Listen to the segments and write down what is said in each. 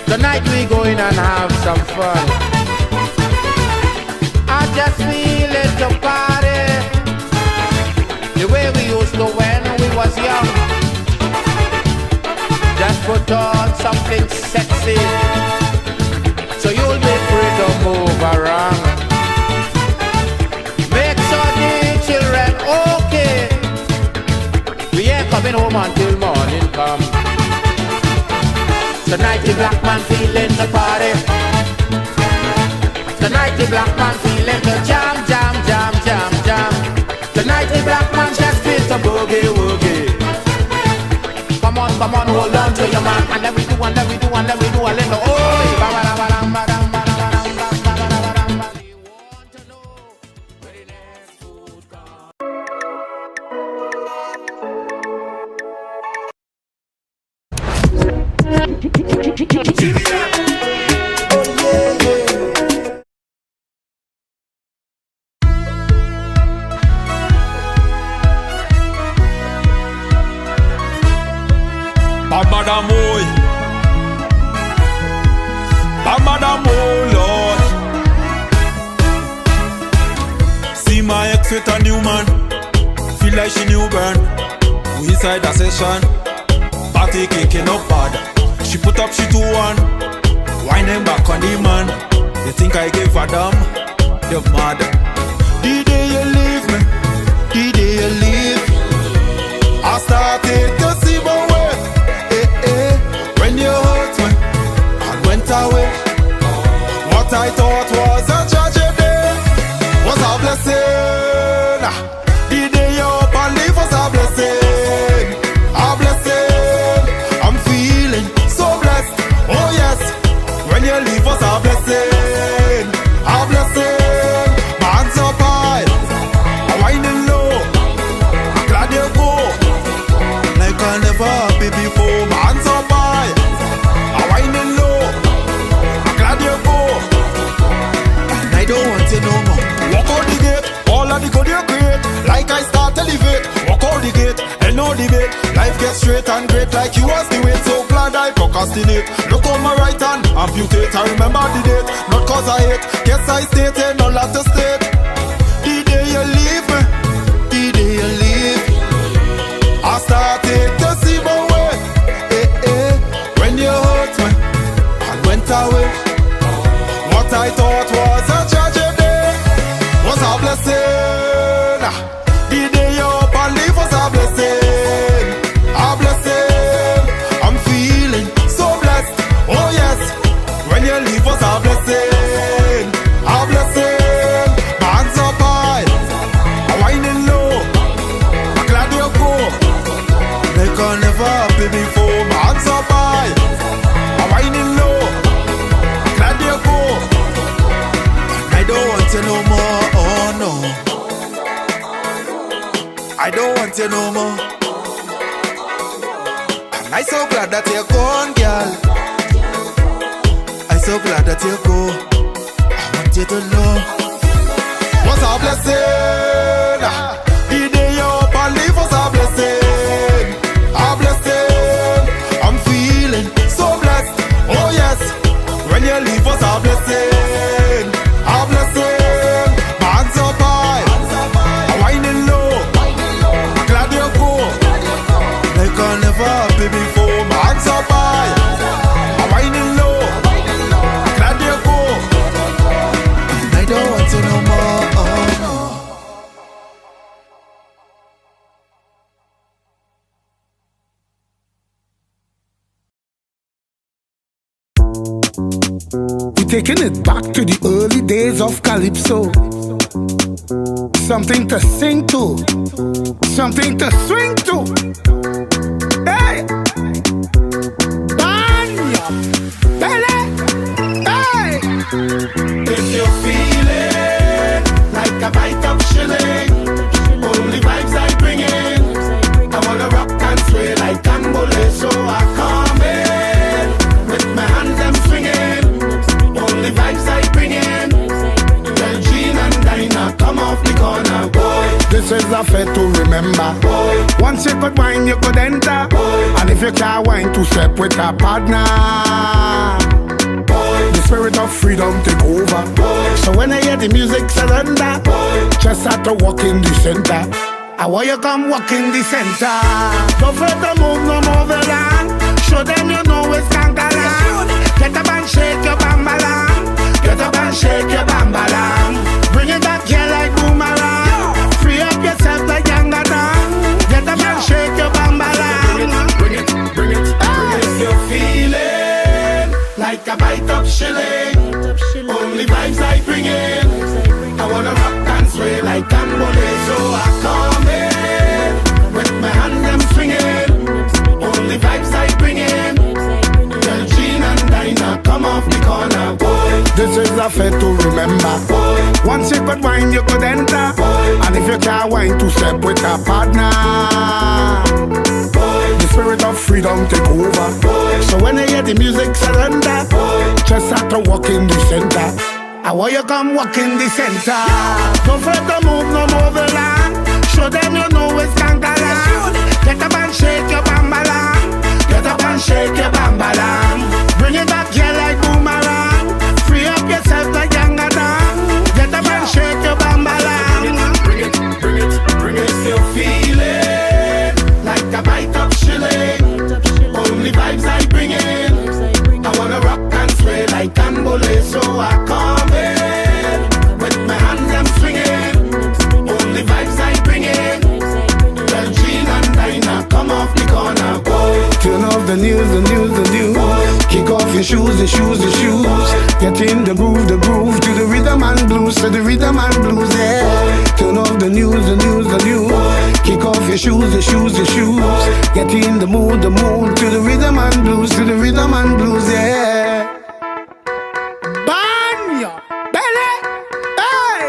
Tonight we going and have some fun. I just feel it to party the way we used to when we was young. Just put on something sexy so you'll be free to move around. Make sure the children okay. We ain't coming home until morning come. Tonight the black man feeling the party. Tonight the black man feeling the jam, jam, jam, jam, jam. Tonight the black man just feels the boogie woogie. Come on, hold on to your man. And then we do a little Lord. See my ex with a new man. Feel like she new burn. We inside a session. Party kicking up bad. She put up, she 2-1. Whining back on the man. You think I gave a damn? You're mad. The day you leave me, the day you leave, I started to see my way. When you hurt me and went away, what I thought was a tragedy was a blessing. The day you up and leave was a blessing. A blessing. I'm feeling so blessed. Oh yes, when you leave was a blessing. A blessing. My hands up high, I'm winding low. I'm glad you go. Like I never happy before. My hands up high, I'm winding low. I'm glad you go. And I don't want you no more. Walk out the gate, all of the good you create. Like I start to elevate. Walk out the gate, and no debate. Life gets straight and great like you was the way. So glad I procrastinate. Look on my right hand, amputate. I remember the date, not cause I hate. Guess I stated, not lot to state. The day you leave me, the day you leave, I started to see my way. When you hurt me and went away, what I thought was a tragedy was a blessing. The day you up and leave was a blessing. A blessing. I'm feeling so blessed. Oh yes, when you leave was a blessing. A blessing. My hands up high, I'm winding low. I'm glad you go. Like I never happy before. My hands up high, I'm winding low. I'm glad you go. I don't want you no more. Oh no, I don't want you no more. And I'm so glad that you're gone, girl. I'm so glad that you go. I want you to know what's a blessing. The day you up and leave was a blessing. A blessing. I'm feeling so blessed. Oh yes, when you leave was a blessing. A blessing. My hands up high, I'm winding low. I'm glad you go. Like I never happy before. My hands up high, I'm winding low. I'm glad you go. And I don't want to no more. Oh no. We're taking it back to the early days of Calypso. Something to sing to, something to swing to. Hey! Banya! Belly! Hey! If you're feeling like a bite of shilling, only vibes I bring in. I wanna rock and sway like Cambole, so I come in with my hands I'm swinging. Only vibes I bring in. Tell Jean and Dinah, come off the corner, boy. This is a fair to remember, Boy, once you could wine, you could enter. And if you can't wine, to step with a partner. The spirit of freedom take over. So when I hear the music surrender, just have to walk in the center. I want you come walk in the center. Don't fret to move no more around. Show them you know it's Kangalan. Get up and shake your bambalam. Get up and shake your bambalam. Bring it back here like boomerang. Free up yourself like younger down. Get up and shake your bambalam. bring it. If you're feeling like a bite of shilling, only vibes I bring in. I wanna rock and sway like Cambole, so I come in with my hands I'm swinging. Only vibes I bring in. Tell Jean and Dinah, come off the corner, boy. This is a fair to remember. Once you could wine, you could enter. And if you can't wine, to step with a partner. The spirit of freedom take over. So when I hear the music surrender, just have to walk in the center. I want you come walk in the center. Don't fret to move no more the land. Show them you know it's Kangalan. Get up and shake your bambalam. Get up and shake your bambalam. Bring it back here like boomerang. Free up yourself like younger down. Get up and shake your bambalam. Bring it. If you're feeling like a bite of shilling, only vibes I bring in. I wanna rock and sway like Cambole, so I come in with my hands I'm swinging. Only vibes I bring in. Tell Jean and Dinah, come off the corner, boy. Turn off the news. Kick off your shoes. Get in the groove, to the rhythm and blues, yeah. Turn off the news. Kick off your shoes. Get in the mood, to the rhythm and blues, yeah. Banya, belly, hey!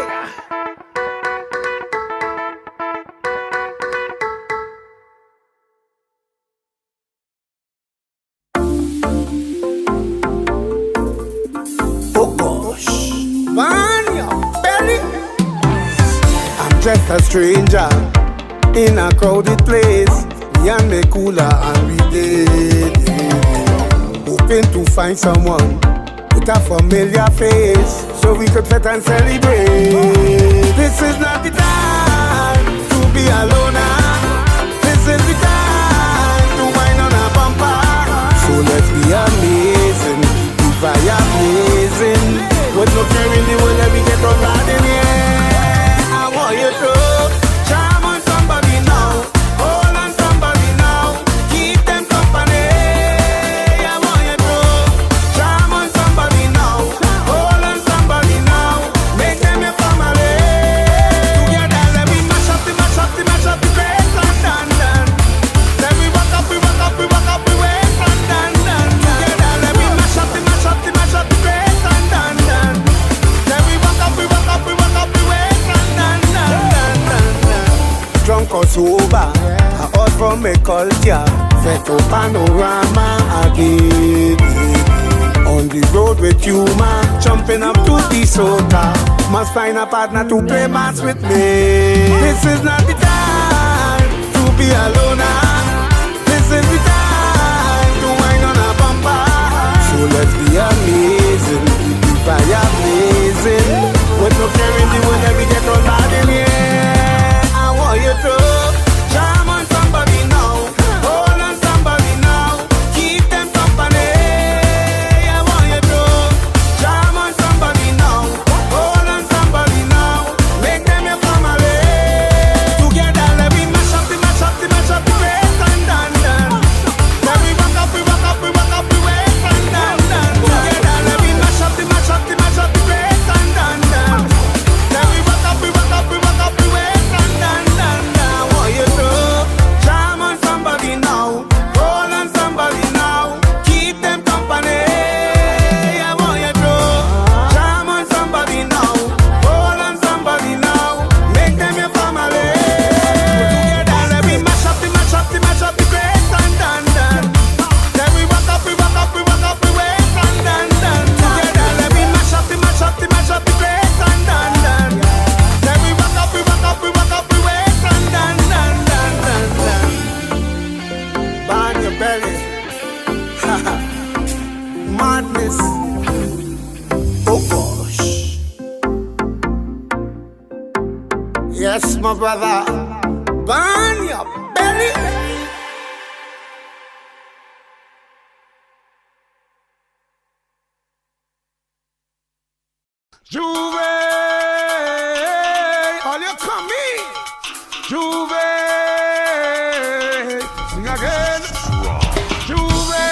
Oh gosh, Banya, belly. I'm just a stranger in a crowded place. We and the cooler and we did. Hoping to find someone with a familiar face, so we could fit and celebrate. This is not the time to be alone. This is the time to wine on a bumper. So let's be amazing, keep the fire blazing. With no care in the world, let me get on right in here. I want you to charm on somebody now, hold on somebody now, keep them company. I want you to charm on somebody now, hold on somebody now, make them your family. Together let me mash up the place from London. Let me walk up the way from London. Together let me mash up the place from London. Let me walk up the way from London. Drunk or sober, I out from a culture, set up panorama again. On the road with you, man, jumping up to the soca. Must find a partner to play bass with me. This is not the time to be alone. This is the time to wine on a bumper. So let's be amazing, keep the fire blazing. With no care in the world, let me get on bad in here. I want you to charm on somebody now, hold on somebody now, keep them company. I want you to charm on somebody now, hold on somebody now, make them your family. Together let me mash up the place. belly. Madness. Oh gosh. Yes, my brother. Burn your belly. Juve, all you coming. Juve, sing again. Juve,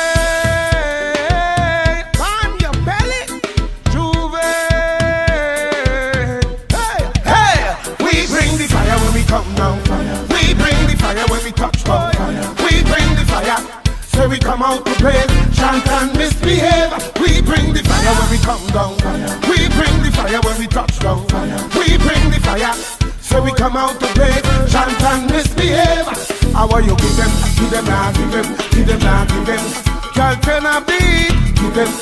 on your belly. Juve, hey, hey. We bring the fire when we come down. We bring the fire when we touch down. We bring the fire. So we come out to play, chant and misbehave. We bring the fire when we come down. We bring the fire when we touch down. We bring the fire. So we come out to play, chant and misbehave. How are you give them now, give them, give them now, give them. Girl turn a beat, give them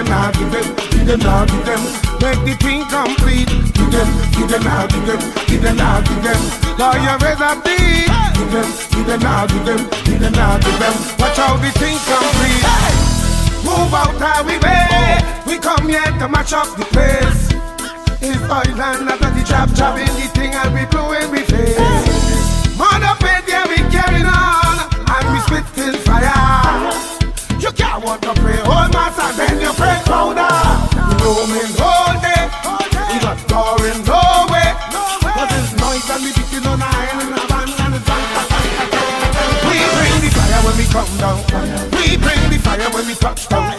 now, give them, give them now, give them. Make the thing complete, give them now, give them, give them now, give them. Now you raise a beat, give them now, give them, give them now, give them. Watch how the thing complete. Move out how we way. We come here to match up the place. It's oil and not the chop in the thing and we blowing we face. Mother paid, yeah, we carrying on and we spitting fire. You can't want to pray old mass and then you pray powder. We roaming all day, we got touring no way. Cause it's noise and we beating on iron and a band and a drum. We bring the fire when we come down. We bring the fire when we touch down.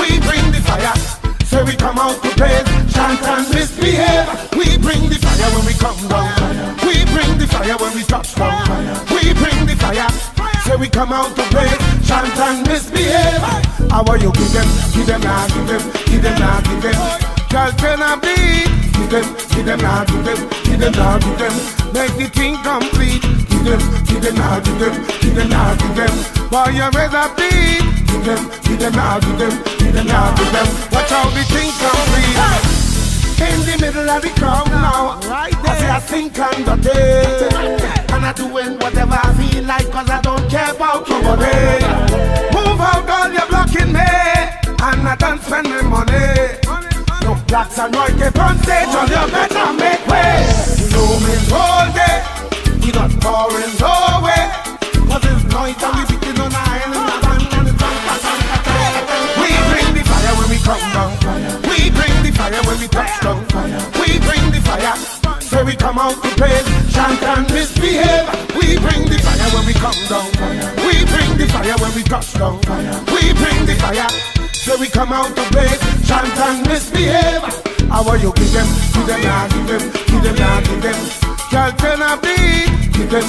We bring the fire. So we come out to play, chant and misbehave. We bring the fire when we come down. We bring the fire when we touch down. We bring the fire. So we come out to play, chant and misbehave. How are you give them now, give them, give them now, give them. Girl turn a beat, give them now, give them, give them now, give them. Make the thing complete, give them now, give them, give them now, give them. While you raise a beat, give them now, give them, give them now, give them. Watch how the thing complete. In the middle of the crowd now, right there. I say I think I'm the day. And I'm doing whatever I feel like, cause I don't care about nobody. Move out all you blocking me, and I don't spend my money. No blacks and white keep on stage, all you better make way. Roaming all day, we not pouring no way. Cause it's noise and we beating on iron and the band and the drum. We bring the fire when we come down. We bring the fire when we touch down. We bring the fire. So we come out to play, chant and misbehave. We bring the fire when we come down. We bring the fire when we touch down. We bring the fire. So we come out to play, chant and misbehave. How are you give them now, give them, give them now, give them. Girl turn a beat, give them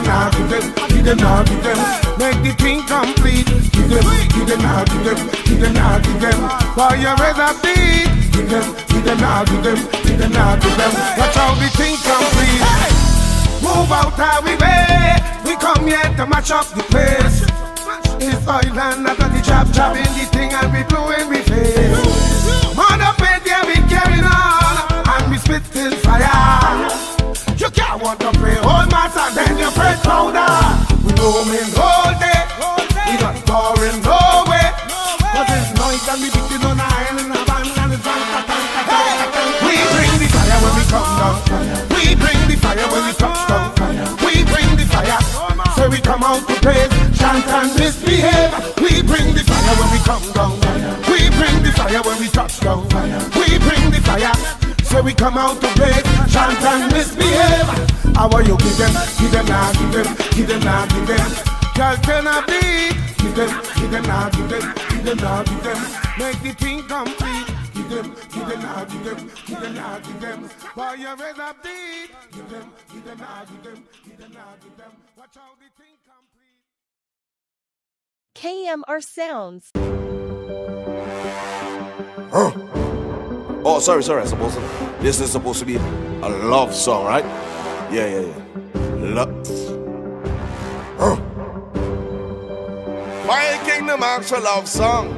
now, give them, give them now, give them. Make the thing complete, give them now, give them, give them now, give them. While you raise a beat, give them now, give them, give them now, give them. Watch how the thing complete. Move out how we way. We come here to match up the place. It's oil and not the chop in the thing and we blowing we face. Mother paid, yeah, we carrying on and we spitting fire. You can't want to pray old mass and then you pray powder. We roaming all day, we not touring no way. Cause it's noise and we beating on iron and a band and the drum. We bring the fire when we come down. We bring the fire when we touch down. We bring the fire. So we come out to play, chant and misbehave. We bring the fire when we come down. We bring the fire when we touch down. We bring the fire. So we come out to play, chant and misbehave. How are you give them now, give them, give them now, give them. Girl turn a beat, give them now, give them, give them now, give them. Make the thing complete, give them now, give them, give them now, give them. While you raise a beat, give them now, give them, give them now, give them. Watch how the thing complete. KMR Sounds. Oh, sorry. This is supposed to be a love song, right? Yeah. Love. My Kingdom actual love song.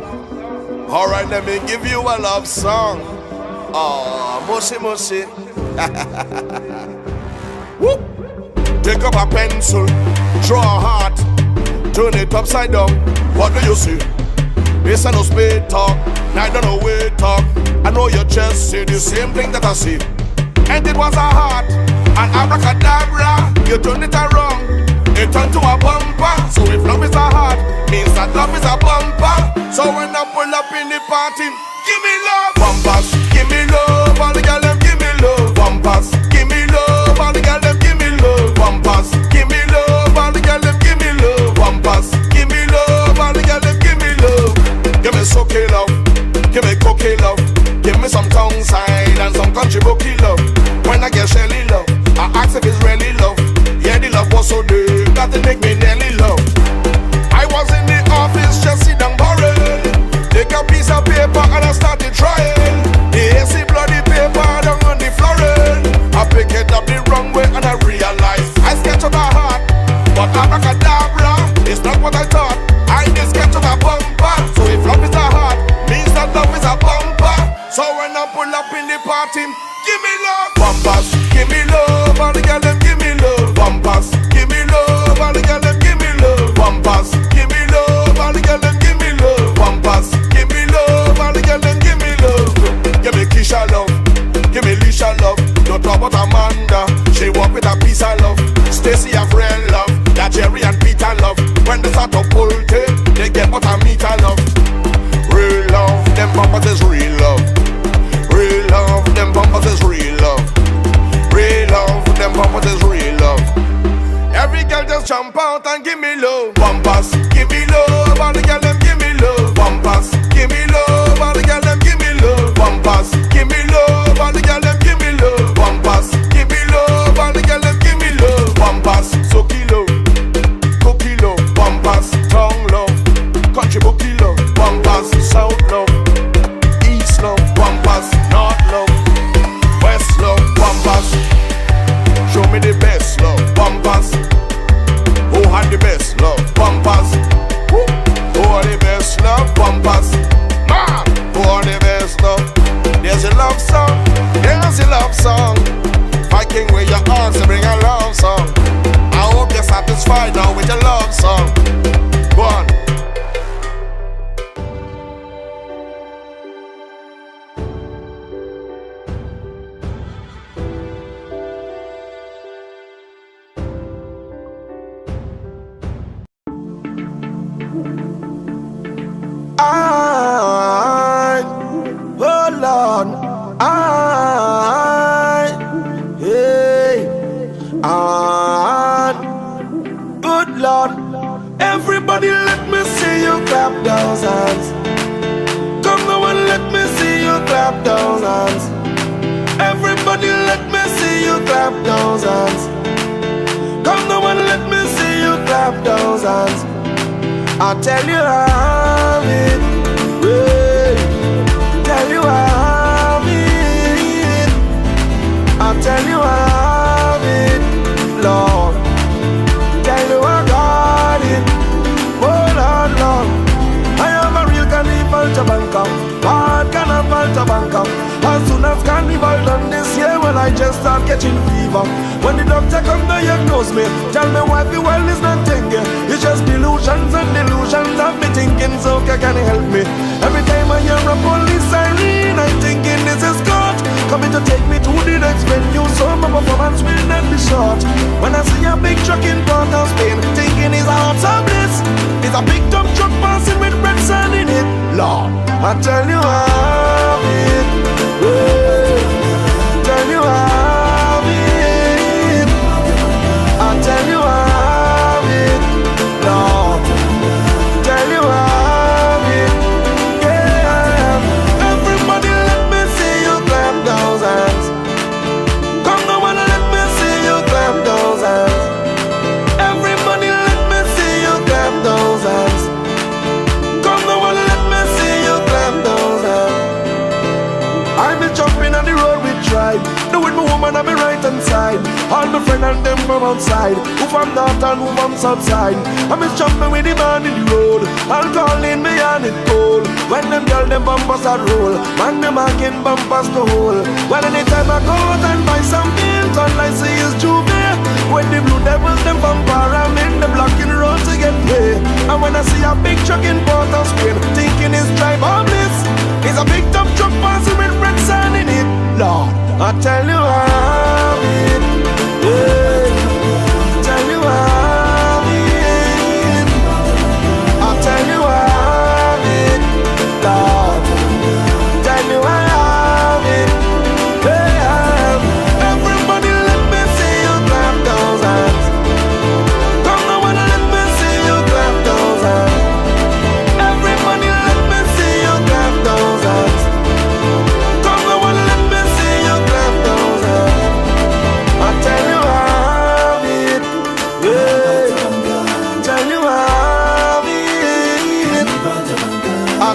Alright, let me give you a love song. Oh, mushy. Whoop. Pick up a pencil, draw a heart. turn it upside down. What do you see? It's a no spade talk, neither no way talk. I know your chest see the same thing that I see. And it was a heart, an abracadabra. You turn it around, it turned to a bumper. So if love is a heart, means that love is a bumper. So when I pull up in the party, give me love. Bumpers, give me love. All the girls them give me love. Bumpers, give me love. All the girls them give me love. Bumpers, give me love. All the girls them give me love. Bumpers, give me love. All the girls them give me love. Give me soaky love, give me cookie love, give me some tongue side and some country bookie love. When I get Shelly love, I ask if it's really love. Yeah, the love was so deep that it make me nearly love. I was in the office just sit down borrowing, take a piece of paper and I started trying. The AC bloody paper down on the floor. I pick it up the wrong way and I realize I sketch on my heart, but abracadabra is not what I thought. I just sketch on a bumper. So if love is a heart, means that love is a bumper. So when I pull up in the party, give me love. Bumpers, give me love. All the girls them give me love. Bumpers, give me love. All the girls them give me love. Bumpers, give me love. All the girls them give me love. Bumpers, give me love. All the girls them give me love. Give me Keisha love, give me Lisha love. Don't talk about Amanda, she walk with a piece of love. Stacy a friend love, that Jerry and Peter love. When they start to pull tape, they get what I meet I love. Real love, them bumpers is real love. Real love, them bumpers is real love. Real love, them bumpers is real love. Every girl just jump out and give me love. Bumpers, give me love. All the girls them give me love. Bumpers, give me love. All the girls them give me love. Bumpers, give me love. All the girls them give me love. Bumpers, give me love. All the girls them give me love. Bumpers, so kilo, cookie love. Bumpers, tongue love, country bookie love. Bumpers, south love, east love. Bumpers, north love, west love. Bumpers, show me the best love. Bumpers, who had the best love? Bumpers, who are the best love? Bumpers, man, who are the best love? There's a love song, there's a love song. Viking with your arms to bring a love song. I hope you're satisfied now with your love song. Go on. Everybody let me see you clap those hands. Come now and let me see you clap those hands. Everybody let me see you clap those hands. Come now and let me see you clap those hands. I'll tell you how it, tell you how it, I'll tell you how it, Lord. Tell you I got it, oh Lord, Lord. I am a real carnival to Bangkok, bad carnival to Bangkok. As soon as carnival done this year, well I just start catching fever. When the doctor come diagnose me, tell me why the world is not thinking. It's just delusions and delusions of me thinking, so can you help me? Every time I hear a police siren, I'm thinking this is God coming to take me to the next venue, so my performance will not be short. When I see a big truck in Port of Spain, thinking it's a hot of bliss. It's a big dump truck passing with red sand in it. Lord, I tell you how it, tell you how it, I tell you how it, Lord, tell you how it, yeah. Everybody let me see you clap those hands. Come now and let me see you clap those hands. Everybody let me see you clap those hands. Come now and let me see you clap those hands. I be jumping on the road with tribe, doing my woman on my right hand side. All my friends and them from outside, who from north and who from south side. I be jumping with the man in the road, I'll call in me and it cold. When them girl them bumpers a roll, man them again bumpers to hold. Well anytime I go out and buy some bills, all I see is Juve. When the blue devils them bumper, I'm in the blocking road to get paid.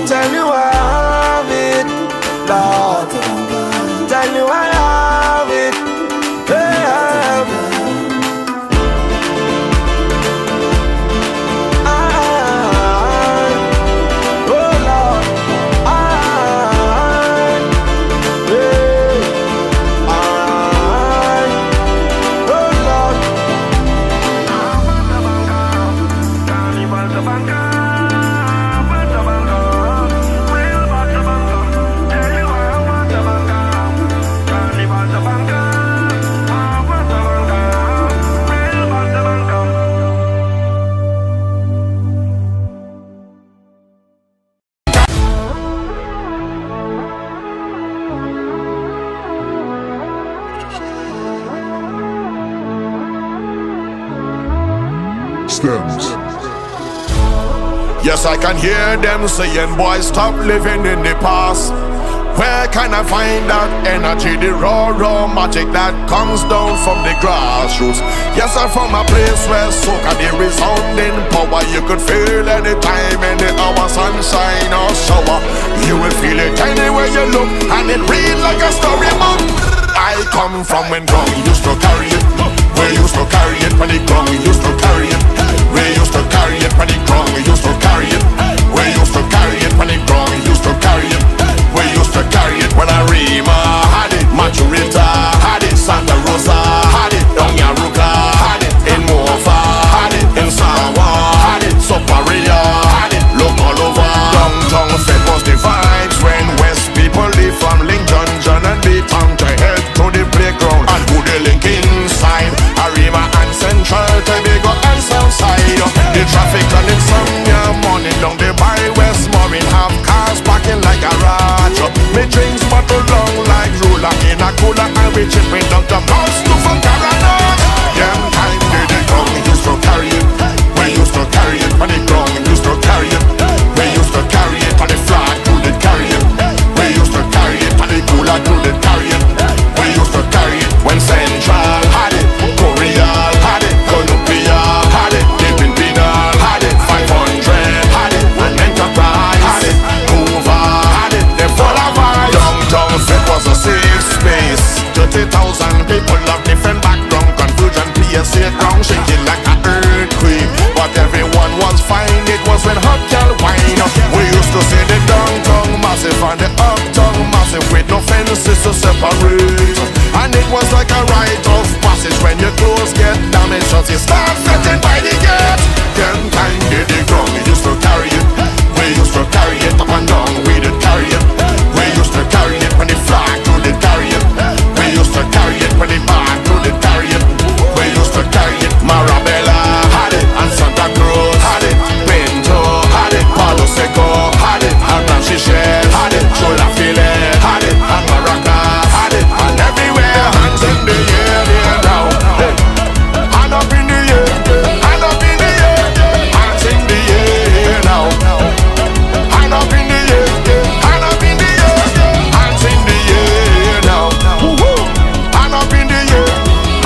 tell you I have it, Lord. Tell you I have it, Yes, I can hear them saying, boy, stop living in the past. Where can I find that energy, the raw magic that comes down from the grassroots? Yes, I'm from a place where soca the resounding power you could feel anytime, any hour, sunshine or shower. You will feel it anywhere you look, and it read like a storybook. I come from when ground used to carry it. We used to carry it when the ground used to carry it. We used to carry it when the ground used to carry it. We used to carry it when the ground used to carry it. We used to carry it when Arima had it, Maturita had it, Santa Rosa had it, Donyaruka had it, in Mofa had it, in Sawa had it, Soparia had it, look all over. Downtown Fed was the vibes when West people leave from Lincoln, John and Beaton to head to the playground and who they link inside Arima and Central Tobago and Southside. The traffic and insomnia morning down the by West Maureen have cars parking like a garage. Me drinks bottle long like ruler in a cooler and we chipping down the mouse to from Caranos. Them time did the ground used to carry it. We used to carry it when the ground used to carry it. We used to carry it on the flag who did carry it. We used to carry it on the cooler who did carry it. We used to carry it when Central had it, Korea had it, Columbia had it, Dippin' Penal had it, 500 had it, and Enterprise had it, Hoover had it, they full of eyes. Downtown Fit was a safe space. 30,000 people of different background, confusion, PSA ground shaking like an earthquake. But everyone was fine, it was when hot girl wine. We used to say the downtown massive and the uptown massive with no fences to separate. And it was like a rite of passage when your clothes get damaged, so you start fretting by the gate. Then time did the ground, we used to carry it. We used to carry it up and down, we did carry it. We used to carry it when the flag crew did carry it. We used to carry it when the band crew did carry it. We used to carry it, Marabella had it, and Santa Cruz had it, Pinto had it, Palo Seco had it, and Ranchichel had it, Chola File had it, and Maracas had it, and everywhere hands in the air, yeah, now. Hey. Hand up in the air, hand up in the air, hands in the air now. Hand up in the air, hand up in the air, hands in the air now. Hand up in the air,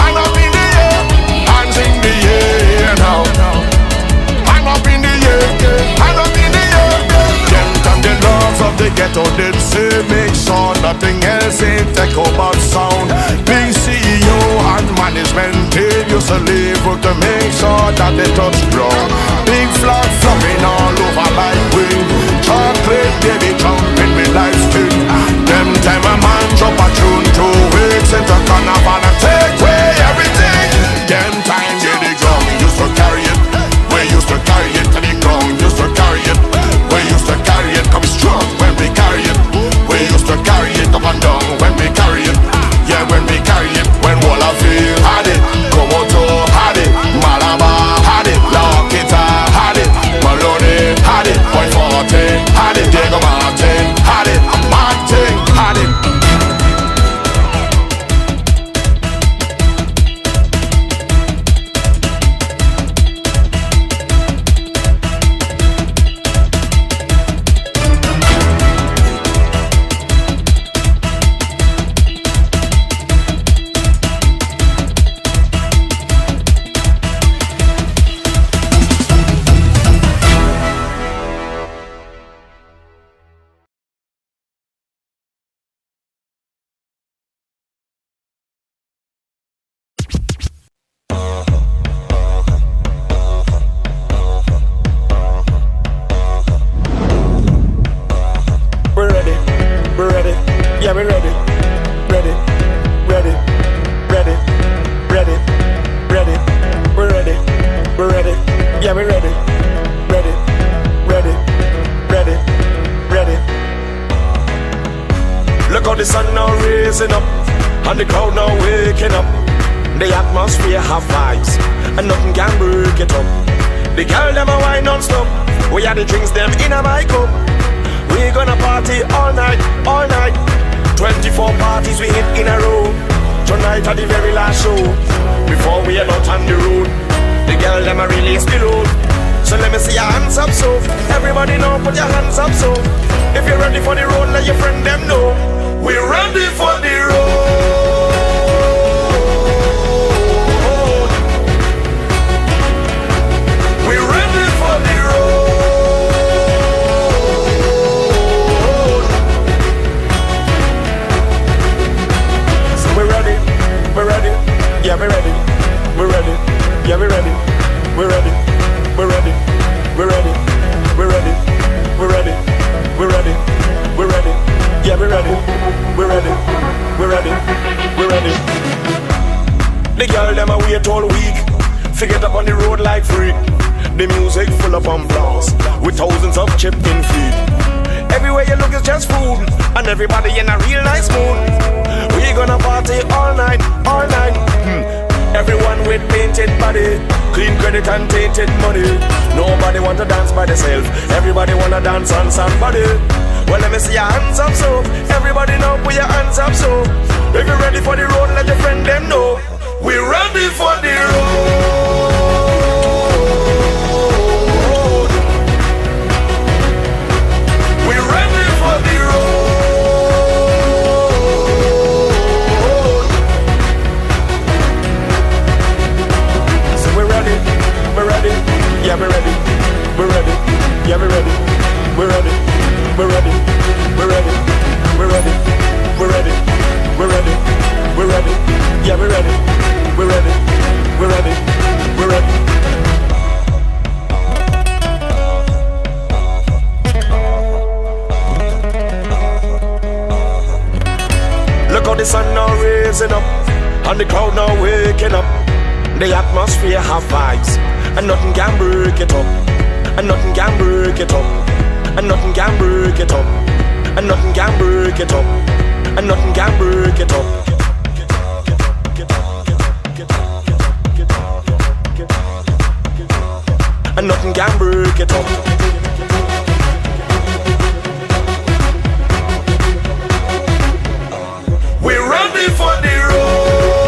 hand up in the air, hands in the air now. Hand up in the air, hand up in the air. Gent and the lords of the ghetto did say make sure nothing else ain't take over sound. Big CEO and management team used to leave to make sure that they touch ground. Big flag fluffing all over like wind. Chocolate baby jumping with life spin. Them time a man drop a tune 2 weeks into carnival and take away everything. Them time did the ground used to carry it. We used to carry it to the ground used to carry it. We used to carry it come strong when we carry it. We used to carry it up and down when we carry it. Yeah, when we carry it, when Wallafield had it, Komoto had it, Malaba had it, La Kita the sun now raising up, and the crowd now waking up. The atmosphere have vibes, and nothing can break it up. The girl them a wine non-stop. We had the drinks them in a my cup. We gonna party all night, all night. 24 parties we hit in a row. Tonight at the very last show, before we head out on the road. The girl them a release the load. So let me see your hands up so. Everybody know, put your hands up so. If you're ready for the road, let your friend them know. We're ready for the road. We're ready for the road. So we're ready, yeah we're ready, we're ready, yeah we're ready, we're ready, we're ready, we're ready, we're ready, we're ready, we're ready, we're ready, yeah we're ready, we're ready, we're ready, we're ready. The girl them a wait all week, forget up on the road like freak. The music full of blast, with thousands of chipping feet. Everywhere you look is just food, and everybody in a real nice mood. We gonna party all night, all night. Everyone with painted body, clean credit and tainted money. Nobody want to dance by themselves, everybody wanna dance on somebody. Well, let me see your hands up so. Everybody now put your hands up so. If you're ready for the road, let your friend them know. We're ready for the road. We're ready for the road. So we're ready, yeah we're ready, we're ready, yeah we're ready, we're ready, we're ready, we're ready, we're ready, we're ready, we're ready, we're ready, yeah we're ready, we're ready, we're ready, we're ready. Look how the sun now raising up, and the crowd now waking up. The atmosphere have vibes, and nothing can break it up, and nothing can break it up, and nothing can break it up, and nothing can break it up, and nothing can break it up. And nothing can break it up. We're ready for the road.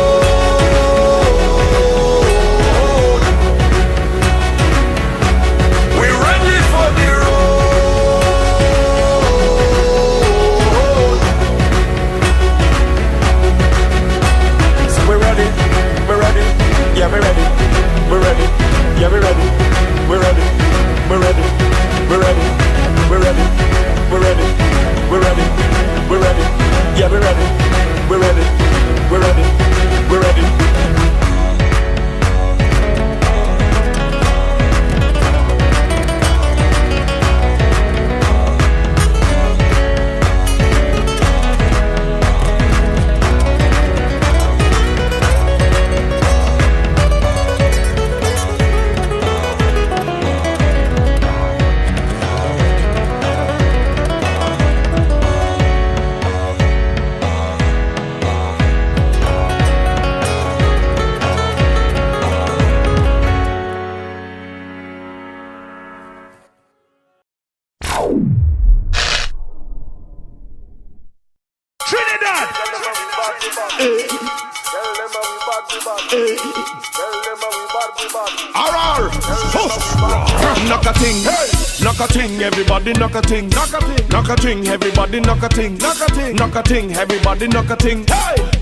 We're ready for the road. So we're ready, yeah we're ready, we're ready, yeah we're ready. We're ready, we're ready, we're ready, we're ready, we're ready, we're ready, we're ready, yeah we're ready, we're ready, we're ready, we're ready. Trinidad! Knock a ting, knock a ting, everybody knock a ting, knock a ting, knock a ting, everybody knock a ting, knock a ting, knock a ting, everybody knock a ting,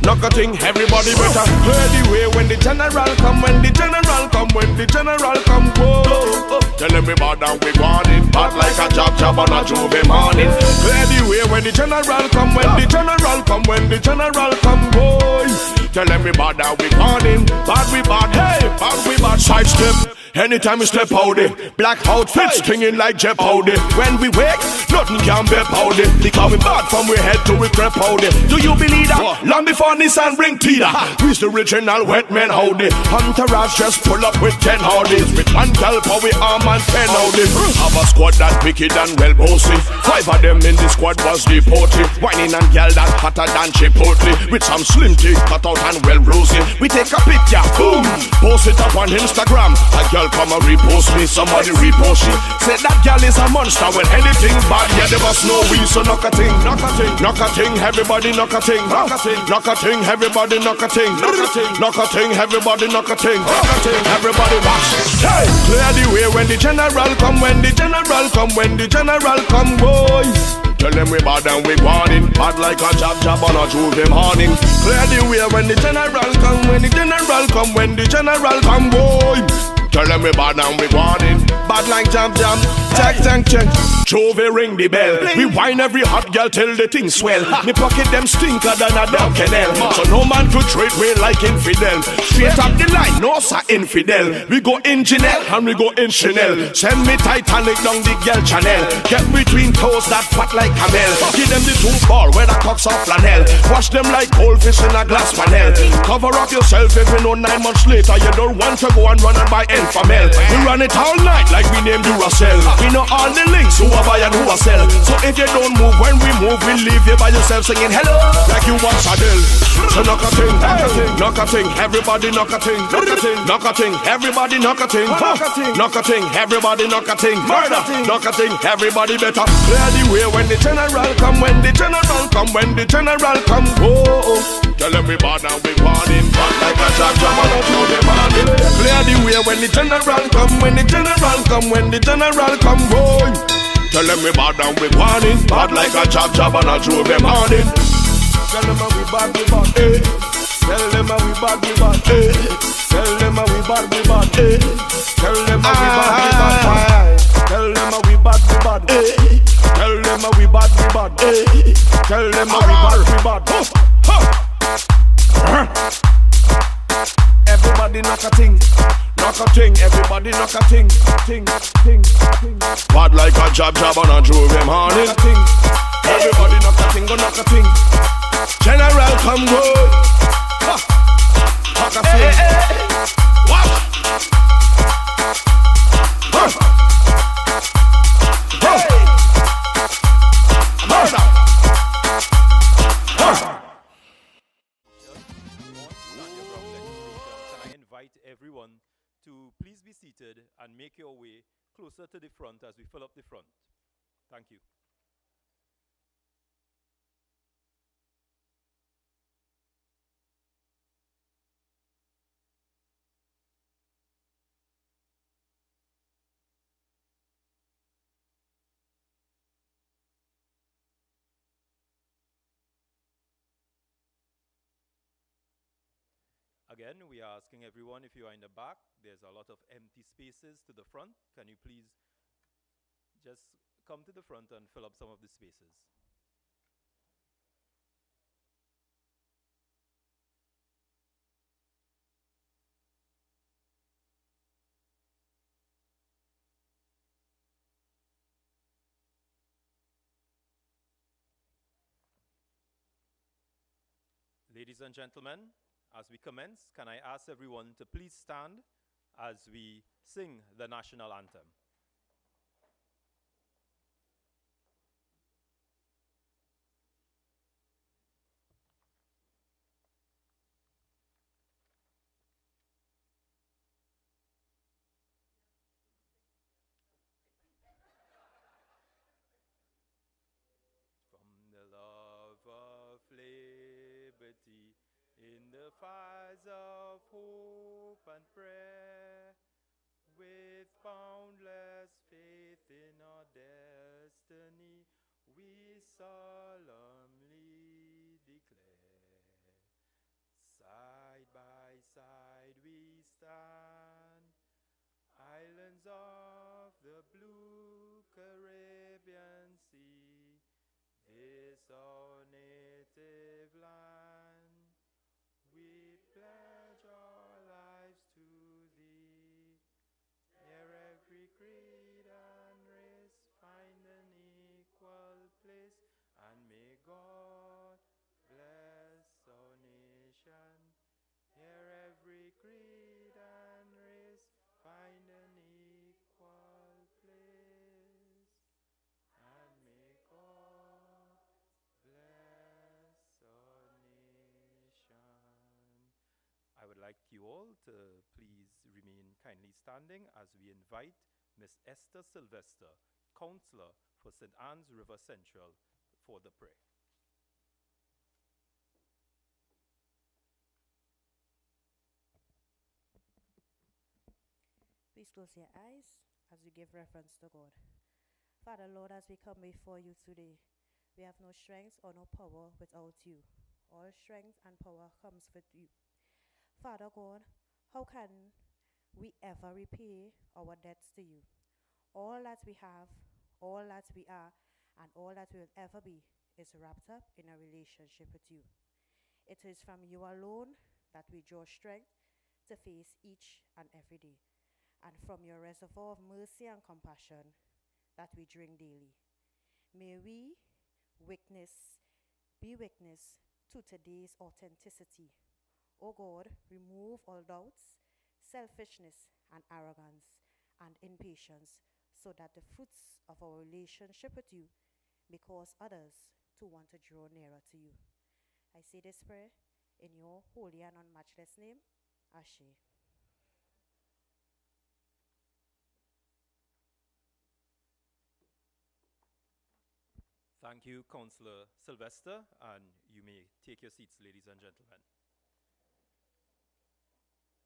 knock a ting, everybody better clear the way when the general come, when the general come, when the general come, whoa. Tell everybody that we want it, bad like a job on a Juve morning. Clear the way when the general come, when the general come, when the general come, boy. Tell everybody that we want him, bad we bad, hey, bad we bad, sidestep. Anytime we step out there, black outfits stinging like Jeopardy. When we wake, nothing can be powder. Because we bad from we head to we crep powder. Do you believe that? Long before Nissan bring Tita, we's the original wet men howdy. Entourage just pull up with 10 howdies. With one gal for we arm and 10 howdy. Have a squad that wicked and well bossy. 5 of them in the squad was deported. Whining and gal that hotter than Chipotle. With some slim tea cut out and well rosy. We take a picture, boom, post it up on Instagram. A girl come and repost me, somebody repost she. Say that girl is a monster. When anything bad, yeah, there was no we. So knock a thing, knock a thing, knock a thing, everybody knock a thing, knock a thing, knock a thing, everybody knock a thing, knock a thing, knock a thing, everybody knock a thing, knock a thing, everybody watch. Hey, clear the way when the general come, when the general come, when the general come, boys. Tell them we bad and we warning. Bad like a jab on a Tuesday morning. Clear the way when the general come, when the general come, when the general come, boy. Tell them we bad and we warning. Bad like jam, check. Chove ring the bell. We wine every hot girl till the thing swell. Me pocket them stinker than a dog canal. So no man could trade way like infidel. Straight up the line, no sir infidel. We go in Janelle and we go in Chanel. Send me Titanic down the girl channel. Get between toes that fat like camel. Give them the 2 ball where the cocks are flannel. Wash them like goldfish in a glass panel. Cover up yourself if you know 9 months later you don't want to go and run and buy Enfamel. We run it all night like we named Duracell. We know all the links, who are buy and who are sell. So if you don't move when we move, we leave you by yourself singing hello like you want Adele. So knock a thing, knock a thing, everybody knock a thing, knock a thing, knock a thing, everybody knock a thing, knock a thing, everybody knock a thing, murder, knock a thing, everybody better clear the way when the general come, when the general come, when the general come. Oh, tell them we bad and we warning, bad like a jab on a Tuesday morning. Clear the way when the general come, when the general come, when the general come, boy. Tell them we bad and we warning, bad like a jab on a Tuesday morning. Tell them we bad, eh. Tell them we bad, eh. Tell them we bad, eh. Tell them we bad, Tell them we bad, eh. Tell them we bad, eh. Tell them we bad. Everybody knock a thing, everybody knock a thing. Bad like a jab on a Tuesday morning. Everybody knock a thing, go knock a thing. General come good. Knock a thing. What? Everyone to please be seated and make your way closer to the front as we fill up the front. Thank you. Again, we are asking everyone, if you are in the back, there's a lot of empty spaces to the front. Can you please just come to the front and fill up some of the spaces? Ladies and gentlemen, as we commence, can I ask everyone to please stand as we sing the national anthem? From the love of liberty, in the fires of hope and prayer, with boundless faith in our destiny, we solemnly declare, side by side we stand, islands of the blue Caribbean Sea, this our native land. We pledge our lives to thee, you all to please remain kindly standing as we invite Miss Esther Sylvester, Counselor for St. Anne's River Central, for the prayer. Please close your eyes as we give reference to God. Father, Lord, as we come before you today, we have no strength or no power without you. All strength and power comes with you. Father God, how can we ever repay our debts to you? All that we have, all that we are, and all that we will ever be is wrapped up in a relationship with you. It is from you alone that we draw strength to face each and every day, and from your reservoir of mercy and compassion that we drink daily. May we be witness to today's authenticity. O God, remove all doubts, selfishness, and arrogance, and impatience, so that the fruits of our relationship with you may cause others to want to draw nearer to you. I say this prayer in your holy and unmatchless name, Ashe. Thank you, Councillor Sylvester, and you may take your seats, ladies and gentlemen.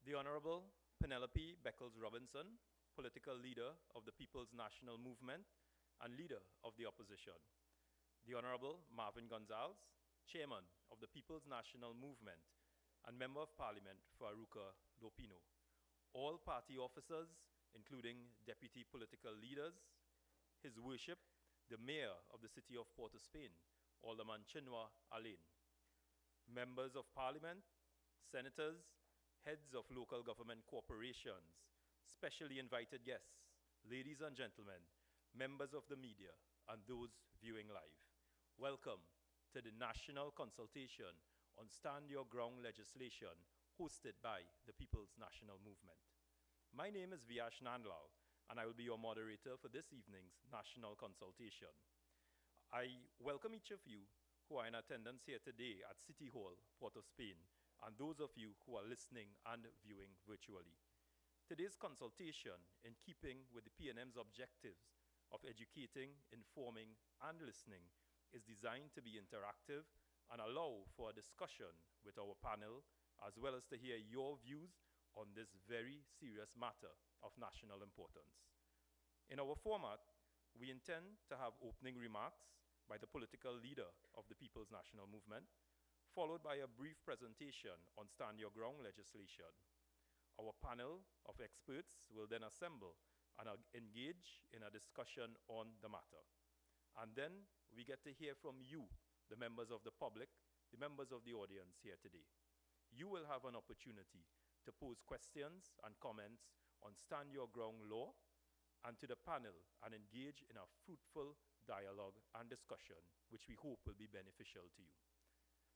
The Honorable Penelope Beckles Robinson, political leader of the People's National Movement and leader of the opposition. The Honorable Marvin Gonzalez, chairman of the People's National Movement and member of Parliament for Aruca Lopino. All party officers, including deputy political leaders, His Worship, the Mayor of the City of Port of Spain, Alderman Chinua Alain, members of Parliament, senators, heads of local government corporations, specially invited guests, ladies and gentlemen, members of the media, and those viewing live. Welcome to the National Consultation on Stand Your Ground legislation hosted by the People's National Movement. My name is Viyash Nandlal, and I will be your moderator for this evening's National Consultation. I welcome each of you who are in attendance here today at City Hall, Port of Spain, and those of you who are listening and viewing virtually. Today's consultation, in keeping with the PNM's objectives of educating, informing, and listening, is designed to be interactive and allow for a discussion with our panel, as well as to hear your views on this very serious matter of national importance. In our format, we intend to have opening remarks by the political leader of the People's National Movement, followed by a brief presentation on Stand Your Ground legislation. Our panel of experts will then assemble and engage in a discussion on the matter. And then we get to hear from you, the members of the public, the members of the audience here today. You will have an opportunity to pose questions and comments on Stand Your Ground law and to the panel and engage in a fruitful dialogue and discussion, which we hope will be beneficial to you.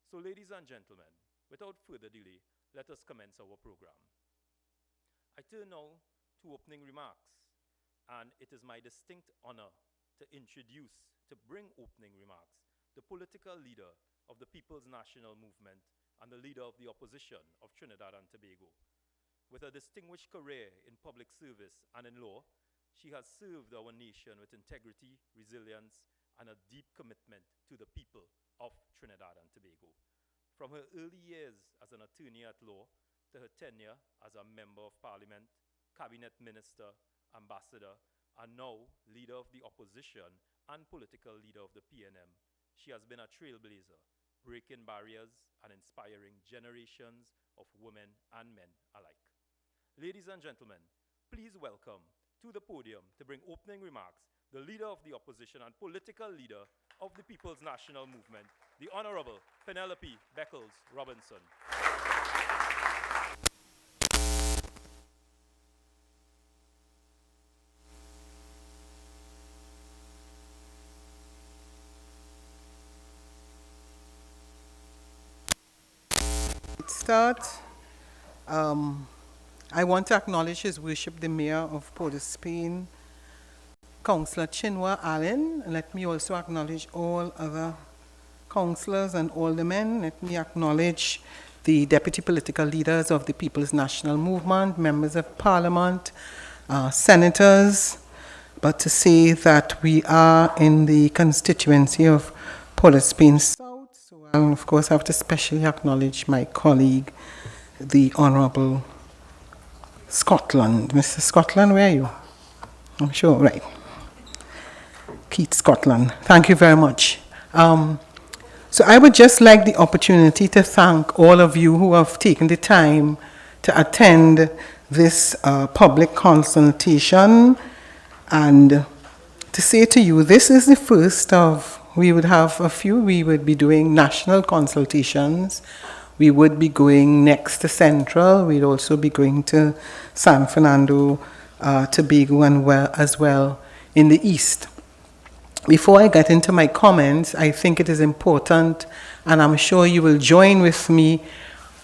So, ladies and gentlemen, without further delay, let us commence our program. I turn now to opening remarks, and it is my distinct honor to introduce, to bring opening remarks, the political leader of the People's National Movement and the leader of the opposition of Trinidad and Tobago. With a distinguished career in public service and in law, she has served our nation with integrity, resilience, and a deep commitment to the people of Trinidad and Tobago. From her early years as an attorney at law to her tenure as a member of Parliament, cabinet minister, ambassador, and now leader of the opposition and political leader of the PNM, she has been a trailblazer, breaking barriers and inspiring generations of women and men alike. Ladies and gentlemen, please welcome to the podium to bring opening remarks the leader of the opposition and political leader of the People's National Movement, the Honorable Penelope Beckles Robinson. Start. I want to acknowledge His Worship the Mayor of Port of Spain, Councillor Chinua Alain. Let me also acknowledge all other councillors and aldermen. Let me acknowledge the deputy political leaders of the People's National Movement, members of parliament, senators, but to say that we are in the constituency of Port of Spain South. So I, of course, have to specially acknowledge my colleague, the Honourable Scotland. Mr. Scotland, where are you? I'm sure, right. Keith Scotland. Thank you very much. So I would just like the opportunity to thank all of you who have taken the time to attend this public consultation, and to say to you, this is the first of, we would have a few. We would be doing national consultations. We would be going next to Central. We'd also be going to San Fernando, Tobago, and as well in the East. Before I get into my comments, I think it is important, and I'm sure you will join with me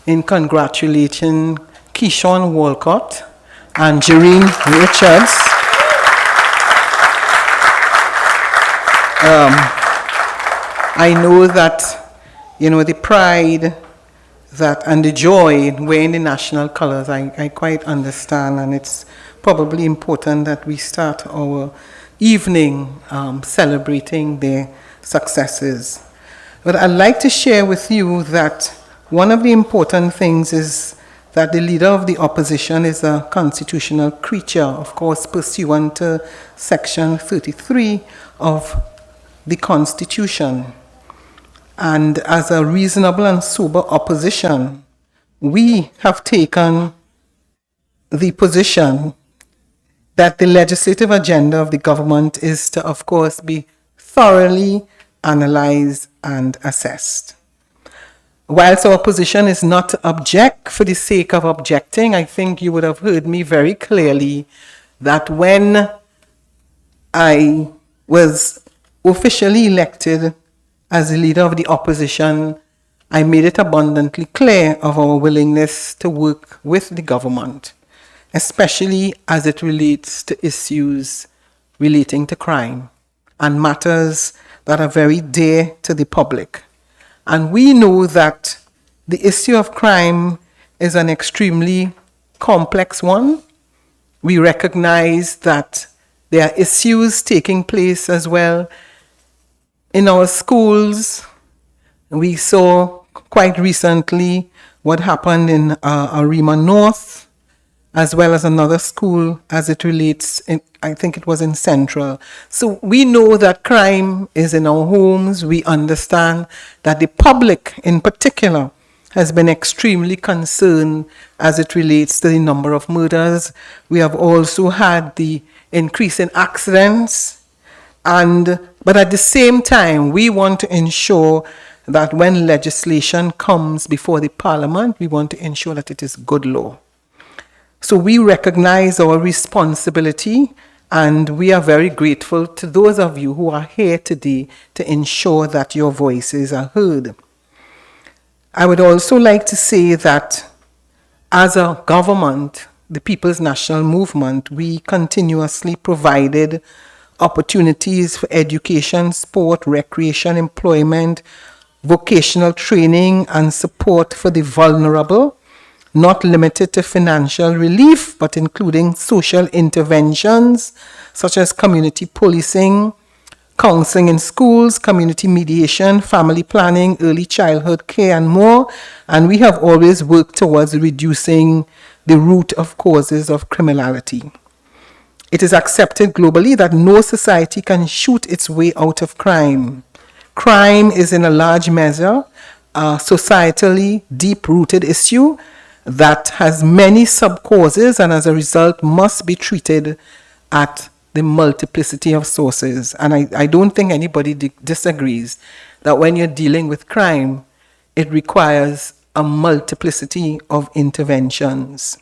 in congratulating Keyshawn Walcott and Jareen Richards. I know that, the pride that and the joy in wearing the national colors, I quite understand, and it's probably important that we start our evening celebrating their successes. But I'd like to share with you that one of the important things is that the leader of the opposition is a constitutional creature, of course, pursuant to Section 33 of the Constitution. And as a reasonable and sober opposition, we have taken the position that the legislative agenda of the government is to, of course, be thoroughly analyzed and assessed. Whilst our position is not to object for the sake of objecting, I think you would have heard me very clearly that when I was officially elected as the leader of the opposition, I made it abundantly clear of our willingness to work with the government, especially as it relates to issues relating to crime and matters that are very dear to the public. And we know that the issue of crime is an extremely complex one. We recognize that there are issues taking place as well in our schools. We saw quite recently what happened in Arima North, as well as another school as it relates, I think it was in Central. So we know that crime is in our homes. We understand that the public in particular has been extremely concerned as it relates to the number of murders. We have also had the increase in accidents. But at the same time, we want to ensure that when legislation comes before the Parliament, we want to ensure that it is good law. So we recognize our responsibility, and we are very grateful to those of you who are here today to ensure that your voices are heard. I would also like to say that as a government, the People's National Movement, we continuously provided opportunities for education, sport, recreation, employment, vocational training, and support for the vulnerable, not limited to financial relief, but including social interventions such as community policing, counseling in schools, community mediation, family planning, early childhood care, and more. And we have always worked towards reducing the root of causes of criminality. It is accepted globally that no society can shoot its way out of crime. Crime is in a large measure a societally deep-rooted issue that has many sub-causes, and as a result must be treated at the multiplicity of sources. And I don't think anybody disagrees that when you're dealing with crime, it requires a multiplicity of interventions.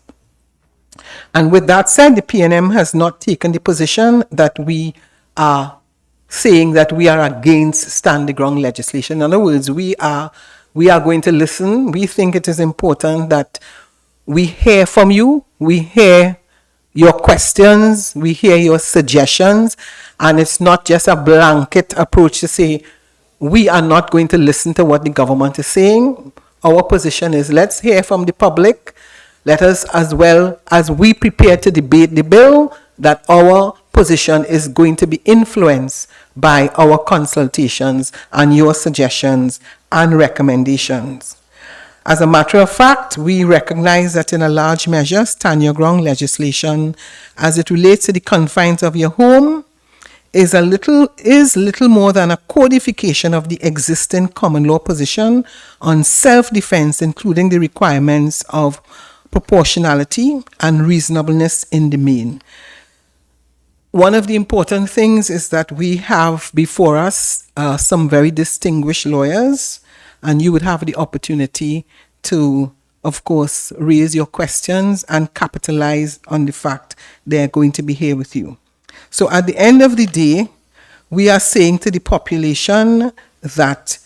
And with that said, the PNM has not taken the position that we are saying that we are against stand-the-ground legislation. In other words, we are going to listen. We think it is important that we hear from you, we hear your questions, we hear your suggestions, and it's not just a blanket approach to say we are not going to listen to what the government is saying. our position is. Let's hear from the public. Let us, as well as we prepare to debate the bill, that our position is going to be influenced by our consultations and your suggestions and recommendations. As a matter of fact, we recognize that in a large measure, stand your ground legislation, as it relates to the confines of your home, is little more than a codification of the existing common law position on self-defense, including the requirements of proportionality and reasonableness in the main. One of the important things is that we have before us some very distinguished lawyers, and you would have the opportunity to, of course, raise your questions and capitalize on the fact they're going to be here with you. So at the end of the day, we are saying to the population that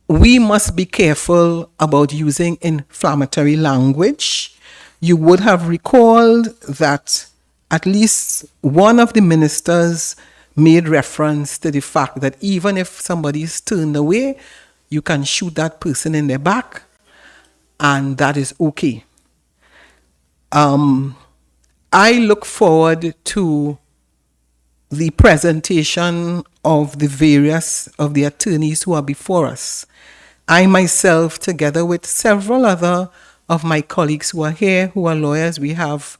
we must be careful about using inflammatory language. You would have recalled that at least one of the ministers made reference to the fact that even if somebody is turned away, you can shoot that person in the back, and that is okay. I look forward to the presentation of the various of the attorneys who are before us. I myself, together with several other of my colleagues who are here, who are lawyers, we have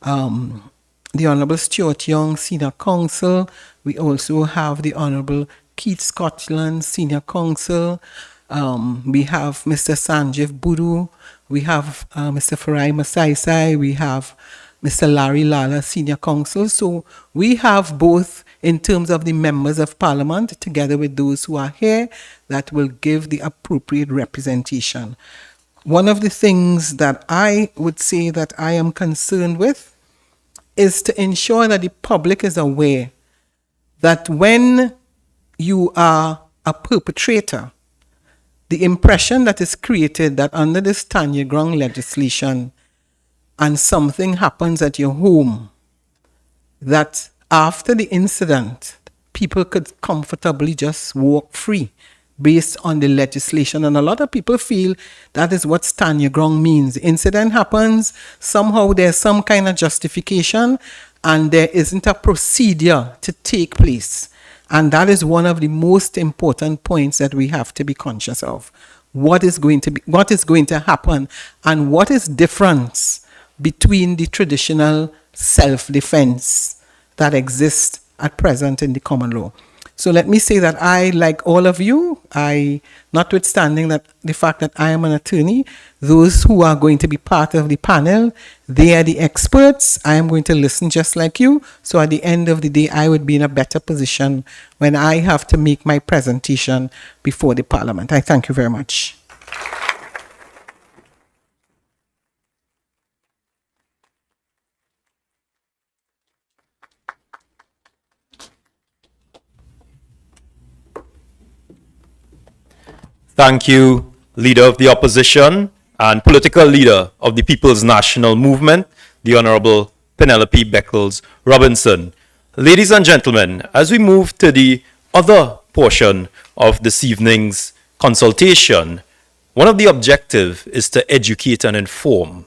the Honourable Stuart Young, Senior Counsel. We also have the Honourable Keith Scotland, Senior Counsel. We have Mr. Sanjeev Buru. We have Mr. Farai Masaisai. We have Mr. Larry Lala, Senior Counsel. So we have both in terms of the members of Parliament, together with those who are here, that will give the appropriate representation. One of the things that I would say that I am concerned with is to ensure that the public is aware that when you are a perpetrator, the impression that is created that under this stand your ground legislation and something happens at your home, that after the incident, people could comfortably just walk free based on the legislation. And a lot of people feel that is what stand your ground means. The incident happens, somehow there's some kind of justification, and there isn't a procedure to take place. And that is one of the most important points that we have to be conscious of. What is going to happen, and what is difference between the traditional self-defense that exists at present in the common law. So let me say that I, like all of you, notwithstanding that the fact that I am an attorney, those who are going to be part of the panel, they are the experts. I am going to listen just like you. So at the end of the day, I would be in a better position when I have to make my presentation before the Parliament. I thank you very much. Thank you, Leader of the Opposition and Political Leader of the People's National Movement, the Honourable Penelope Beckles Robinson. Ladies and gentlemen, as we move to the other portion of this evening's consultation, one of the objectives is to educate and inform.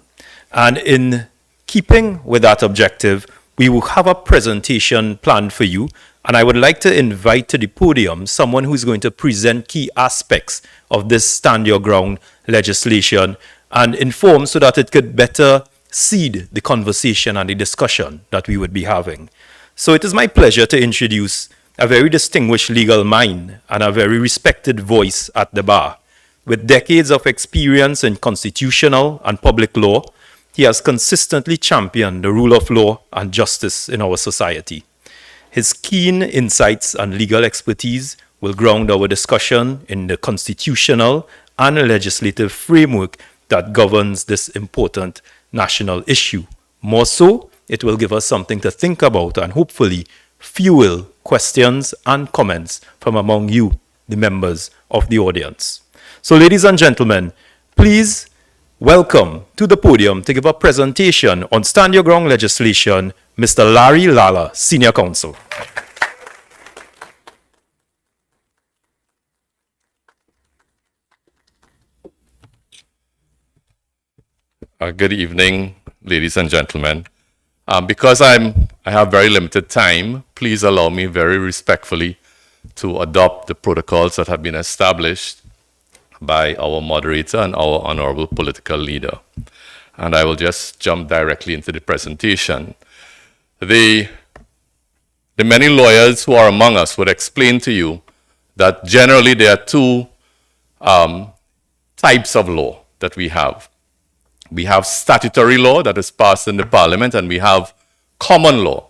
And in keeping with that objective, we will have a presentation planned for you. And I would like to invite to the podium someone who's going to present key aspects of this stand your ground legislation and inform so that it could better seed the conversation and the discussion that we would be having. So it is my pleasure to introduce a very distinguished legal mind and a very respected voice at the bar. With decades of experience in constitutional and public law, he has consistently championed the rule of law and justice in our society. His keen insights and legal expertise will ground our discussion in the constitutional and legislative framework that governs this important national issue. More so, it will give us something to think about and hopefully fuel questions and comments from among you, the members of the audience. So, ladies and gentlemen, please welcome to the podium to give a presentation on Stand Your Ground legislation, Mr. Larry Lala, Senior Counsel. Good evening, ladies and gentlemen. Because I have very limited time, please allow me very respectfully to adopt the protocols that have been established by our moderator and our honorable political leader. And I will just jump directly into the presentation. The many lawyers who are among us would explain to you that generally there are two types of law that we have. We have statutory law that is passed in the parliament, and we have common law,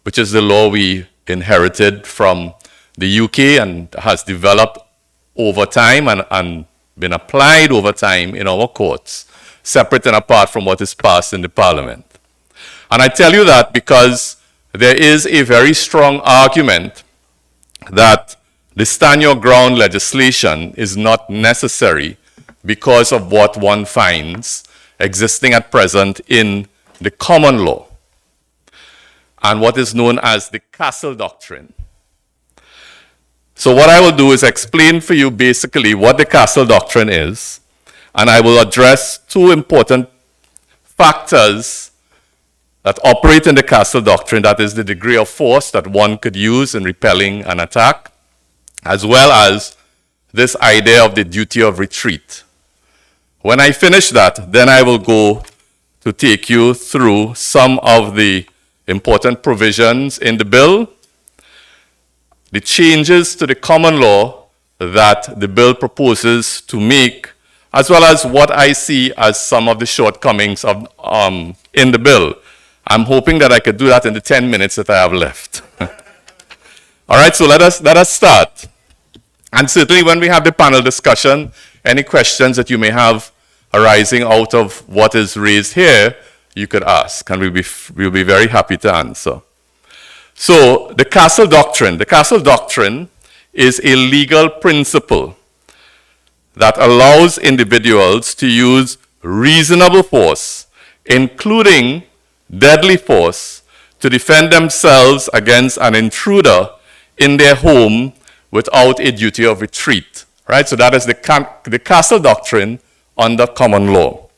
which is the law we inherited from the UK and has developed over time and been applied over time in our courts, separate and apart from what is passed in the parliament. And I tell you that because there is a very strong argument that the stand your ground legislation is not necessary because of what one finds existing at present in the common law and what is known as the castle doctrine. So what I will do is explain for you basically what the castle doctrine is, and I will address two important factors that operate in the castle doctrine, that is the degree of force that one could use in repelling an attack, as well as this idea of the duty of retreat. When I finish that, then I will go to take you through some of the important provisions in the bill, the changes to the common law that the bill proposes to make, as well as what I see as some of the shortcomings of, in the bill. I'm hoping that I could do that in the 10 minutes that I have left. All right, so let us start. And certainly when we have the panel discussion, any questions that you may have arising out of what is raised here, you could ask, and we'll be very happy to answer. So the castle doctrine is a legal principle that allows individuals to use reasonable force, including deadly force, to defend themselves against an intruder in their home without a duty of retreat. Right? So that is the castle doctrine under common law.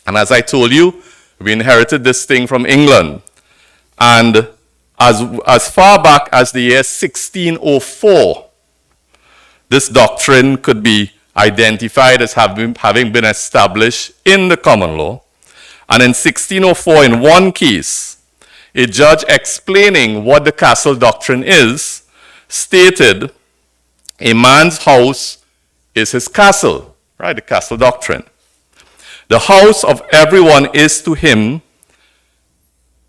And as I told you, we inherited this thing from England. And as far back as the year 1604, this doctrine could be identified as having been established in the common law. And in 1604, in one case, a judge explaining what the castle doctrine is stated, a man's house is his castle, right? The castle doctrine. The house of everyone is to him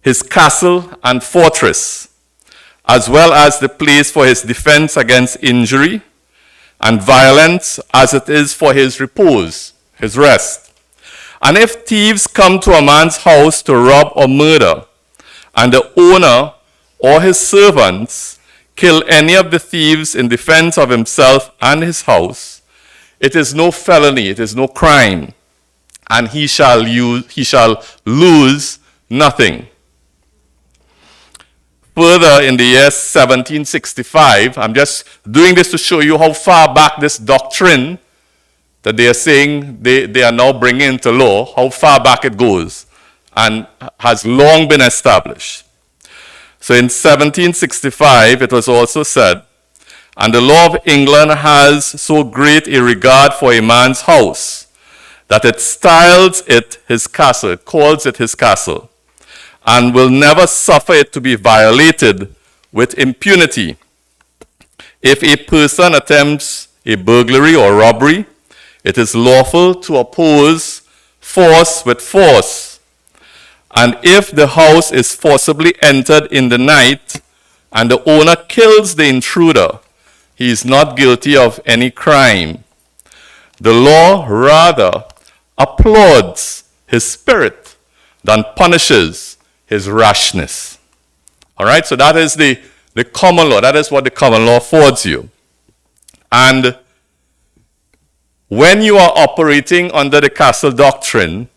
his castle and fortress, as well as the place for his defense against injury and violence, as it is for his repose, his rest. And if thieves come to a man's house to rob or murder, and the owner or his servants kill any of the thieves in defense of himself and his house, it is no felony, it is no crime, and he shall lose nothing. Further, in the year 1765, I'm just doing this to show you how far back this doctrine that they are saying they are now bringing into law, how far back it goes, and has long been established. So in 1765, it was also said, and the law of England has so great a regard for a man's house, that it styles it his castle, it calls it his castle, and will never suffer it to be violated with impunity. If a person attempts a burglary or robbery, it is lawful to oppose force with force. And if the house is forcibly entered in the night, and the owner kills the intruder, he is not guilty of any crime. The law rather applauds his spirit than punishes his rashness. All right, so that is the common law. That is what the common law affords you. And when you are operating under the castle doctrine,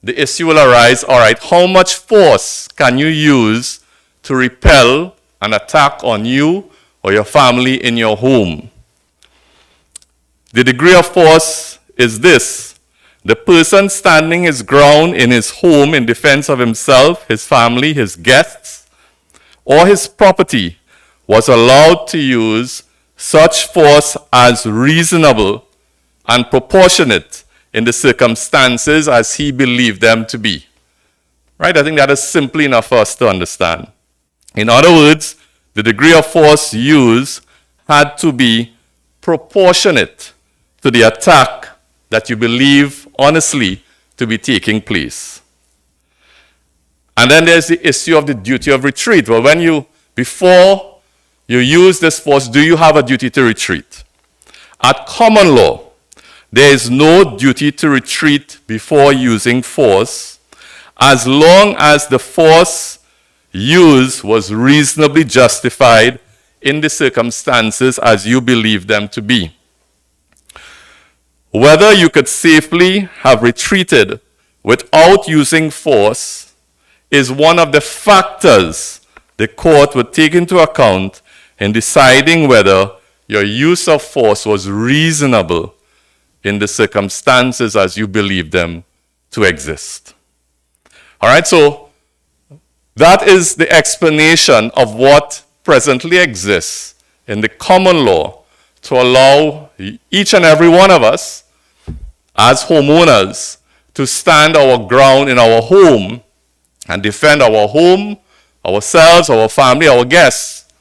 the issue will arise, all right, how much force can you use to repel an attack on you or your family in your home? The degree of force is this. the person standing his ground in his home in defense of himself, his family, his guests, or his property was allowed to use such force as reasonable and proportionate in the circumstances as he believed them to be. Right? I think that is simply enough for us to understand. In other words, the degree of force used had to be proportionate to the attack that you believe honestly to be taking place. And then there's the issue of the duty of retreat. Well, before you use this force, do you have a duty to retreat? At common law, there is no duty to retreat before using force, as long as the force used was reasonably justified in the circumstances as you believe them to be. Whether you could safely have retreated without using force is one of the factors the court would take into account in deciding whether your use of force was reasonable in the circumstances as you believe them to exist. All right, so that is the explanation of what presently exists in the common law to allow each and every one of us as homeowners to stand our ground in our home and defend our home, ourselves, our family, our guests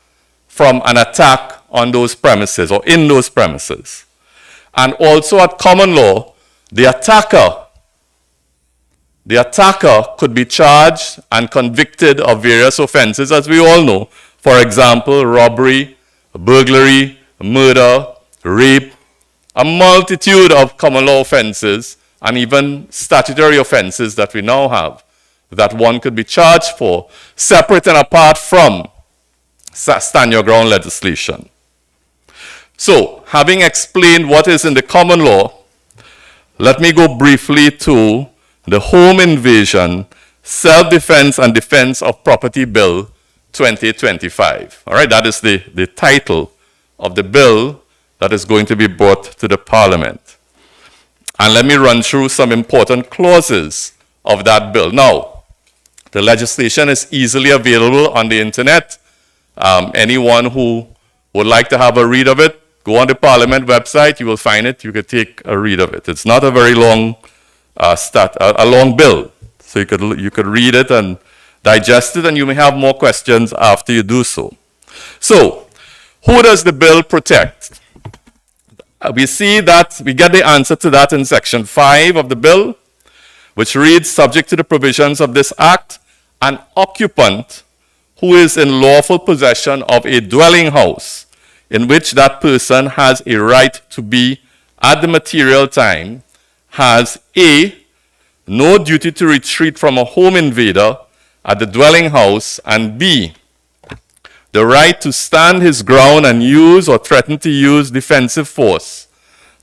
from an attack on those premises or in those premises. And also at common law, the attacker could be charged and convicted of various offenses, as we all know. For example, robbery, burglary, murder, rape, a multitude of common law offenses and even statutory offenses that we now have that one could be charged for, separate and apart from stand your ground legislation. So, having explained what is in the common law, let me go briefly to the Home Invasion, Self-Defense and Defense of Property Bill 2025. All right, that is the title of the bill that is going to be brought to the Parliament. And let me run through some important clauses of that bill. Now, the legislation is easily available on the internet. Anyone who would like to have a read of it, go on the Parliament website, you will find it. You could take a read of it. It's not a very long a long bill. So you could read it and digest it, and you may have more questions after you do so. So, who does the bill protect? We see that we get the answer to that in section 5 of the bill, which reads, subject to the provisions of this act, an occupant who is in lawful possession of a dwelling house in which that person has a right to be at the material time has A, no duty to retreat from a home invader at the dwelling house, and B, the right to stand his ground and use or threaten to use defensive force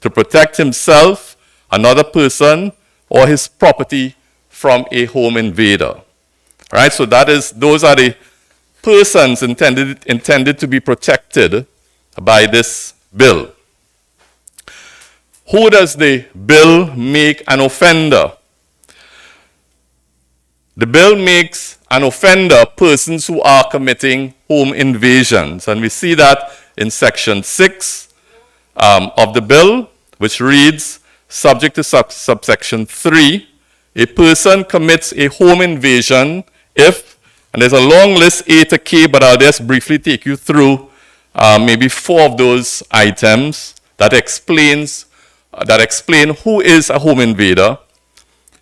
to protect himself, another person, or his property from a home invader. All right, so those are the persons intended to be protected by this bill. Who does the bill make an offender? The bill makes an offender persons who are committing home invasions. And we see that in section 6 of the bill, which reads, subject to subsection 3, a person commits a home invasion if, and there's a long list A to K, but I'll just briefly take you through maybe 4 of those items that explain who is a home invader.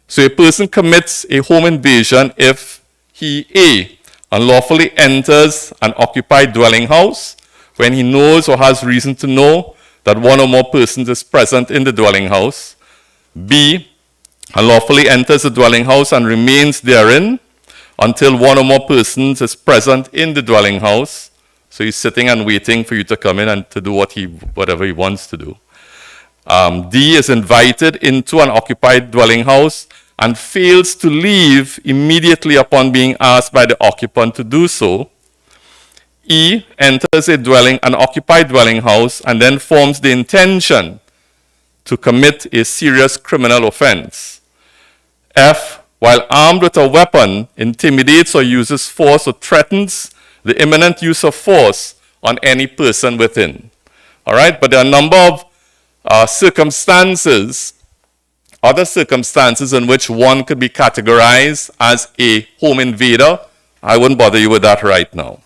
So a person commits a home invasion if he, A, unlawfully enters an occupied dwelling house when he knows or has reason to know that one or more persons is present in the dwelling house. B, unlawfully enters the dwelling house and remains therein until one or more persons is present in the dwelling house. So he's sitting and waiting for you to come in and to do whatever he wants to do. D is invited into an occupied dwelling house and fails to leave immediately upon being asked by the occupant to do so. E enters an occupied dwelling house and then forms the intention to commit a serious criminal offense. F, while armed with a weapon, intimidates or uses force or threatens the imminent use of force on any person within. All right, but there are a number of circumstances, other circumstances in which one could be categorized as a home invader. I wouldn't bother you with that right now.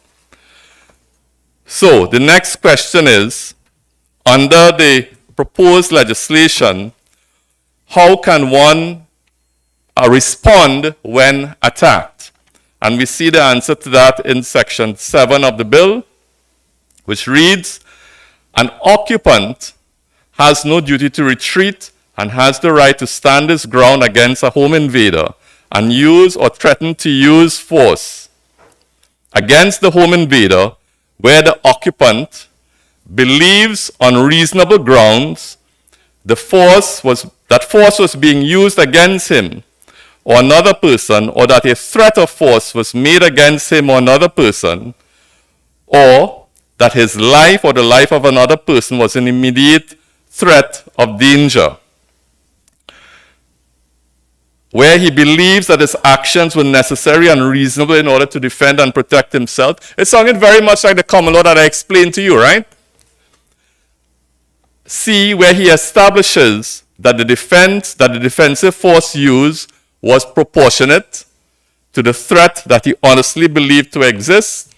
So the next question is, under the proposed legislation, how can one respond when attacked? And we see the answer to that in section 7 of the bill, which reads, an occupant has no duty to retreat and has the right to stand his ground against a home invader and use or threaten to use force against the home invader where the occupant believes on reasonable grounds that force was being used against him or another person, or that a threat of force was made against him or another person, or that his life or the life of another person was in immediate threat of danger, where he believes that his actions were necessary and reasonable in order to defend and protect himself. It sounded very much like the common law that I explained to you, right? C, where he establishes that the defensive force used was proportionate to the threat that he honestly believed to exist.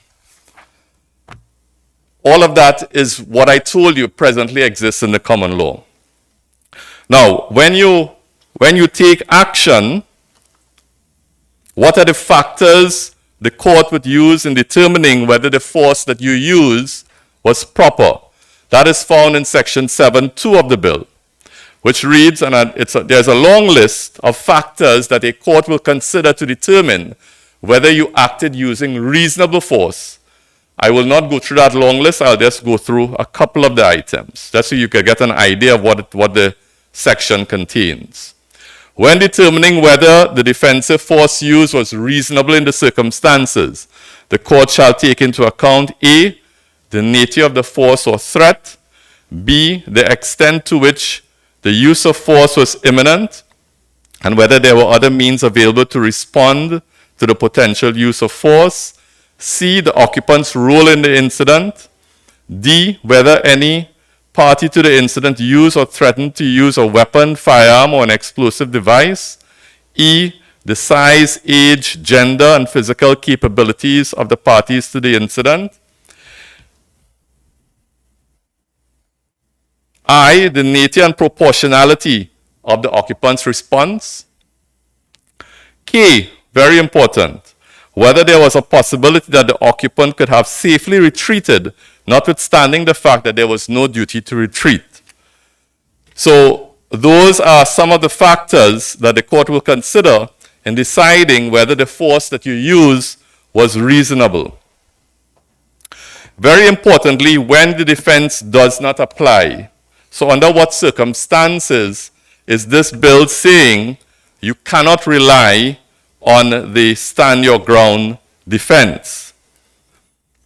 All of that is what I told you presently exists in the common law. Now, when you take action, what are the factors the court would use in determining whether the force that you use was proper? That is found in section 7.2 of the bill, which reads, and there's a long list of factors that a court will consider to determine whether you acted using reasonable force. I will not go through that long list. I'll just go through a couple of the items, just so you can get an idea of what the section contains. When determining whether the defensive force used was reasonable in the circumstances, the court shall take into account A, the nature of the force or threat, B, the extent to which the use of force was imminent, and whether there were other means available to respond to the potential use of force, C, the occupant's role in the incident, D, whether any party to the incident used or threatened to use a weapon, firearm, or an explosive device, E, the size, age, gender, and physical capabilities of the parties to the incident, I, the nature and proportionality of the occupant's response, K, very important, whether there was a possibility that the occupant could have safely retreated, notwithstanding the fact that there was no duty to retreat. So those are some of the factors that the court will consider in deciding whether the force that you use was reasonable. Very importantly, when the defense does not apply. So under what circumstances is this bill saying you cannot rely on the stand your ground defense?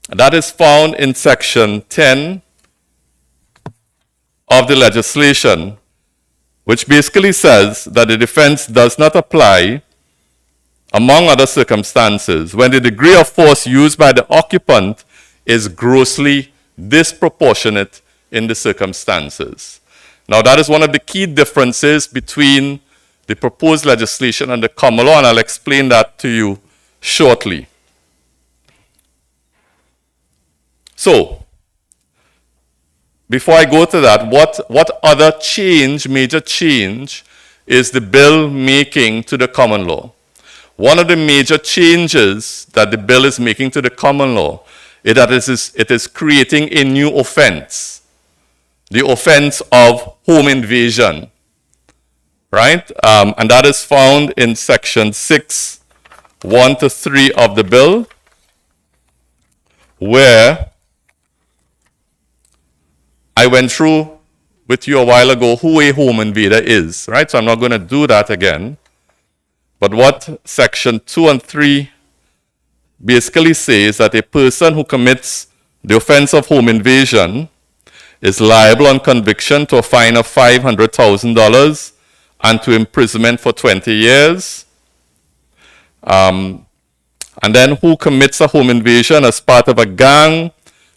That is found in section 10 of the legislation, which basically says that the defense does not apply, among other circumstances, when the degree of force used by the occupant is grossly disproportionate in the circumstances. Now, that is one of the key differences between the proposed legislation and the common law, and I'll explain that to you shortly. So, before I go to that, what other major change, is the bill making to the common law? One of the major changes that the bill is making to the common law is that it is creating a new offense, the offense of home invasion, right? And that is found in section 6(1)-(3) of the bill, where I went through with you a while ago who a home invader is, right? So I'm not going to do that again. But what section 2 and 3 basically says that a person who commits the offense of home invasion is liable on conviction to a fine of $500,000 and to imprisonment for 20 years. And then who commits a home invasion as part of a gang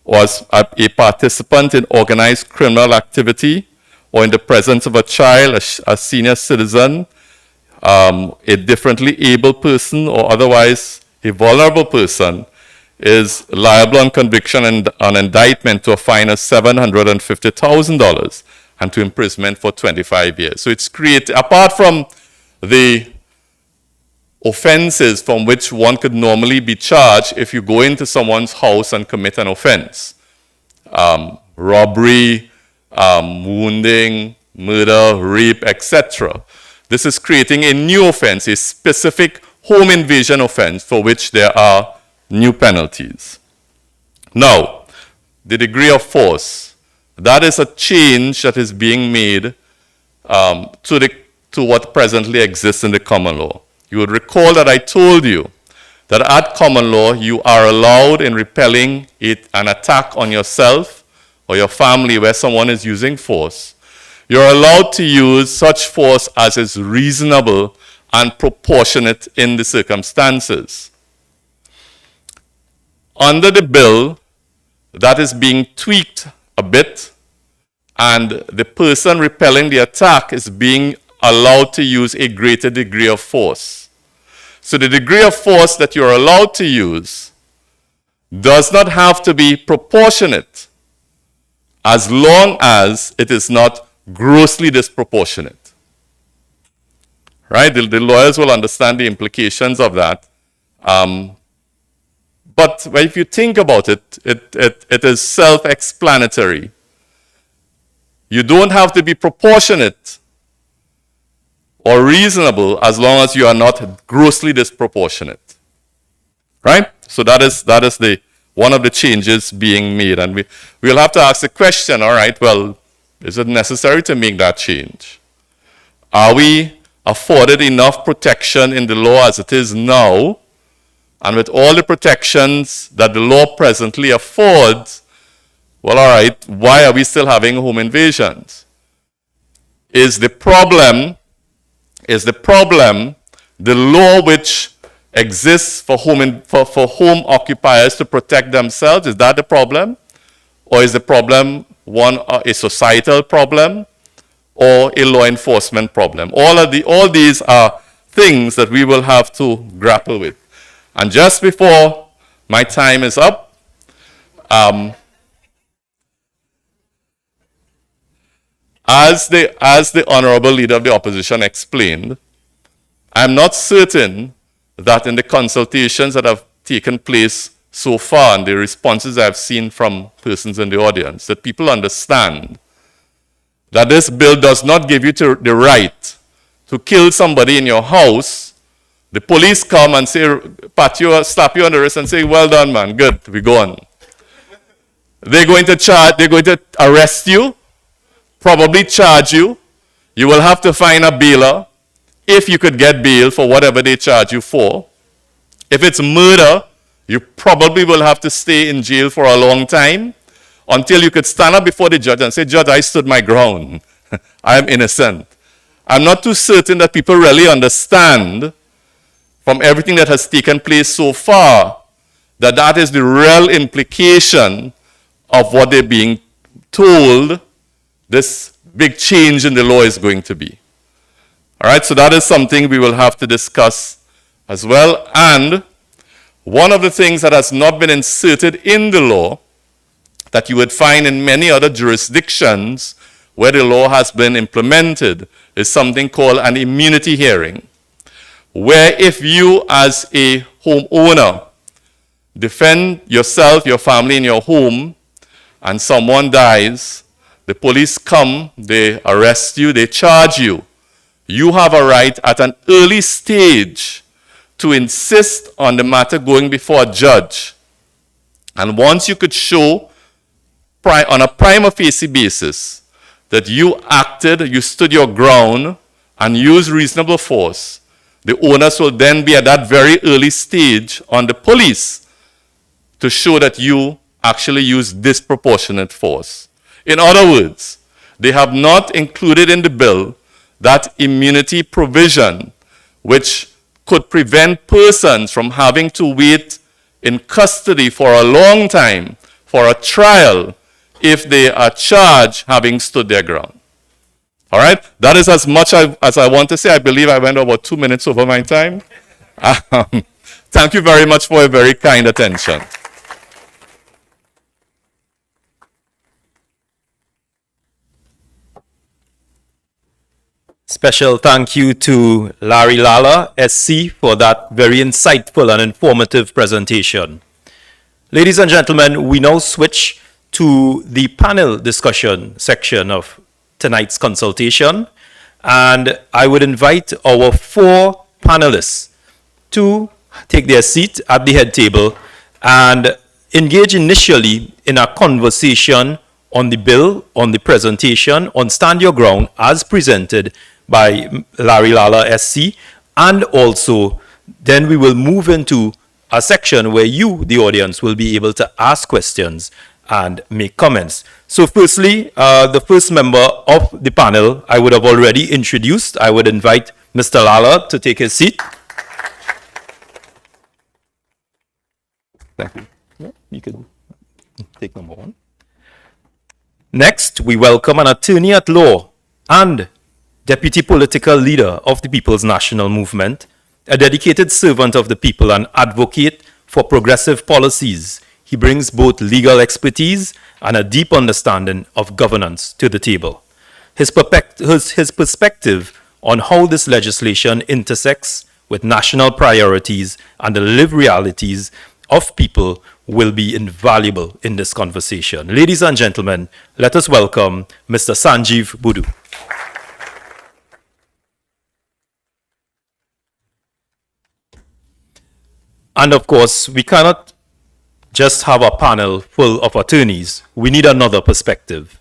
or as a participant in organized criminal activity or in the presence of a child, a senior citizen, a differently able person, or otherwise a vulnerable person, is liable on conviction and on indictment to a fine of $750,000 and to imprisonment for 25 years. So it's created, apart from the offenses from which one could normally be charged if you go into someone's house and commit an offense. Robbery, wounding, murder, rape, etc. This is creating a new offense, a specific home invasion offense for which there are new penalties. Now, the degree of force, that is a change that is being made to what presently exists in the common law. You would recall that I told you that at common law, you are allowed in repelling an attack on yourself or your family where someone is using force. You're allowed to use such force as is reasonable and proportionate in the circumstances. Under the bill, that is being tweaked a bit, and the person repelling the attack is being allowed to use a greater degree of force. So the degree of force that you're allowed to use does not have to be proportionate as long as it is not grossly disproportionate. Right? The lawyers will understand the implications of that. But if you think about it, it is self-explanatory. You don't have to be proportionate or reasonable as long as you are not grossly disproportionate. Right? So that is one of the changes being made. And we'll have to ask the question, all right, well, is it necessary to make that change? Are we afforded enough protection in the law as it is now? And with all the protections that the law presently affords, well, all right, why are we still having home invasions? Is the problem the law which exists for home occupiers to protect themselves? Is that the problem? Or is the problem a societal problem or a law enforcement problem? All these are things that we will have to grapple with. And just before my time is up, as the Honorable Leader of the Opposition explained, I'm not certain that in the consultations that have taken place so far and the responses I've seen from persons in the audience, that people understand that this bill does not give you the right to kill somebody in your house. The police come and say, pat you, slap you on the wrist and say, well done, man, good, we go on. They're going to arrest you, probably charge you. You will have to find a bailer, if you could get bail for whatever they charge you for. If it's murder, you probably will have to stay in jail for a long time until you could stand up before the judge and say, Judge, I stood my ground. I am innocent. I'm not too certain that people really understand from everything that has taken place so far that is the real implication of what they're being told this big change in the law is going to be. All right, so that is something we will have to discuss as well. And one of the things that has not been inserted in the law that you would find in many other jurisdictions where the law has been implemented is something called an immunity hearing, where if you as a homeowner defend yourself, your family, and your home, and someone dies, the police come, they arrest you, they charge you. You have a right at an early stage to insist on the matter going before a judge. And once you could show on a prima facie basis that you acted, you stood your ground, and used reasonable force, the onus will then be at that very early stage on the police to show that you actually used disproportionate force. In other words, they have not included in the bill that immunity provision which could prevent persons from having to wait in custody for a long time for a trial if they are charged having stood their ground. All right? That is as much as I want to say. I believe I went about 2 minutes over my time. Thank you very much for your very kind attention. Special thank you to Larry Lala, SC, for that very insightful and informative presentation. Ladies and gentlemen, we now switch to the panel discussion section of tonight's consultation, and I would invite our 4 panelists to take their seat at the head table and engage initially in a conversation on the bill, on the presentation, on Stand Your Ground as presented by Larry Lala SC, and also then we will move into a section where you, the audience, will be able to ask questions and make comments. So firstly, the first member of the panel I would have already introduced. I would invite Mr. Lala to take his seat. Thank you. Yeah, you can take number 1. Next, we welcome an attorney at law and deputy political leader of the People's National Movement, a dedicated servant of the people and advocate for progressive policies. He brings both legal expertise and a deep understanding of governance to the table. His perspective on how this legislation intersects with national priorities and the lived realities of people will be invaluable in this conversation. Ladies and gentlemen, let us welcome Mr. Sanjeev Budu. And of course, we cannot just have a panel full of attorneys. We need another perspective.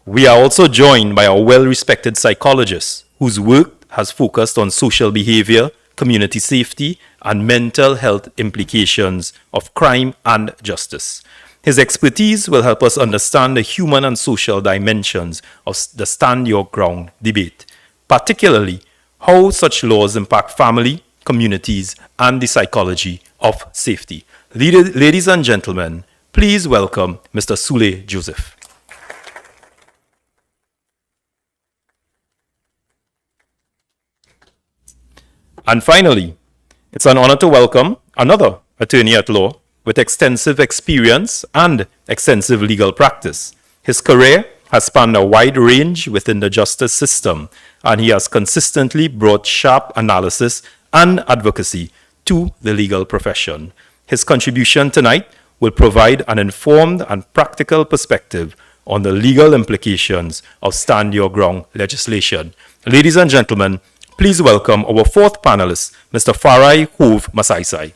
We are also joined by a well-respected psychologist whose work has focused on social behavior, community safety, and mental health implications of crime and justice. His expertise will help us understand the human and social dimensions of the Stand Your Ground debate, particularly how such laws impact family, communities, and the psychology of safety. Ladies and gentlemen, please welcome Mr. Sule Joseph. And finally, it's an honor to welcome another attorney at law with extensive experience and extensive legal practice. His career has spanned a wide range within the justice system, and he has consistently brought sharp analysis and advocacy to the legal profession. His contribution tonight will provide an informed and practical perspective on the legal implications of Stand Your Ground legislation. Ladies and gentlemen, please welcome our 4th panelist, Mr. Farai Hove Masaisai.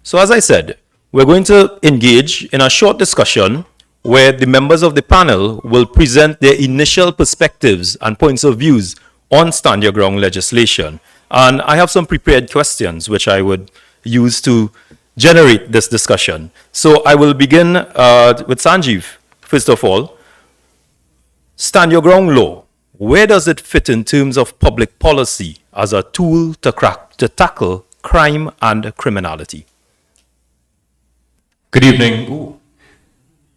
So as I said, we're going to engage in a short discussion where the members of the panel will present their initial perspectives and points of views on Stand Your Ground legislation. And I have some prepared questions which I would use to generate this discussion. So I will begin with Sanjeev. First of all, Stand Your Ground law, where does it fit in terms of public policy as a tool to tackle crime and criminality? Good evening.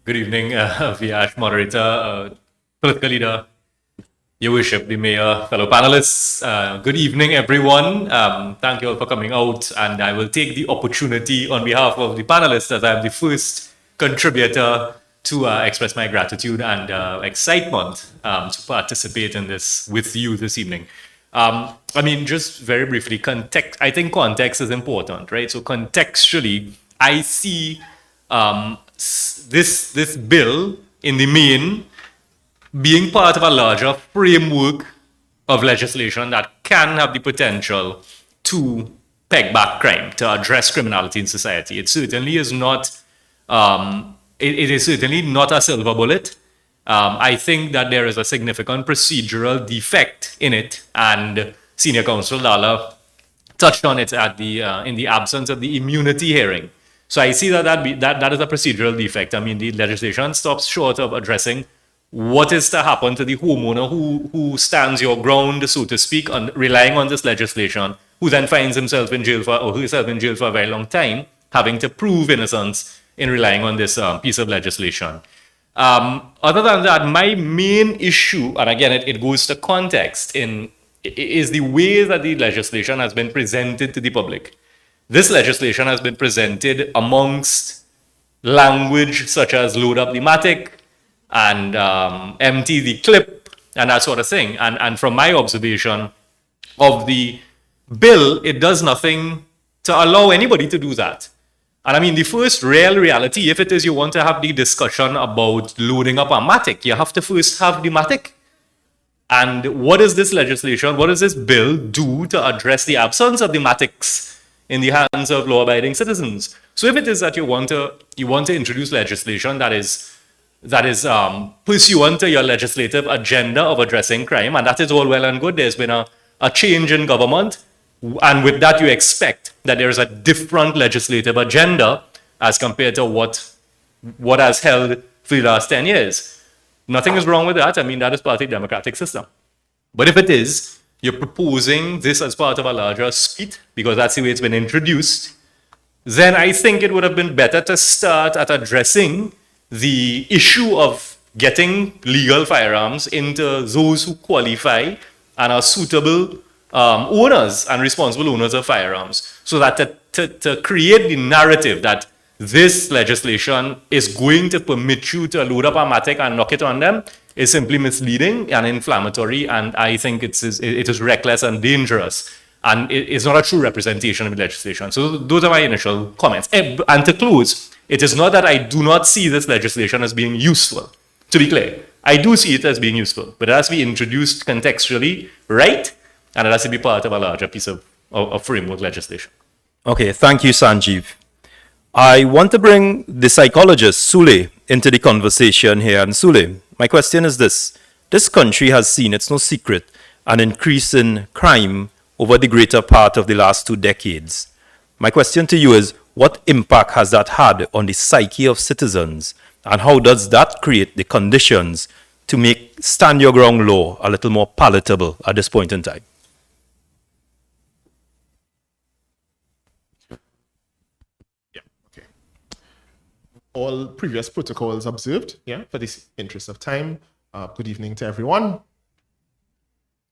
Good evening, Viash, moderator, political leader, Your Worship, the mayor, fellow panelists. Good evening, everyone. Thank you all for coming out, and I will take the opportunity on behalf of the panelists, as I am the first contributor, to express my gratitude and excitement to participate in this with you this evening. I mean, just very briefly, context. I think context is important, right? So contextually, I see this bill in the main being part of a larger framework of legislation that can have the potential to peg back crime, to address criminality in society. It certainly is not. It is certainly not a silver bullet. I think that there is a significant procedural defect in it, and Senior Counsel Lala touched on it at the in the absence of the immunity hearing. So I see that that is a procedural defect. I mean, the legislation stops short of addressing what is to happen to the homeowner who stands your ground, so to speak, on relying on this legislation, who then finds himself in jail for a very long time, having to prove innocence in relying on this piece of legislation. Other than that, my main issue, and again, it goes to context, is the way that the legislation has been presented to the public. This legislation has been presented amongst language such as load up the matic and empty the clip and that sort of thing. And from my observation of the bill, it does nothing to allow anybody to do that. And I mean, the first real reality, if it is you want to have the discussion about loading up a matic, you have to first have the matic. And what is this legislation, what does this bill do to address the absence of the matics in the hands of law-abiding citizens? So if it is that you want to introduce legislation that is pursuant to your legislative agenda of addressing crime, and that is all well and good, there's been a change in government, and with that you expect that there is a different legislative agenda as compared to what has held for the last 10 years. Nothing is wrong with that. I mean, that is part of the democratic system. But if it is, you're proposing this as part of a larger suite, because that's the way it's been introduced, then I think it would have been better to start at addressing the issue of getting legal firearms into those who qualify and are suitable owners and responsible owners of firearms, so that to create the narrative that this legislation is going to permit you to load up a matic and knock it on them is simply misleading and inflammatory, and I think it is reckless and dangerous, and it's not a true representation of the legislation. So those are my initial comments. And to close, it is not that I do not see this legislation as being useful. To be clear, I do see it as being useful, but it has to be introduced contextually right, and it has to be part of a larger piece of framework legislation. Okay, thank you, Sanjeev. I want to bring the psychologist, Sule, into the conversation here. And Sule, my question is this. This country has seen, it's no secret, an increase in crime over the greater part of the last 2 decades. My question to you is, what impact has that had on the psyche of citizens? And how does that create the conditions to make stand your ground law a little more palatable at this point in time? All previous protocols observed, for this interest of time. Good evening to everyone.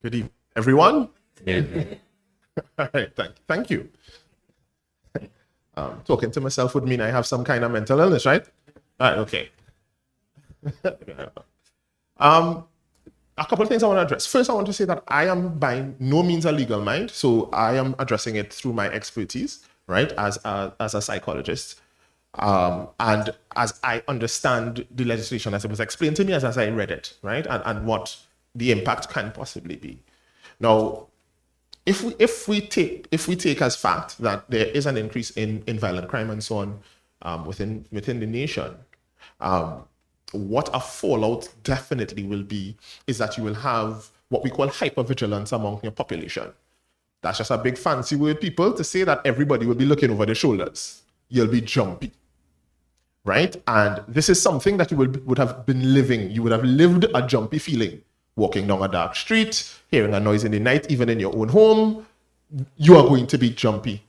Good evening, everyone. All right, thank you. Talking to myself would mean I have some kind of mental illness, right? All right, okay. A couple of things I want to address. First, I want to say that I am by no means a legal mind, so I am addressing it through my expertise, right, as a psychologist. And as I understand the legislation as it was explained to me, as I read it, right, and what the impact can possibly be. Now, if we take as fact that there is an increase in violent crime and so on within the nation, what a fallout definitely will be is that you will have what we call hypervigilance among your population. That's just a big fancy word, people, to say that everybody will be looking over their shoulders. You'll be jumpy, right? And this is something that you would have been living. You would have lived a jumpy feeling. Walking down a dark street, hearing a noise in the night, even in your own home, you are going to be jumpy.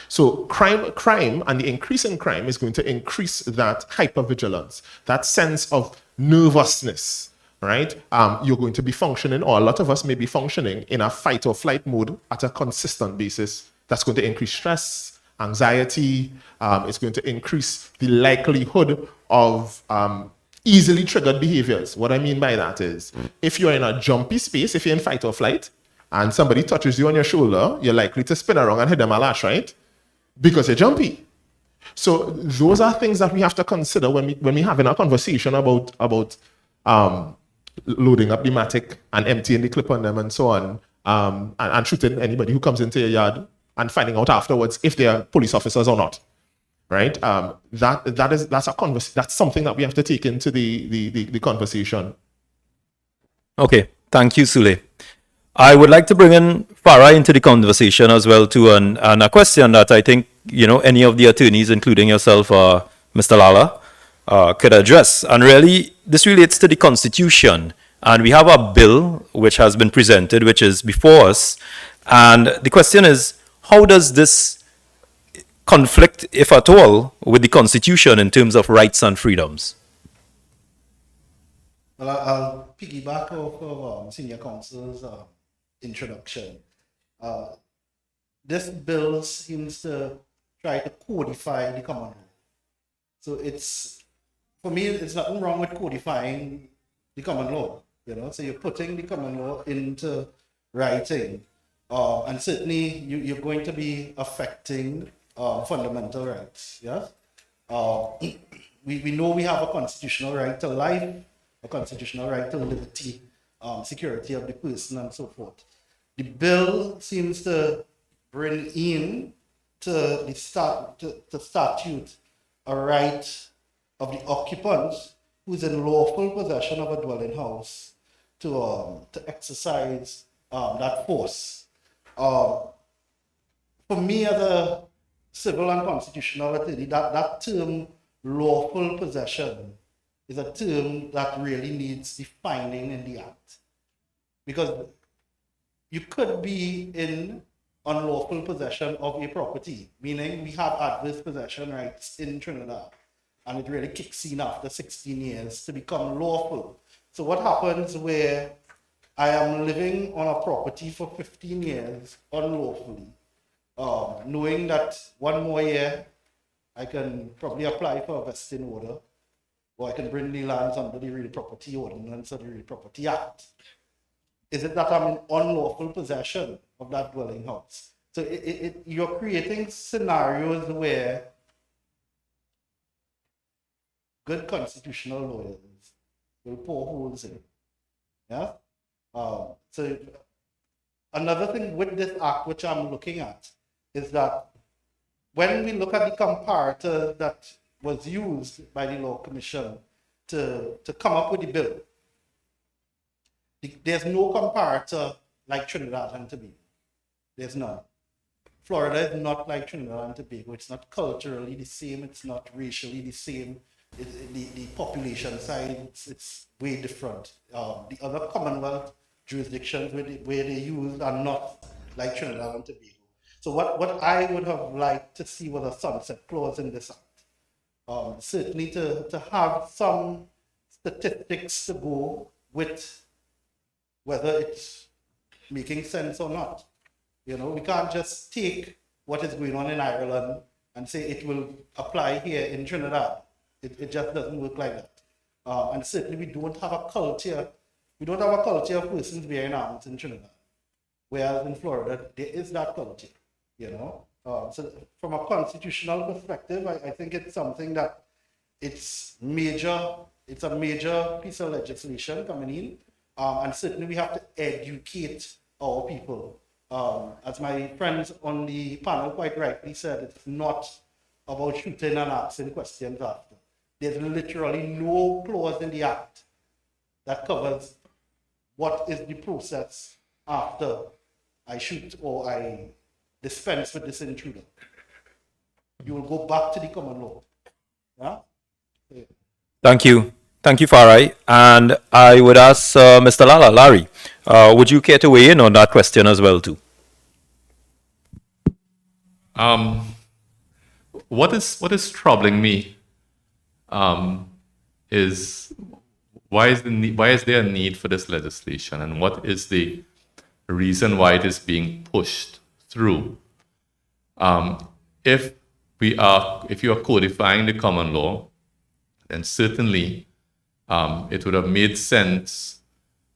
So crime and the increase in crime is going to increase that hypervigilance, that sense of nervousness, right? You're going to be functioning, or a lot of us may be functioning in a fight or flight mode at a consistent basis. That's going to increase stress, anxiety. It's going to increase the likelihood of easily triggered behaviors. What I mean by that is, if you're in a jumpy space, if you're in fight or flight, and somebody touches you on your shoulder, you're likely to spin around and hit them a lash, right? Because you're jumpy. So those are things that we have to consider when we have in our conversation about loading up the matic and emptying the clip on them and so on, and shooting anybody who comes into your yard and finding out afterwards if they are police officers or not. Right? That's something that we have to take into the conversation. Okay, thank you, Sule. I would like to bring in Farah into the conversation as well too, and a question that I think any of the attorneys, including yourself, Mr. Lala, could address. And really, this relates to the Constitution, and we have a bill which has been presented, which is before us, and the question is, how does this conflict, if at all, with the Constitution in terms of rights and freedoms? Well, I'll piggyback off of Senior Counsel's introduction. This bill seems to try to codify the common law. So for me, it's nothing wrong with codifying the common law. So you're putting the common law into writing, and certainly you're going to be affecting fundamental rights. Yes, we know we have a constitutional right to life, a constitutional right to liberty, security of the person, and so forth. The bill seems to bring in to the statute a right of the occupants who's in lawful possession of a dwelling house to exercise that force. For me, as a civil and constitutional attorney, that term lawful possession is a term that really needs defining in the Act. Because you could be in unlawful possession of a property, meaning we have adverse possession rights in Trinidad, and it really kicks in after 16 years to become lawful. So what happens where I am living on a property for 15 years unlawfully, knowing that one more year I can probably apply for a vesting order, or I can bring the lands under the Real Property Ordinance or the Real Property Act. Is it that I'm in unlawful possession of that dwelling house? So you're creating scenarios where good constitutional lawyers will pour holes in. Yeah. So another thing with this act, which I'm looking at, is that when we look at the comparator that was used by the Law Commission to come up with the bill, there's no comparator like Trinidad and Tobago. There's none. Florida is not like Trinidad and Tobago. It's not culturally the same. It's not racially the same. The population side, it's way different. The other Commonwealth jurisdictions where they use are not like Trinidad and Tobago. So what I would have liked to see was a sunset clause in this act. Certainly to have some statistics to go with whether it's making sense or not. We can't just take what is going on in Ireland and say it will apply here in Trinidad. It just doesn't work like that. And certainly we don't have a culture. We don't have a culture of persons bearing arms in Trinidad. Whereas in Florida, there is that culture, So from a constitutional perspective, I think it's something that it's a major piece of legislation coming in. And certainly we have to educate our people. As my friends on the panel quite rightly said, it's not about shooting and asking questions after. There's literally no clause in the Act that covers what is the process after I shoot or I dispense with this intruder. You will go back to the common law. Yeah? Thank you. Thank you, Farai. And I would ask Mr. Larry, would you care to weigh in on that question as well, too? What is troubling me is why is there a need for this legislation, and what is the reason why it is being pushed through? If you are codifying the common law, then certainly it would have made sense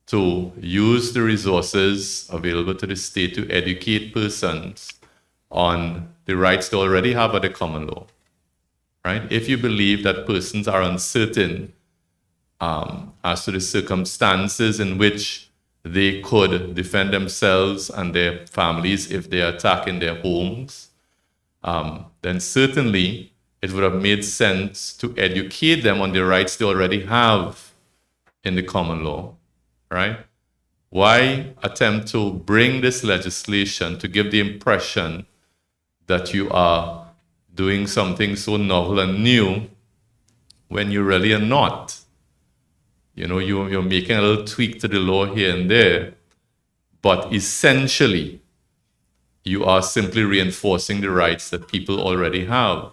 to use the resources available to the state to educate persons on the rights they already have under the common law, right? If you believe that persons are uncertain as to the circumstances in which they could defend themselves and their families if they are attacked in their homes, then certainly it would have made sense to educate them on the rights they already have in the common law, right? Why attempt to bring this legislation to give the impression that you are doing something so novel and new when you really are not? You know, you're making a little tweak to the law here and there, but essentially, you are simply reinforcing the rights that people already have.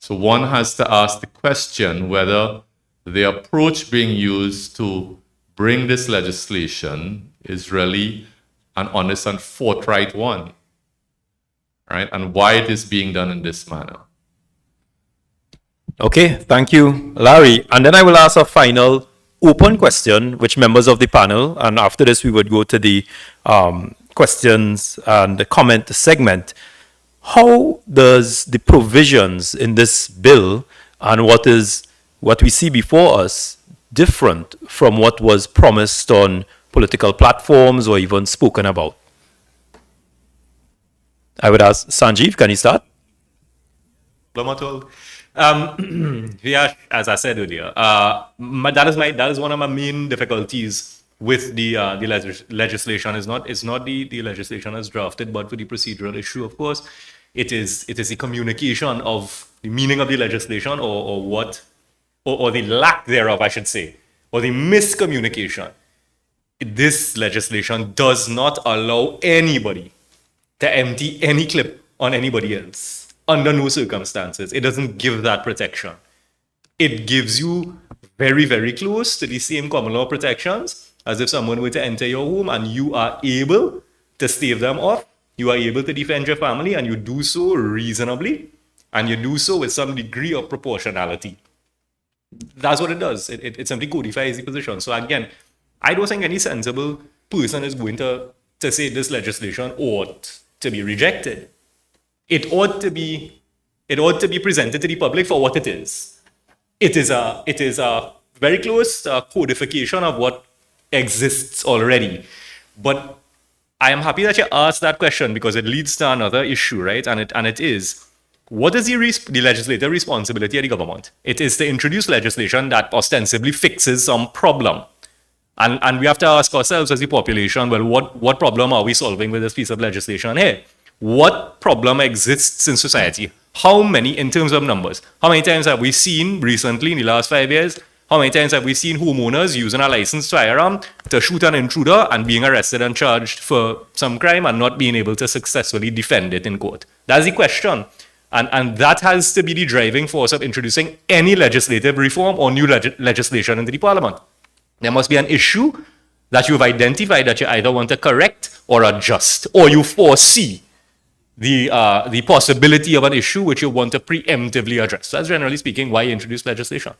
So one has to ask the question whether the approach being used to bring this legislation is really an honest and forthright one, right? And why it is being done in this manner. Okay, thank you, Larry. And then I will ask a final open question, which members of the panel, and after this we would go to the questions and the comment segment. How does the provisions in this bill and what we see before us different from what was promised on political platforms or even spoken about? I would ask Sanjeev, can you start? Yeah, as I said earlier, that is one of my main difficulties with the legislation. It's not the legislation as drafted, but for the procedural issue, of course, it is the communication of the meaning of the legislation or the lack thereof, I should say, or the miscommunication. This legislation does not allow anybody to empty any clip on anybody else. Under no circumstances. It doesn't give that protection. It gives you very, very close to the same common law protections as if someone were to enter your home and you are able to stave them off. You are able to defend your family, and you do so reasonably, and you do so with some degree of proportionality. That's what it does. It simply codifies the position. So again, I don't think any sensible person is going to say this legislation ought to be rejected. It ought to be presented to the public for what it is. It is a very close codification of what exists already. But I am happy that you asked that question because it leads to another issue, right? And it is, what is the legislative responsibility of the government? It is to introduce legislation that ostensibly fixes some problem. And we have to ask ourselves as the population, well, what problem are we solving with this piece of legislation here? What problem exists in society? How many, in terms of numbers, how many times have we seen recently in the last 5 years, how many times have we seen homeowners using a licensed firearm to shoot an intruder and being arrested and charged for some crime and not being able to successfully defend it in court? That's the question. And that has to be the driving force of introducing any legislative reform or new legislation into the parliament. There must be an issue that you've identified that you either want to correct or adjust, or you foresee the possibility of an issue which you want to preemptively address. So that's generally speaking why you introduce legislation.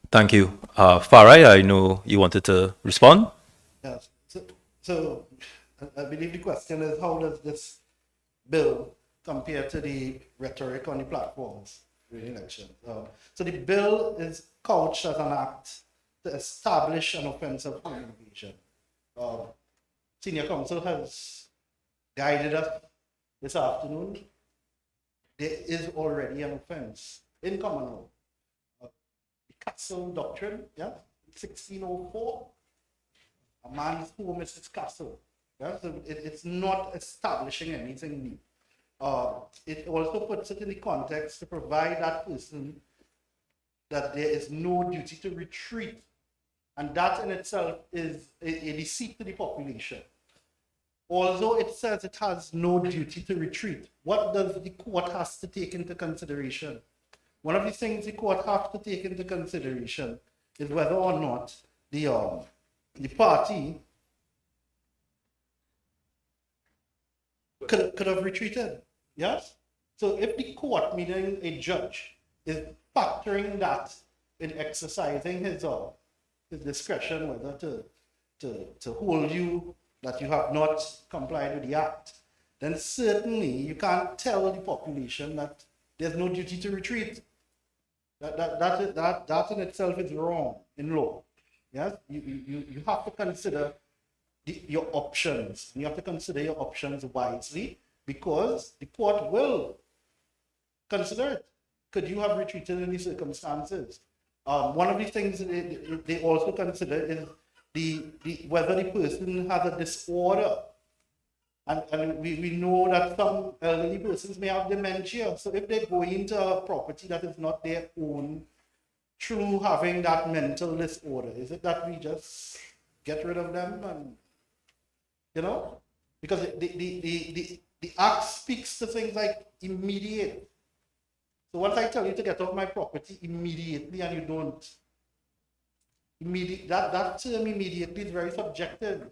Thank you. Farai, I know you wanted to respond. Yes. So I believe the question is, how does this bill compare to the rhetoric on the platforms during the election? So the bill is couched as an act to establish an offense of home invasion. Senior counsel has guided us this afternoon. There is already an offense in common law. The castle doctrine, 1604. A man's home is his castle. Yeah? So it's not establishing anything new. It also puts it in the context to provide that person that there is no duty to retreat. And that in itself is a deceit to the population. Although it says it has no duty to retreat, what does the court has to take into consideration? One of the things the court has to take into consideration is whether or not the party could have retreated. Yes? So if the court, meaning a judge, is factoring that in exercising his discretion whether to hold you that you have not complied with the act, then certainly you can't tell the population that there's no duty to retreat. That in itself is wrong in law. Yes? You have to consider your options. You have to consider your options wisely, because the court will consider it. Could you have retreated in these circumstances? One of the things they also consider is whether the person has a disorder. And we know that some elderly persons may have dementia. So if they go into a property that is not their own through having that mental disorder, is it that we just get rid of them? And, you know, because the act speaks to things like immediate. So once I tell you to get off my property immediately and you don't, that term immediately is very subjective,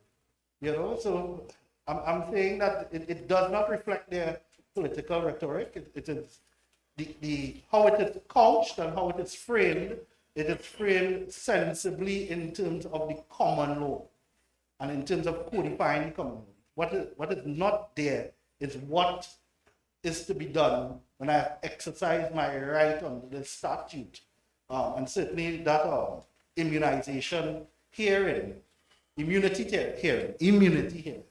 you know. So I'm saying that it does not reflect their political rhetoric. It is the how it is couched and how it is framed. It is framed sensibly in terms of the common law and in terms of codifying the common law. What is not there is what is to be done when I exercise my right under the statute. And certainly that immunization hearing, immunity hearing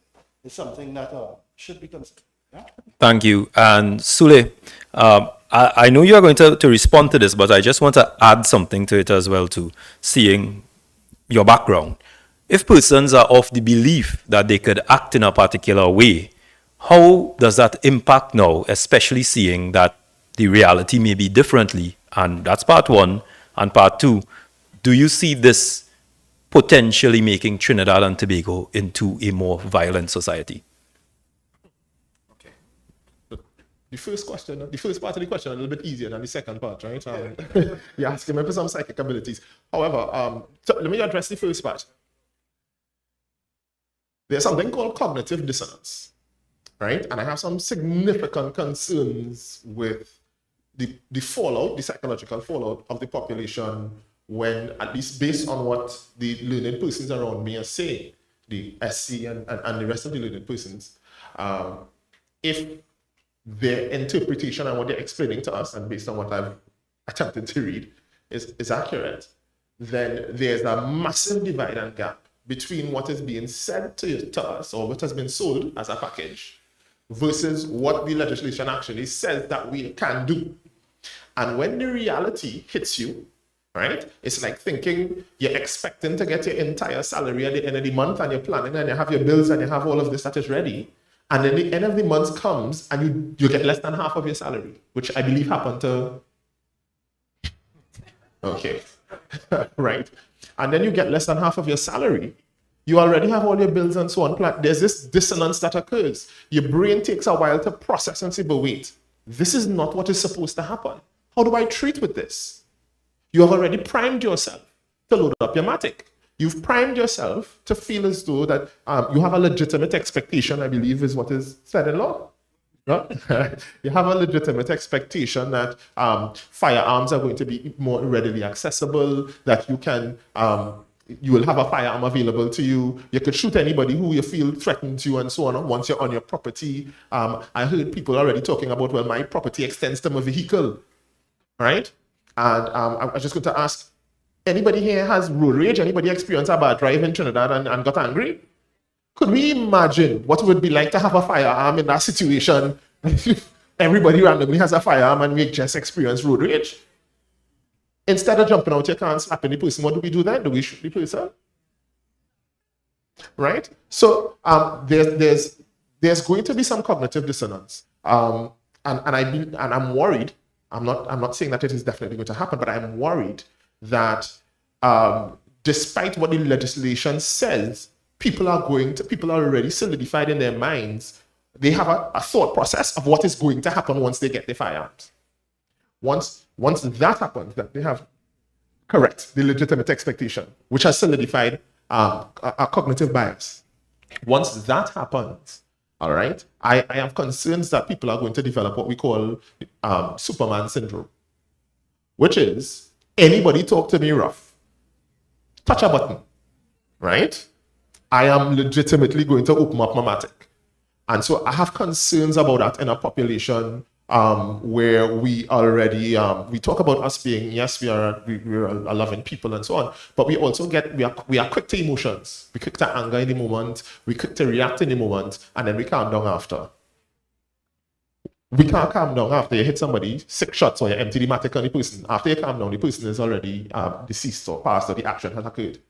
is something that should be considered. Yeah? Thank you. And Sule, I know you are going to respond to this, but I just want to add something to it as well, too, seeing your background. If persons are of the belief that they could act in a particular way, how does that impact now, especially seeing that the reality may be differently? And that's part one. And part two, do you see this potentially making Trinidad and Tobago into a more violent society? Okay. The first question, the first part of the question, a little bit easier than the second part, right? You're asking me for some psychic abilities. However, so let me address the first part. There's something called cognitive dissonance, right? And I have some significant concerns with the fallout, the psychological fallout of the population when, at least based on what the learned persons around me are saying, the SC and the rest of the learned persons, if their interpretation and what they're explaining to us, and based on what I've attempted to read, is accurate, then there's a massive divide and gap between what is being said to us or what has been sold as a package versus what the legislation actually says that we can do. And when the reality hits you, right, it's like thinking you're expecting to get your entire salary at the end of the month and you're planning and you have your bills and you have all of this that is ready. And then the end of the month comes and you get less than half of your salary, which I believe happened to... Okay, right? And then you get less than half of your salary. You already have all your bills and so on. There's this dissonance that occurs. Your brain takes a while to process and say, but wait, this is not what is supposed to happen. How do I treat with this? You have already primed yourself to load up your matic. You've primed yourself to feel as though that you have a legitimate expectation, I believe is what is said in law. No? You have a legitimate expectation that firearms are going to be more readily accessible, that you can, you will have a firearm available to you. You could shoot anybody who you feel threatens you and so on once you're on your property. I heard people already talking about, well, my property extends to my vehicle, right? And I was just going to ask, anybody here has road rage? Anybody experienced a bad drive in Trinidad and got angry? Could we imagine what it would be like to have a firearm in that situation? Everybody randomly has a firearm and we just experience road rage. Instead of jumping out your car and slapping the person, what do we do then? Do we shoot the person? Right? So there's going to be some cognitive dissonance. And I'm worried. I'm not saying that it is definitely going to happen, but I'm worried that despite what the legislation says, people are already solidified in their minds. They have a thought process of what is going to happen once they get their firearms. Once that happens, that they have the legitimate expectation, which has solidified a cognitive bias. Once that happens, all right, I have concerns that people are going to develop what we call Superman syndrome, which is anybody talk to me rough, touch a button, right? I am legitimately going to open up my matic. And so I have concerns about that in a population where we already, we talk about us being, yes, we're a loving people and so on, but we also we are quick to emotions. We quick to anger in the moment, we quick to react in the moment, and then we calm down after. We can't calm down after you hit somebody 6 shots or you empty the matic on the person. After you calm down, the person is already deceased or passed or the action has occurred.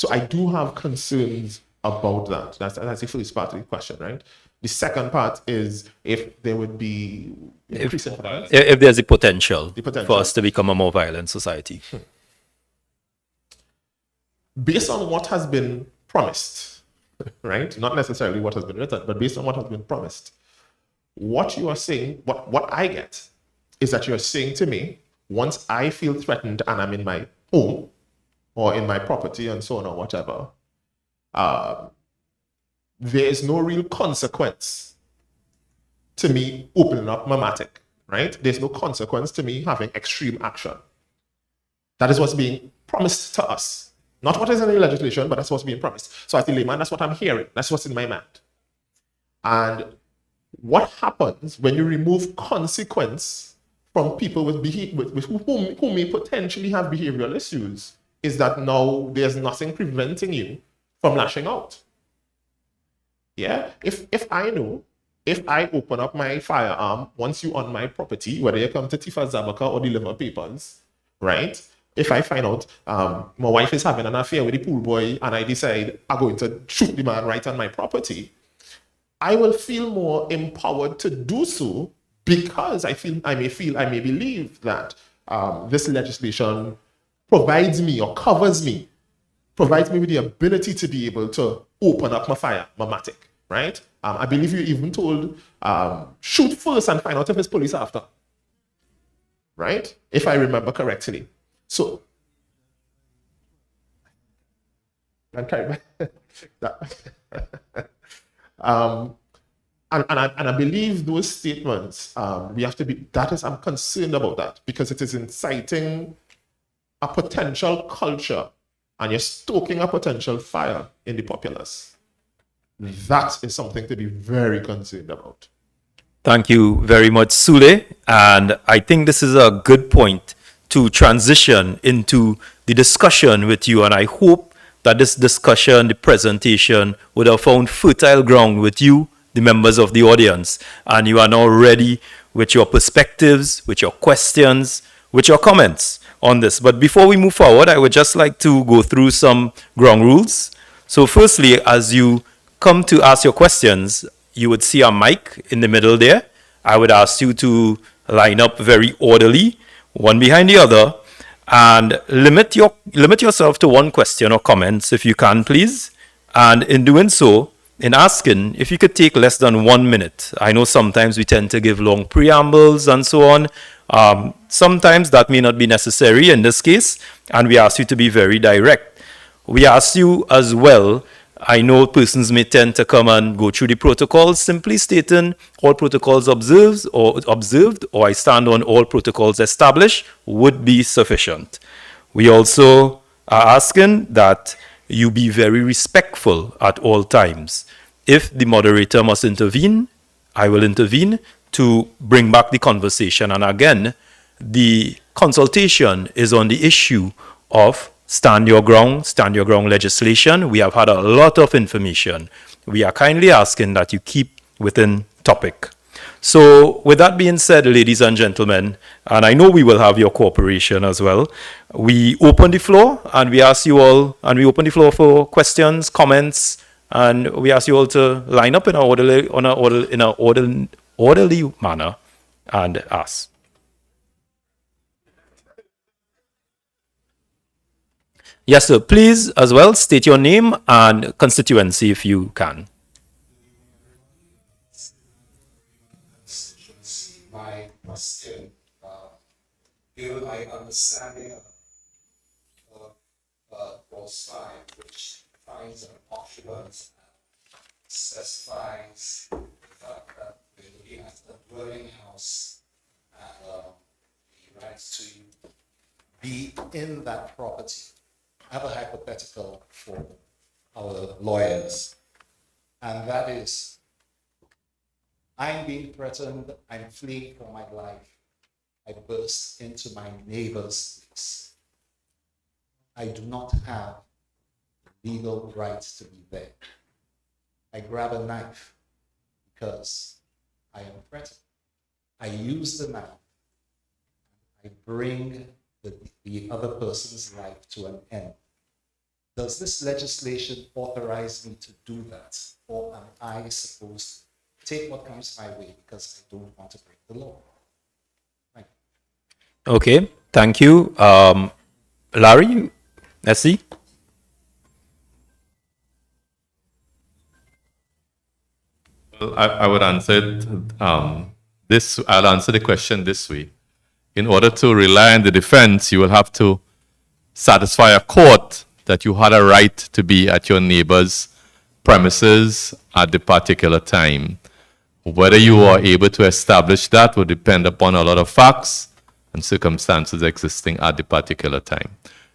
So I do have concerns about that. That's the first part of the question, right? The second part is if there would be increasing violence. If there's a potential, potential for us to become a more violent society. Based on what has been promised, right? Not necessarily what has been written, but based on what has been promised, what you are saying, what I get is that you're saying to me, once I feel threatened and I'm in my home or in my property and so on or whatever, there is no real consequence to me opening up my matic, right? There's no consequence to me having extreme action. That is what's being promised to us. Not what is in the legislation, but that's what's being promised. So as the layman, that's what I'm hearing. That's what's in my mind. And what happens when you remove consequence from people with who may potentially have behavioral issues is that now there's nothing preventing you from lashing out. Yeah? If I know, if I open up my firearm once you on my property, whether you come to Tifa Zabaka or deliver papers, right? If I find out my wife is having an affair with the pool boy and I decide I'm going to shoot the man right on my property, I will feel more empowered to do so because I may believe that this legislation provides me or covers me, provides me with the ability to be able to open up my matic, right? I believe you even told shoot first and find out if it's police after, right? If I remember correctly. So, I'm trying that. And I believe those statements, we have to be, I'm concerned about that because it is inciting a potential culture and you're stoking a potential fire in the populace. That is something to be very concerned about. Thank you very much, Sule. And I think this is a good point to transition into the discussion with you. And I hope that this discussion, the presentation, would have found fertile ground with you, the members of the audience. And you are now ready with your perspectives, with your questions, with your comments on this. But before we move forward, I would just like to go through some ground rules. So firstly, as you come to ask your questions, you would see a mic in the middle there. I would ask you to line up very orderly, one behind the other, and limit yourself to one question or comments if you can, please. And in doing so, in asking, if you could take less than 1 minute. I know sometimes we tend to give long preambles and so on. Sometimes that may not be necessary in this case, and we ask you to be very direct. We ask you as well, I know persons may tend to come and go through the protocols, simply stating all protocols observed, or I stand on all protocols established would be sufficient. We also are asking that you be very respectful at all times. If the moderator must intervene, I will intervene to bring back the conversation. And again, the consultation is on the issue of stand your ground legislation. We have had a lot of information. We are kindly asking that you keep within topic. So with that being said, ladies and gentlemen, and I know we will have your cooperation as well, we open the floor and we ask you all, and we open the floor for questions, comments, and we ask you all to line up in an orderly manner and ask. Yes, sir. Please, as well, state your name and constituency if you can. My question, given my understanding of Clause 5, which defines an opulent and specifies the fact that we're looking at a dwelling house and the rights to be in that property. I have a hypothetical for our lawyers, and that is, I'm being threatened, I'm fleeing for my life, I burst into my neighbor's place. I do not have legal rights to be there. I grab a knife because I am threatened. I use the knife. I bring the other person's life to an end. does this legislation authorize me to do that? Or am I supposed to take what comes my way because I don't want to break the law? Right. Okay, thank you. Larry, SC? Well, I would answer it I'll answer the question this way. In order to rely on the defense, you will have to satisfy a court that you had a right to be at your neighbor's premises at the particular time. Whether you are able to establish that will depend upon a lot of facts and circumstances existing at the particular time,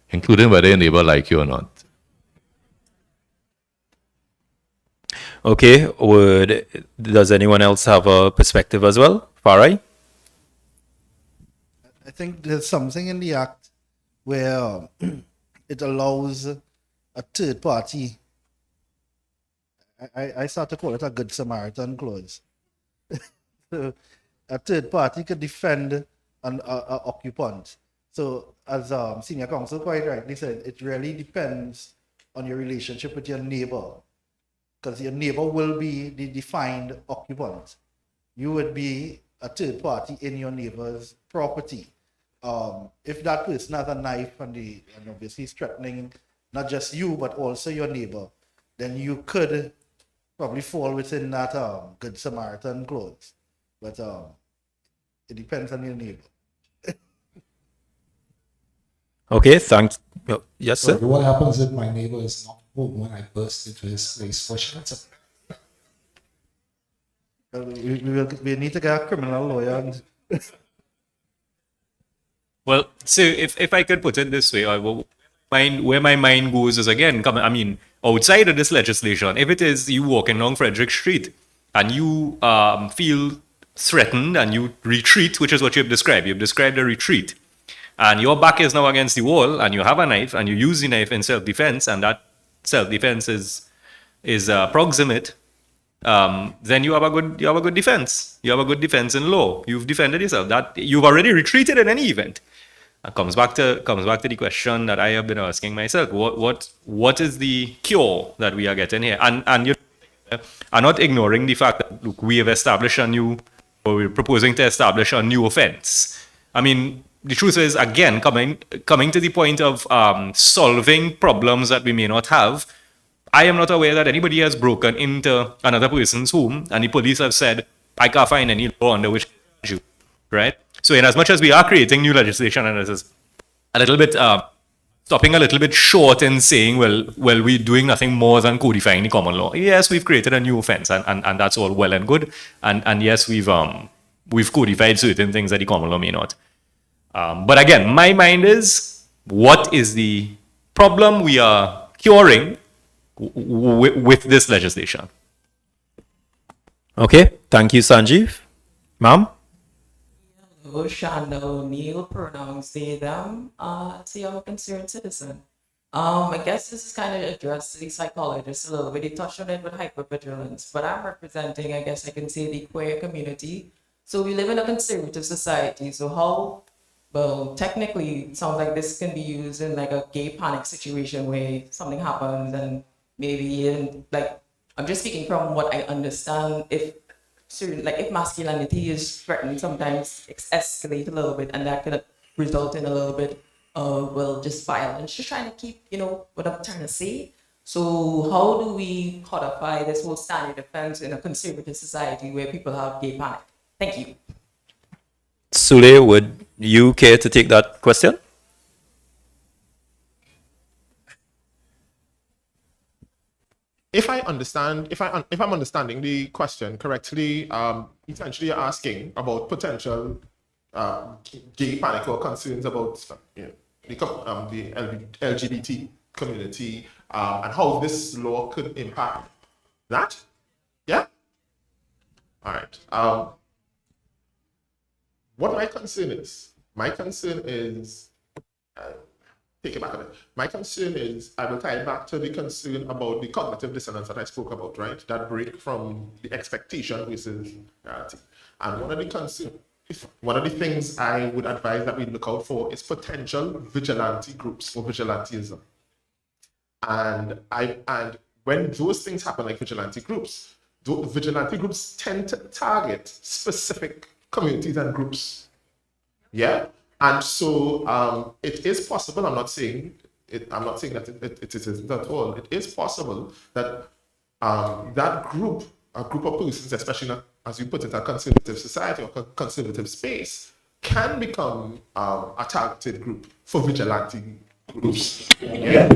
including whether your neighbor like you or not. Okay, does anyone else have a perspective as well? Farai? I think there's something in the act where it allows a third party. I start to call it a good Samaritan clause. So a third party could defend an occupant. So as senior counsel quite rightly said, it really depends on your relationship with your neighbor, because your neighbor will be the defined occupant. You would be a third party in your neighbor's property. If that person has a knife and obviously is threatening not just you but also your neighbor, then you could probably fall within that good Samaritan clause. But it depends on your neighbor. Okay, thanks. Yes, sir. So what happens if my neighbor is not home when I burst into his place for shelter? We need to get a criminal lawyer. Well, so if I could put it this way, where my mind goes is, again, outside of this legislation, if it is you walking along Frederick Street and you feel threatened and you retreat, which is what you've described a retreat, and your back is now against the wall and you have a knife and you use the knife in self-defense, and that self-defense is proximate, then you have a good defense. You have a good defense in law. You've defended yourself. That you've already retreated in any event. It comes back to the question that I have been asking myself: what is the cure that we are getting here? And you are not ignoring the fact that, look, we have established we're proposing to establish a new offense. I mean, the truth is, again, coming to the point of solving problems that we may not have. I am not aware that anybody has broken into another person's home and the police have said, I can't find any law under which to charge you, right? So in as much as we are creating new legislation, and this is a little bit, stopping a little bit short in saying, well, we're doing nothing more than codifying the common law. Yes, we've created a new offense, and that's all well and good. And yes, we've codified certain things that the common law may not. But again, my mind is, what is the problem we are curing with this legislation? Okay, thank you, Sanjeev. Ma'am? Hello, Shonda O'Neill, pronouns they, them. See, I'm a concerned citizen. I guess this is kind of addressed to the psychologists a little bit. They touched on it with hypervigilance, but I'm representing, I guess I can say, the queer community. So we live in a conservative society. So how, well, technically, it sounds like this can be used in like a gay panic situation where something happens and maybe I'm just speaking from what I understand. If masculinity is threatened, sometimes escalate a little bit, and that could result in a little bit of just violence. Just trying to keep, what I'm trying to say. So how do we codify this whole standard defense in a conservative society where people have gay panic? Thank you. Sule, would you care to take that question? If I'm understanding the question correctly, essentially you're asking about potential gay panic or concerns about the LGBT community and how this law could impact that. Yeah. All right. What my concern is, take it back a bit. My concern is, I will tie it back to the concern about the cognitive dissonance that I spoke about, right? That break from the expectation versus reality. And one of the things I would advise that we look out for is potential vigilante groups or vigilantism. And when those things happen, like vigilante groups tend to target specific communities and groups. Yeah, and so it is possible. I'm not saying that it isn't at all. It is possible that that group, a group of persons, especially in as you put it, a conservative society or conservative space, can become a targeted group for vigilante groups. Yeah.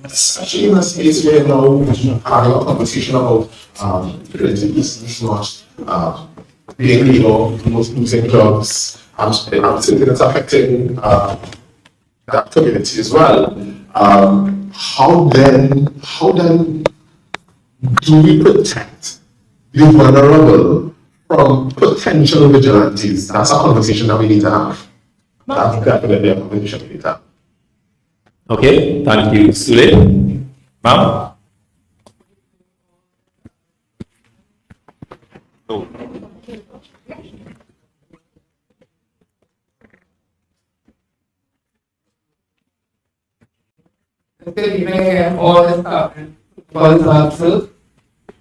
Especially in a space where now we're having a conversation about this much being illegal, losing jobs. I'm thinking it's affecting that community as well. How then do we protect the vulnerable from potential vigilantes? That's a conversation that we need to have. That's definitely a conversation we need to have. Okay, thank you, Sule. Ma'am? Oh. Good evening, all the staff.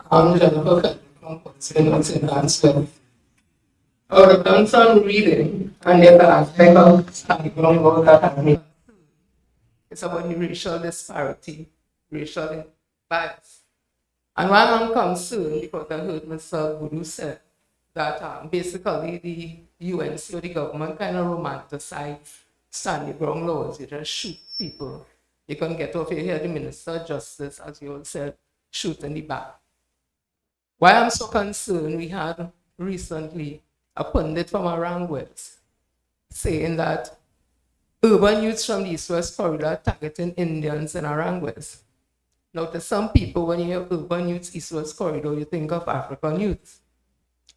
I'm Jennifer from Consulation and Smith. I would have done some reading, and there's an aspect of standing law that has been. It's about the racial disparity, racial bias. And why I'm concerned, because I heard Mr. Guru said that basically the UNC or the government kind of romanticize standing ground laws. You just shoot people. You can get off here, the Minister of Justice, as you all said, shoot in the back. Why I'm so concerned, we had recently a pundit from Arangwells saying that urban youths from the East-West corridor targeting Indians in Arangwells. Now, to some people, when you hear urban youths, East-West corridor, you think of African youths.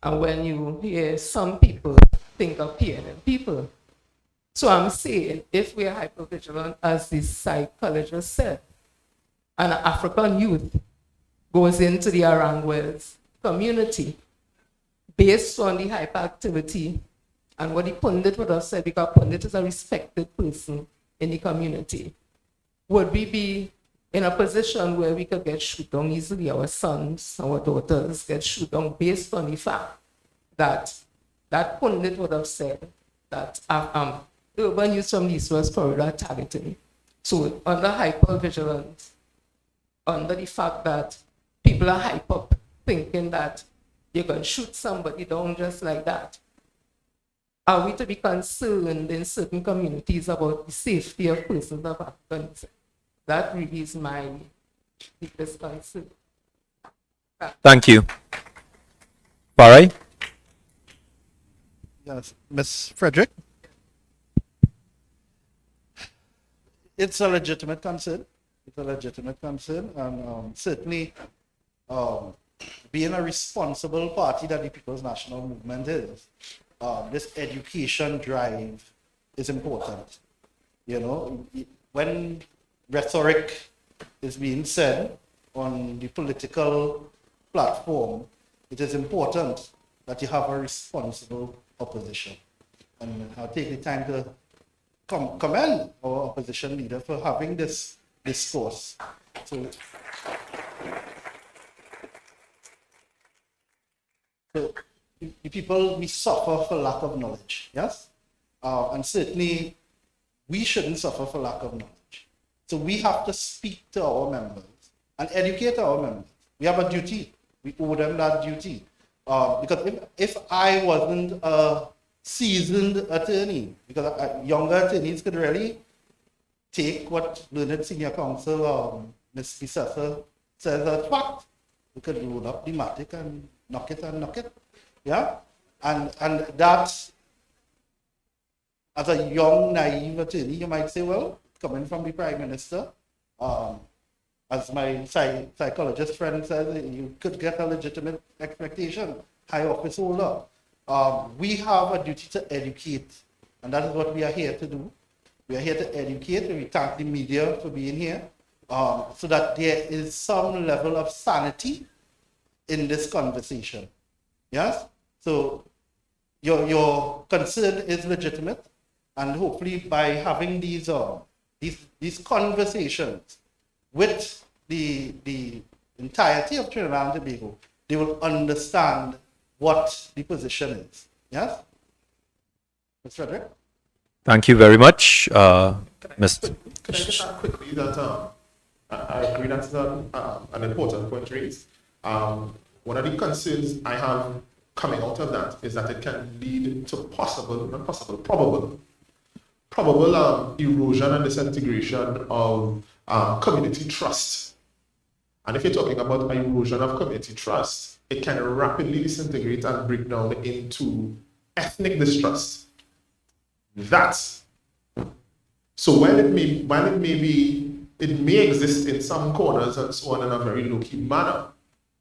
And when you hear some people, think of PNM people. So I'm saying, if we are hypervigilant, as the psychologist said, and an African youth goes into the Arangwells community based on the hyperactivity and what the pundit would have said, because pundit is a respected person in the community, would we be in a position where we could get shoot down easily? Our sons, our daughters get shoot down based on the fact that that pundit would have said that urban youth from the East-West corridor targeting. So under hypervigilance, under the fact that people are hyper thinking that you can shoot somebody down just like that, are we to be concerned in certain communities about the safety of persons of Africans? That really is my deepest concern. Thank you. Farai? Yes, Ms. Frederick. It's a legitimate concern. It's a legitimate concern, and certainly being a responsible party that the People's National Movement is, this education drive is important. You know, when rhetoric is being said on the political platform, it is important that you have a responsible opposition. And I'll take the time to commend our opposition leader for having this discourse. So the people, we suffer for lack of knowledge, yes? And certainly we shouldn't suffer for lack of knowledge. So we have to speak to our members and educate our members. We have a duty. We owe them that duty. Because if I wasn't a seasoned attorney, because younger attorneys could really take what Learned Senior Counsel Ms. Bissessa says as fact. We could roll up the matic and knock it. Yeah? And that, as a young, naive attorney, you might say, well, coming from the Prime Minister, as my psychologist friend says, you could get a legitimate expectation, high office holder. We have a duty to educate, and that is what we are here to do. We are here to educate, and we thank the media for being here, so that there is some level of sanity in this conversation. Yes? So your concern is legitimate, and hopefully by having these conversations, with the entirety of Trinidad and Tobago, they will understand what the position is. Yes? Mr. Frederick? Thank you very much, Mr. Could I just add quickly that I agree that's an important point raised. One of the concerns I have coming out of that is that it can lead to probable erosion and disintegration of community trust. And if you're talking about erosion of community trust, it can rapidly disintegrate and break down into ethnic distrust. So while it may exist in some corners and so on in a very low-key manner,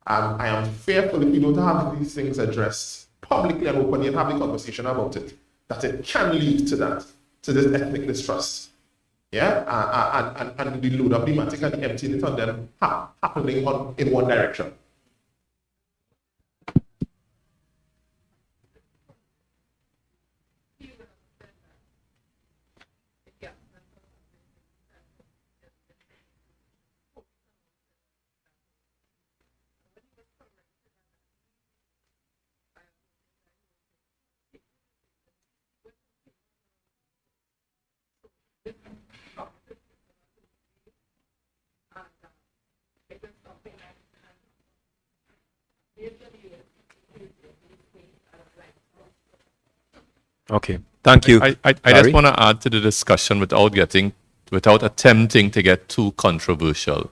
I am fearful if we don't have these things addressed publicly and openly and have the conversation about it, that it can lead to that, to this ethnic distrust. Yeah, and the load of the matic and the emptying it on them happening in one direction. Okay, thank you. I just want to add to the discussion without attempting to get too controversial.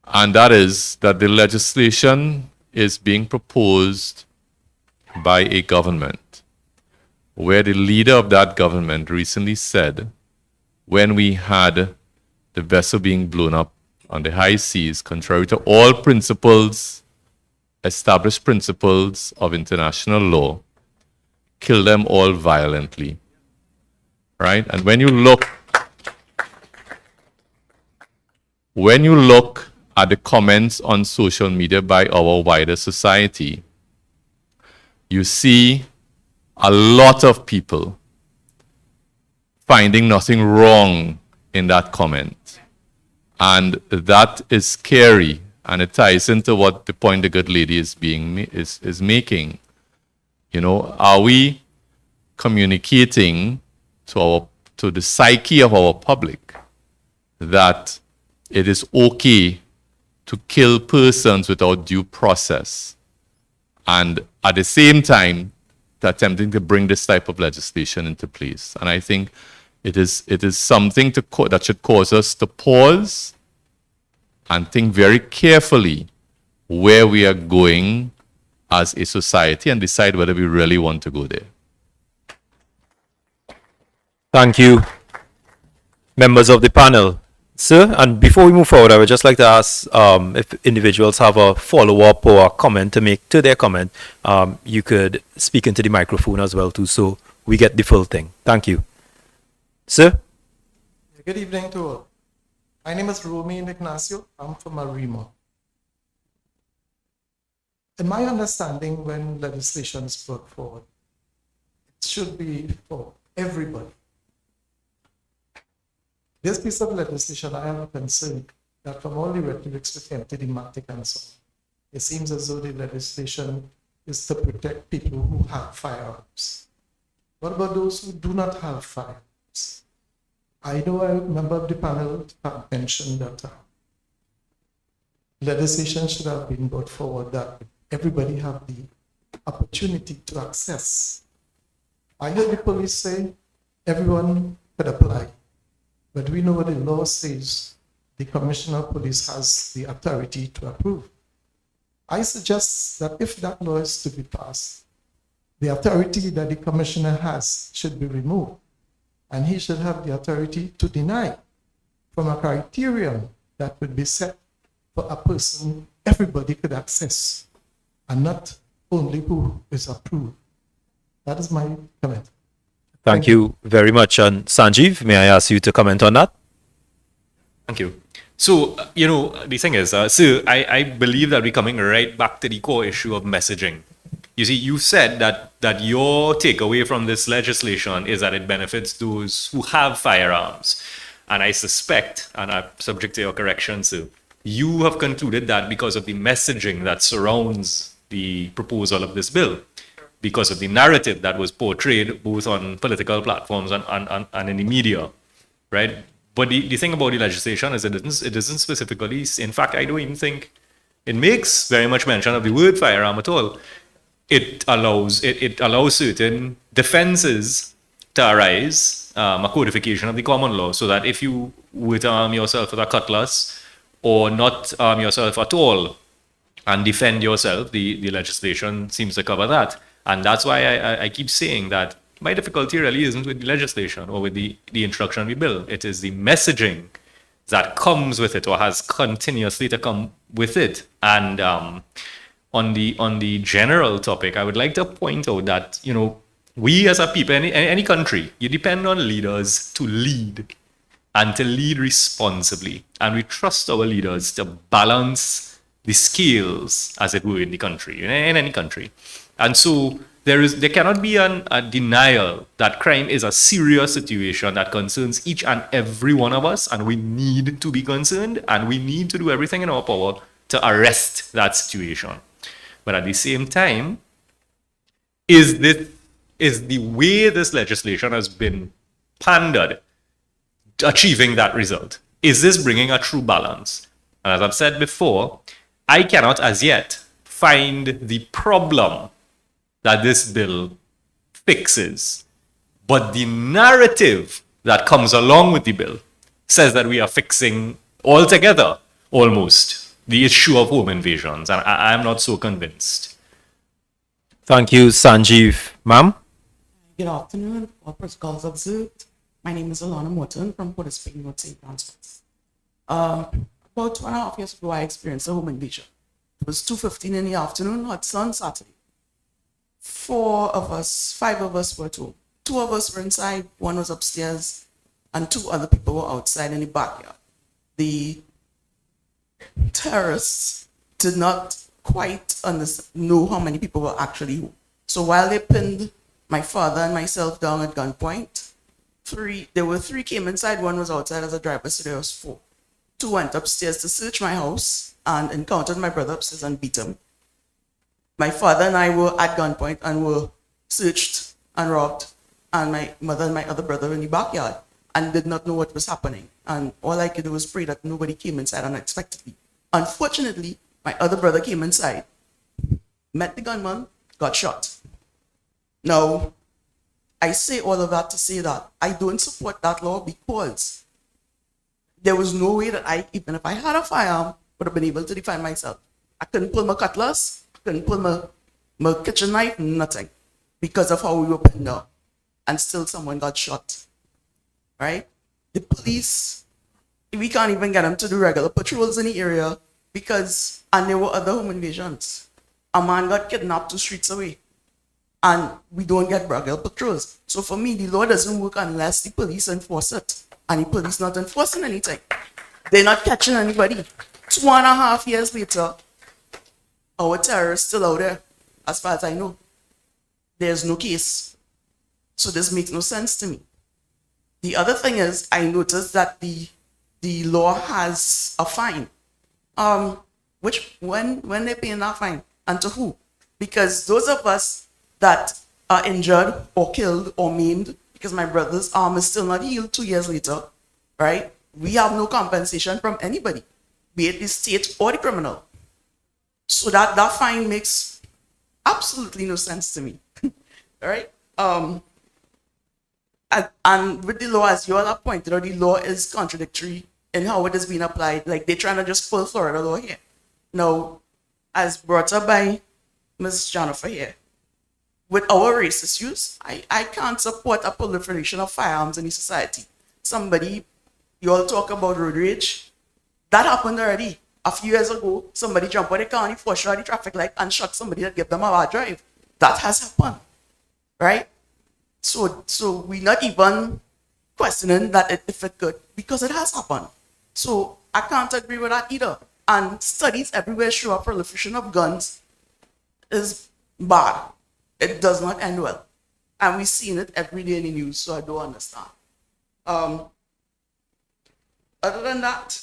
And that is that the legislation is being proposed by a government where the leader of that government recently said, when we had the vessel being blown up on the high seas, contrary to all established principles of international law, kill them all violently, right? And when you look at the comments on social media by our wider society, you see a lot of people finding nothing wrong in that comment. And that is scary, and it ties into what the point the good lady is making. You know, are we communicating to the psyche of our public that it is okay to kill persons without due process, and at the same time attempting to bring this type of legislation into place? And I think it is something that should cause us to pause and think very carefully where we are going as a society and decide whether we really want to go there. Thank you, members of the panel. Sir, and before we move forward, I would just like to ask if individuals have a follow-up or a comment to make to their comment. You could speak into the microphone as well too, so we get the full thing. Thank you. Sir? Good evening to all. My name is Romy Ignacio. I'm from Arima. In my understanding, when legislation is brought forward, it should be for everybody. This piece of legislation, I have a concern that from all the rhetorics with empty thematic and so on, it seems as though the legislation is to protect people who have firearms. What about those who do not have firearms? I know a member of the panel mentioned that legislation should have been brought forward that everybody have the opportunity to access. I heard the police say everyone could apply, but we know what the law says. The Commissioner of Police has the authority to approve. I suggest that if that law is to be passed, the authority that the Commissioner has should be removed, and he should have the authority to deny from a criterion that would be set for a person everybody could access, and not only who is approved. That is my comment. Thank you very much. And Sanjeev, may I ask you to comment on that? Thank you. So, the thing is, sir, I believe that we're coming right back to the core issue of messaging. You see, you said that your takeaway from this legislation is that it benefits those who have firearms. And I suspect, and I'm subject to your correction, so you have concluded that because of the messaging that surrounds the proposal of this bill, because of the narrative that was portrayed both on political platforms and in the media, right? But the thing about the legislation is it isn't specifically, in fact, I don't even think it makes very much mention of the word firearm at all. It allows certain defenses to arise, a codification of the common law, so that if you were to arm yourself with a cutlass or not arm yourself at all and defend yourself, the legislation seems to cover that. And that's why I keep saying that my difficulty really isn't with the legislation or with the instruction of the bill. It is the messaging that comes with it or has continuously to come with it. And on the general topic, I would like to point out that, you know, we as a people, any country, you depend on leaders to lead and to lead responsibly. And we trust our leaders to balance the scales, as it were, in the country, in any country. And so there cannot be a denial that crime is a serious situation that concerns each and every one of us, and we need to be concerned, and we need to do everything in our power to arrest that situation. But at the same time, is the way this legislation has been pandered achieving that result? Is this bringing a true balance? And as I've said before, I cannot as yet find the problem that this bill fixes. But the narrative that comes along with the bill says that we are fixing altogether, almost, the issue of home invasions. And I'm not so convinced. Thank you, Sanjeev. Ma'am? Good afternoon. All protocols observed. My name is Alana Morton from Port of Spain, North St. Francis. About 2.5 years ago, I experienced a home invasion. It was 2:15 in the afternoon, hot sun, Saturday. 5 of us were at home. 2 of us were inside, 1 was upstairs, and 2 other people were outside in the backyard. The terrorists did not quite know how many people were actually home. So while they pinned my father and myself down at gunpoint, 3 came inside, 1 was outside as a driver, so there was 4. 2 went upstairs to search my house and encountered my brother upstairs and beat him. My father and I were at gunpoint and were searched and robbed, and my mother and my other brother in the backyard and did not know what was happening. And all I could do was pray that nobody came inside unexpectedly. Unfortunately, my other brother came inside, met the gunman, got shot. Now, I say all of that to say that I don't support that law because there was no way that I, even if I had a firearm, would have been able to defend myself. I couldn't pull my cutlass, couldn't pull my kitchen knife, nothing, because of how we were pinned down. And still someone got shot, right? The police, we can't even get them to do regular patrols in the area and there were other home invasions. A man got kidnapped 2 streets away and we don't get regular patrols. So for me, the law doesn't work unless the police enforce it, and the police not enforcing anything. They're not catching anybody. 2.5 years later, our terrorists still out there, as far as I know. There's no case. So this makes no sense to me. The other thing is, I noticed that the law has a fine. When they paying that fine, and to who? Because those of us that are injured or killed or maimed, because my brother's arm is still not healed 2 years later, right? We have no compensation from anybody, be it the state or the criminal. So that fine makes absolutely no sense to me, right? And with the law, as you all have pointed out, the law is contradictory in how it has been applied. Like, they're trying to just pull Florida law here. Now, as brought up by Ms. Jennifer here, with our racist use, I can't support a proliferation of firearms in the society. You all talk about road rage. That happened already. A few years ago, somebody jumped on the car and forced out the traffic light and shot somebody that gave them a bad drive. That has happened, right? So we're not even questioning that if it could, because it has happened. So I can't agree with that either. And studies everywhere show a proliferation of guns is bad. It does not end well. And we've seen it every day in the news, so I don't understand. other than that,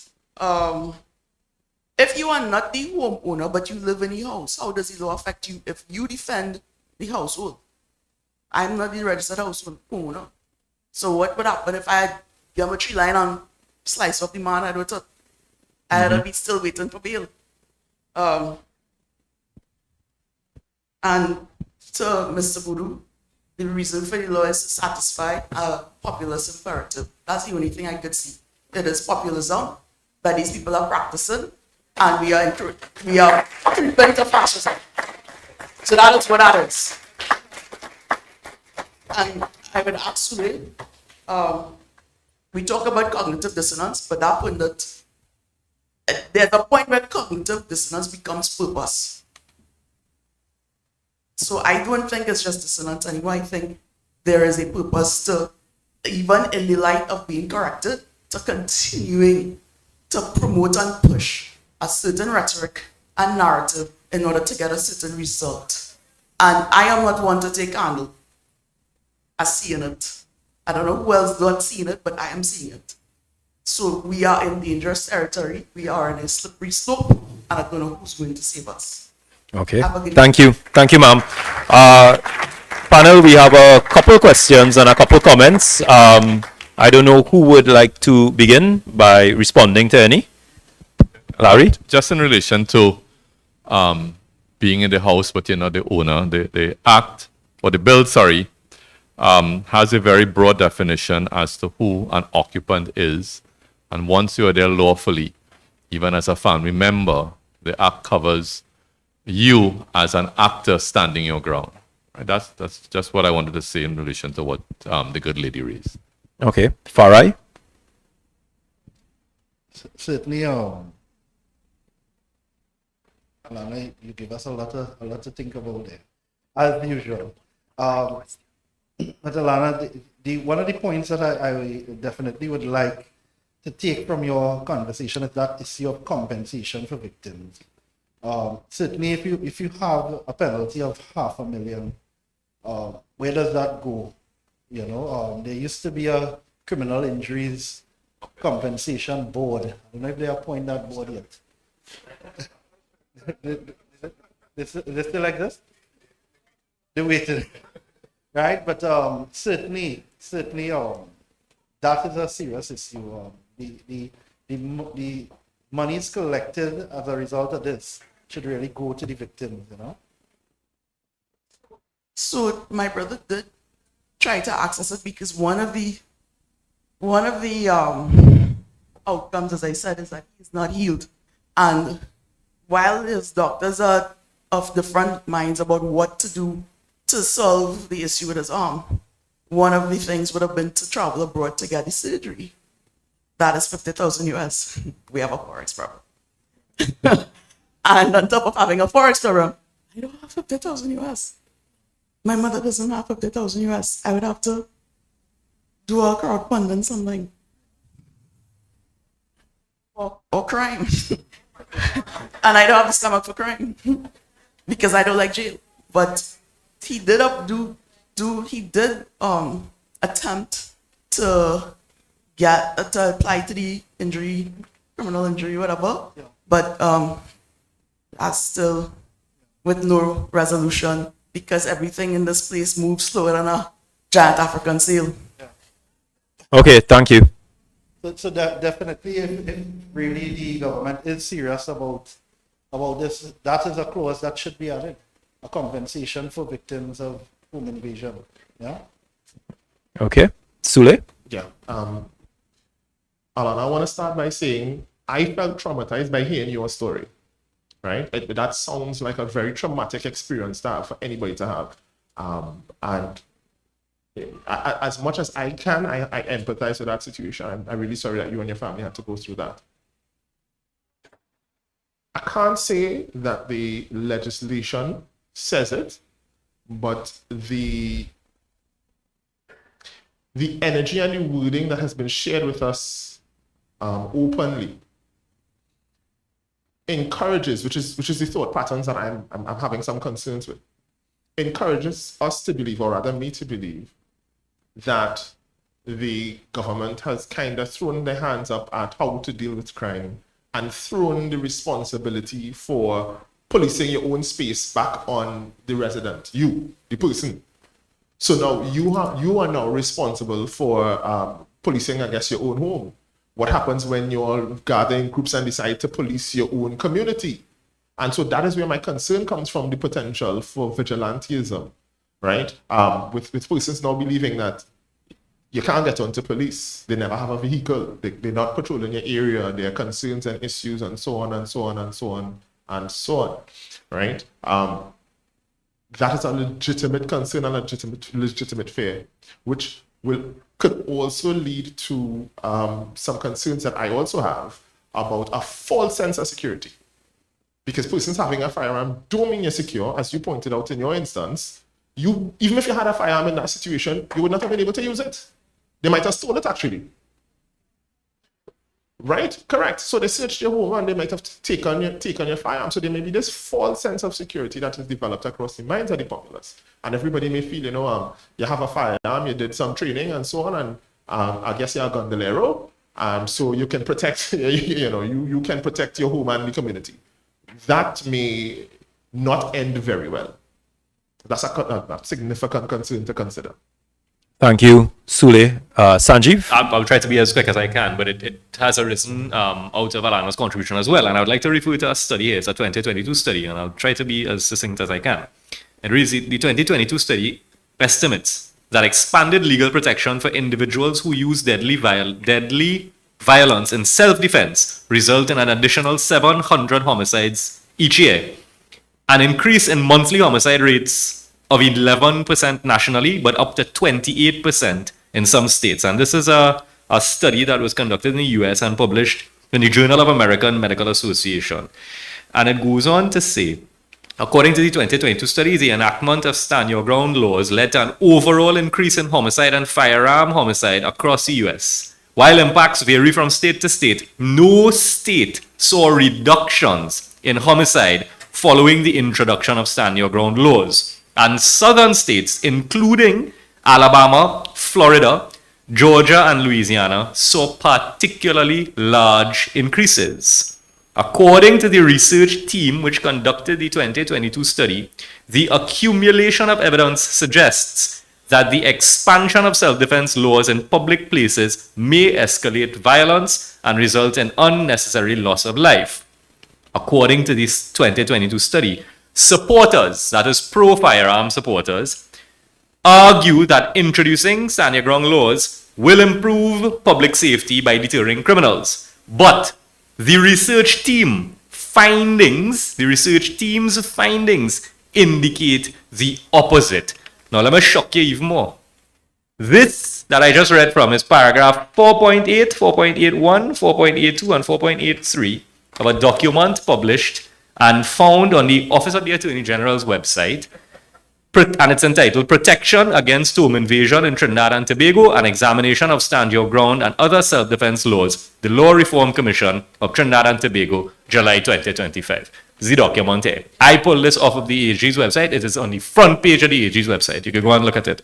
if you are not the homeowner but you live in the house, how does the law affect you if you defend the household? I'm not the registered household owner. So what would happen if I give him a tree line and slice up the man I'd with it? I'd be still waiting for bail. And to Mr. Voodoo, the reason for the law is to satisfy a populist imperative. That's the only thing I could see. It is populism that these people are practicing, and we are creeping to fascism. So that is what that is. And I would actually, we talk about cognitive dissonance, but that point that there's a point where cognitive dissonance becomes purpose. So I don't think it's just dissonance anymore. I think there is a purpose to, even in the light of being corrected, to continuing to promote and push a certain rhetoric and narrative in order to get a certain result. And I am not one to take handle as seeing it. I don't know who else not seeing it, but I am seeing it. So we are in dangerous territory. We are in a slippery slope, and I don't know who's going to save us. Okay. Thank you. Thank you, ma'am. Panel, we have a couple questions and a couple comments. I don't know who would like to begin by responding to any. Larry? Just in relation to being in the house, but you're not the owner, the act, or the bill, sorry, has a very broad definition as to who an occupant is. And once you're there lawfully, even as a family member, the act covers you as an actor standing your ground. Right? That's just what I wanted to say in relation to what the good lady raised. Okay. Farai? Certainly, Alana, you give us a lot to think about there, as usual. But Alana, one of the points that I definitely would like to take from your conversation is that issue of compensation for victims. Certainly, if you have a penalty of $500,000, where does that go? You know, there used to be a criminal injuries compensation board. I don't know if they appoint that board yet. Is it still like this? They waited, right? But certainly, that is a serious issue. The monies collected as a result of this should really go to the victims, you know. So my brother did try to access it because one of the outcomes, as I said, is that he's not healed. And while his doctors are of different minds about what to do to solve the issue with his arm, one of the things would have been to travel abroad to get the surgery. That is 50,000 US. We have a forex problem. And on top of having a forex problem, I don't have 50,000 US. My mother doesn't have 50,000 US. I would have to do a crowdfunding something. Or crime. And I don't have the stomach for crime. Because I don't like jail. But he did attempt to apply to the injury, criminal injury, whatever. Yeah. But that's still with no resolution because everything in this place moves slower than a giant African seal. Yeah. Okay, thank you. So definitely, if really the government is serious about this, that is a clause that should be added. A compensation for victims of home invasion. Yeah. Okay. Sule? Yeah. Alan, I want to start by saying I felt traumatized by hearing your story, right? That sounds like a very traumatic experience to have for anybody to have. And as much as I can, I empathize with that situation. I'm really sorry that you and your family had to go through that. I can't say that the legislation says it, but the energy and the wording that has been shared with us openly encourages, which is the thought patterns that I'm having some concerns with, encourages us to believe, or rather me to believe, that the government has kind of thrown their hands up at how to deal with crime and thrown the responsibility for policing your own space back on the resident, you, the person. So now you are now responsible for policing, I guess, your own home. What happens when you all gather in groups and decide to police your own community? And so that is where my concern comes from, the potential for vigilantism, right? With persons now believing that you can't get onto police. They never have a vehicle. They're not patrolling your area. There are concerns and issues and so on and so on and so on and so on, right? That is a legitimate concern and legitimate fear, which could also lead to some concerns that I also have about a false sense of security. Because persons having a firearm don't mean you're secure, as you pointed out in your instance. Even if you had a firearm in that situation, you would not have been able to use it. They might have stolen it, actually. Right? Correct. So they searched your home and they might have taken your firearm. So there may be this false sense of security that is developed across the minds of the populace. And everybody may feel, you have a firearm, you did some training and so on, and I guess you're a gondolero. So you can protect, you can protect your home and the community. That may not end very well. That's a significant concern to consider. Thank you, Sule. Sanjeev? I'll try to be as quick as I can, but it has arisen out of Alana's contribution as well. And I would like to refer to a study here. It's a 2022 study, and I'll try to be as succinct as I can. It reads, the 2022 study estimates that expanded legal protection for individuals who use deadly violence in self-defense result in an additional 700 homicides each year. An increase in monthly homicide rates of 11% nationally, but up to 28% in some states. And this is a study that was conducted in the US and published in the Journal of American Medical Association. And it goes on to say, according to the 2022 study, the enactment of stand your ground laws led to an overall increase in homicide and firearm homicide across the US. While impacts vary from state to state, no state saw reductions in homicide following the introduction of stand your ground laws. And southern states, including Alabama, Florida, Georgia, and Louisiana, saw particularly large increases. According to the research team which conducted the 2022 study, the accumulation of evidence suggests that the expansion of self-defense laws in public places may escalate violence and result in unnecessary loss of life. According to this 2022 study, supporters, that is pro-firearm supporters, argue that introducing stand your ground laws will improve public safety by deterring criminals. But the research team's findings indicate the opposite. Now let me shock you even more. This that I just read from is paragraph 4.8, 4.81, 4.82, and 4.83 of a document published and found on the Office of the Attorney General's website, and it's entitled Protection Against Home Invasion in Trinidad and Tobago, an Examination of Stand Your Ground and Other Self-Defense Laws, the Law Reform Commission of Trinidad and Tobago, July 2025. This is the document here. I pulled this off of the AG's website. It is on the front page of the AG's website. You can go and look at it.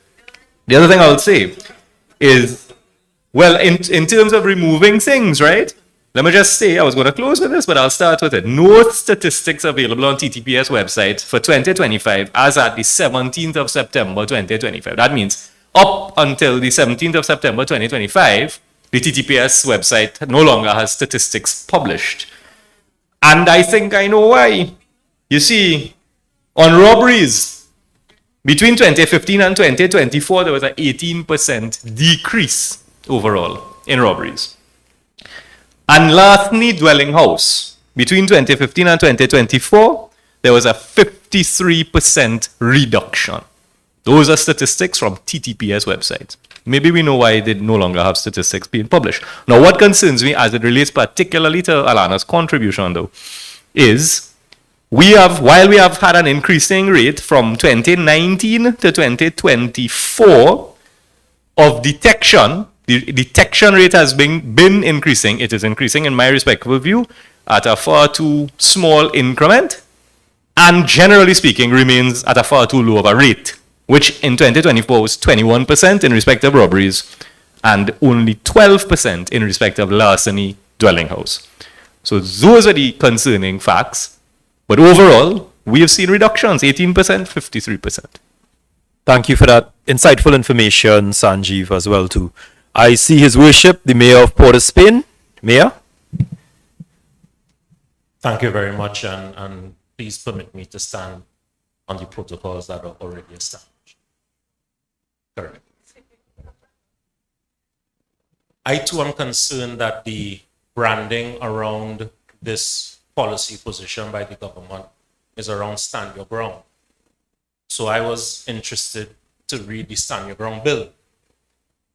The other thing I would say is, well, in terms of removing things, right? Let me just say, I was going to close with this, but I'll start with it. No statistics available on TTPS website for 2025 as at the 17th of September 2025. That means up until the 17th of September 2025, the TTPS website no longer has statistics published. And I think I know why. You see, on robberies, between 2015 and 2024, there was an 18% decrease overall in robberies. And lastly, dwelling house. Between 2015 and 2024, there was a 53% reduction. Those are statistics from TTPS website. Maybe we know why they no longer have statistics being published. Now, what concerns me as it relates particularly to Alana's contribution, though, is while we have had an increasing rate from 2019 to 2024 of detection, the detection rate has been increasing. It is increasing, in my respectful view, at a far too small increment, and generally speaking, remains at a far too low of a rate, which in 2024 was 21% in respect of robberies, and only 12% in respect of larceny dwelling house. So those are the concerning facts. But overall, we have seen reductions, 18%, 53%. Thank you for that insightful information, Sanjeev, as well too. I see His Worship, the Mayor of Port of Spain. Mayor? Thank you very much, and please permit me to stand on the protocols that are already established. Correct. I too am concerned that the branding around this policy position by the government is around stand your ground. So I was interested to read the stand your ground bill.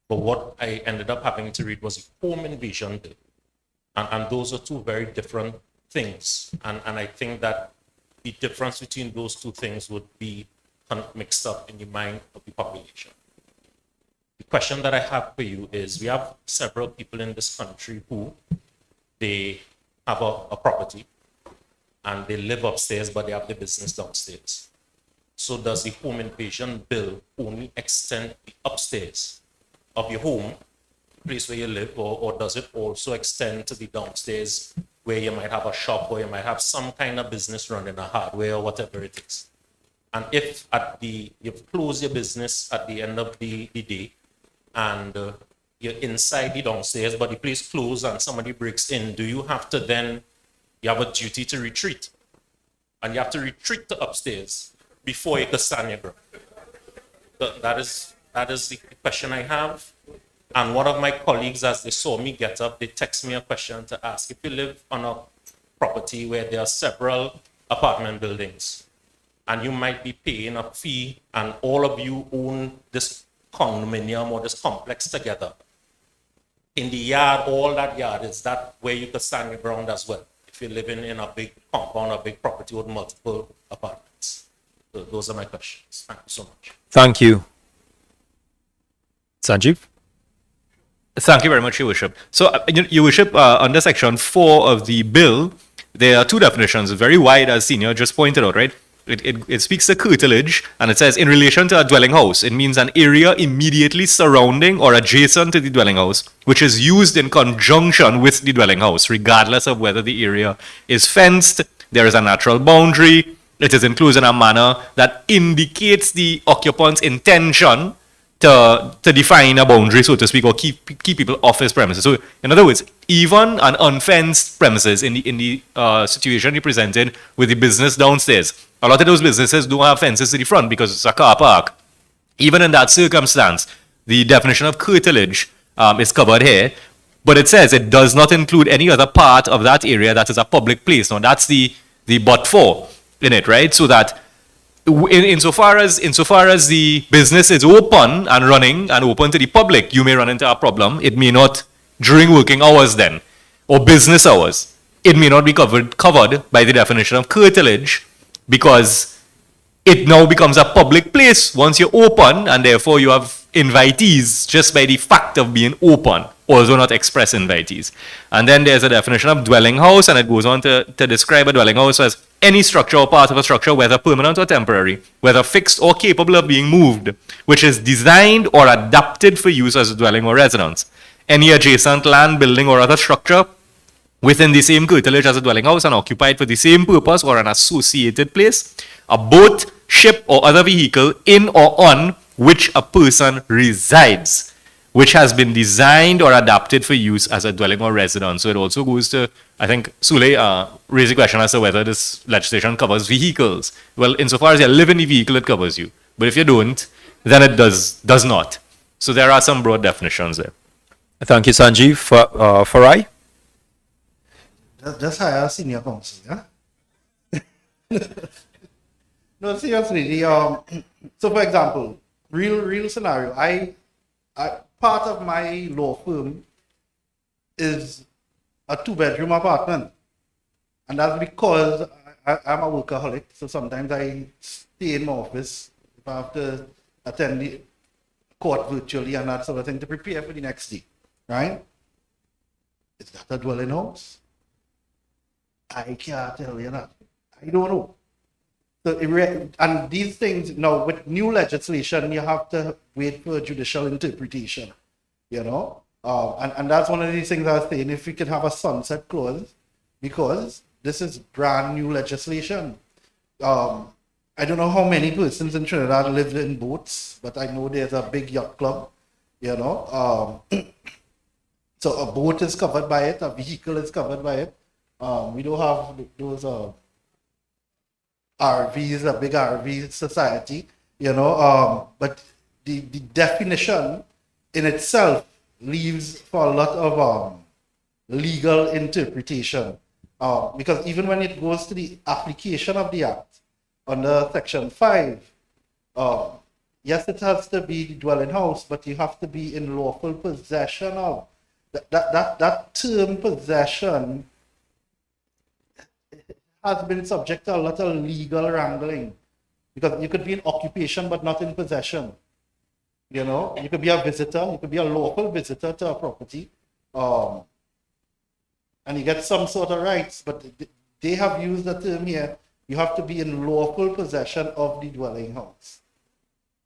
But what I ended up having to read was the home invasion bill. And those are two very different things. And I think that the difference between those two things would be mixed up in the mind of the population. The question that I have for you is, we have several people in this country who they have a property and they live upstairs, but they have the business downstairs. So does the home invasion bill only extend the upstairs of your home, place where you live, or does it also extend to the downstairs where you might have a shop or you might have some kind of business running, a hardware or whatever it is? And if you've closed your business at the end of the day and you're inside the downstairs, but the place closed and somebody breaks in, do you have to then, you have a duty to retreat? And you have to retreat to upstairs before you can stand your ground. That is the question I have. And one of my colleagues, as they saw me get up, they text me a question to ask, if you live on a property where there are several apartment buildings and you might be paying a fee and all of you own this condominium or this complex together, in the yard, all that yard, is that where you could stand your ground as well, if you're living in a big compound, a big property with multiple apartments? So those are my questions. Thank you so much. Thank you. Sanjeev? Thank you very much, Your Worship. So, Your Worship, under Section 4 of the bill, there are two definitions, very wide, as Senior just pointed out, right? It speaks to curtilage, and it says, in relation to a dwelling house, it means an area immediately surrounding or adjacent to the dwelling house, which is used in conjunction with the dwelling house, regardless of whether the area is fenced, there is a natural boundary, it is enclosed in a manner that indicates the occupant's intention to define a boundary, so to speak, or keep people off his premises. So, in other words, even an unfenced premises in the situation you presented with the business downstairs, a lot of those businesses don't have fences to the front because it's a car park. Even in that circumstance, the definition of curtilage is covered here, but it says it does not include any other part of that area that is a public place. Now, that's the but for in it, right? So that insofar as the business is open and running and open to the public, you may run into a problem. It may not during working hours then, or business hours. It may not be covered by the definition of curtilage because it now becomes a public place once you're open, and therefore you have invitees just by the fact of being open, although not express invitees. And then there's a definition of dwelling house, and it goes on to describe a dwelling house as any structure or part of a structure, whether permanent or temporary, whether fixed or capable of being moved, which is designed or adapted for use as a dwelling or residence. Any adjacent land, building, or other structure within the same curtilage as a dwelling house and occupied for the same purpose or an associated place, a boat, ship, or other vehicle in or on which a person resides, which has been designed or adapted for use as a dwelling or residence. So it also goes to, I think, Sule raised a question as to whether this legislation covers vehicles. Well, insofar as you live in the vehicle, it covers you. But if you don't, then it does not. So there are some broad definitions there. Thank you, Sanjeev. Farai? Just hire a senior counsel, yeah? No, seriously. So, for example, real scenario. I part of my law firm is a 2-bedroom apartment, and that's because I'm a workaholic. So sometimes I stay in my office if I have to attend the court virtually and that sort of thing to prepare for the next day, right? Is that a dwelling house? I can't tell you that. I don't know. So and these things now with new legislation, you have to wait for judicial interpretation. you know. And that's one of these things I was saying, if we could have a sunset clause, because this is brand new legislation. I don't know how many persons in Trinidad live in boats, but I know there's a big yacht club, you know. So a boat is covered by it, a vehicle is covered by it. We don't have those RVs, a big RV society, you know. But the definition in itself leaves for a lot of legal interpretation. Because even when it goes to the application of the Act, under Section 5, yes, it has to be the dwelling house, but you have to be in lawful possession of. That term possession has been subject to a lot of legal wrangling, because you could be in occupation but not in possession. You know, you could be a visitor, you could be a lawful visitor to a property, and you get some sort of rights, but they have used the term here, you have to be in lawful possession of the dwelling house.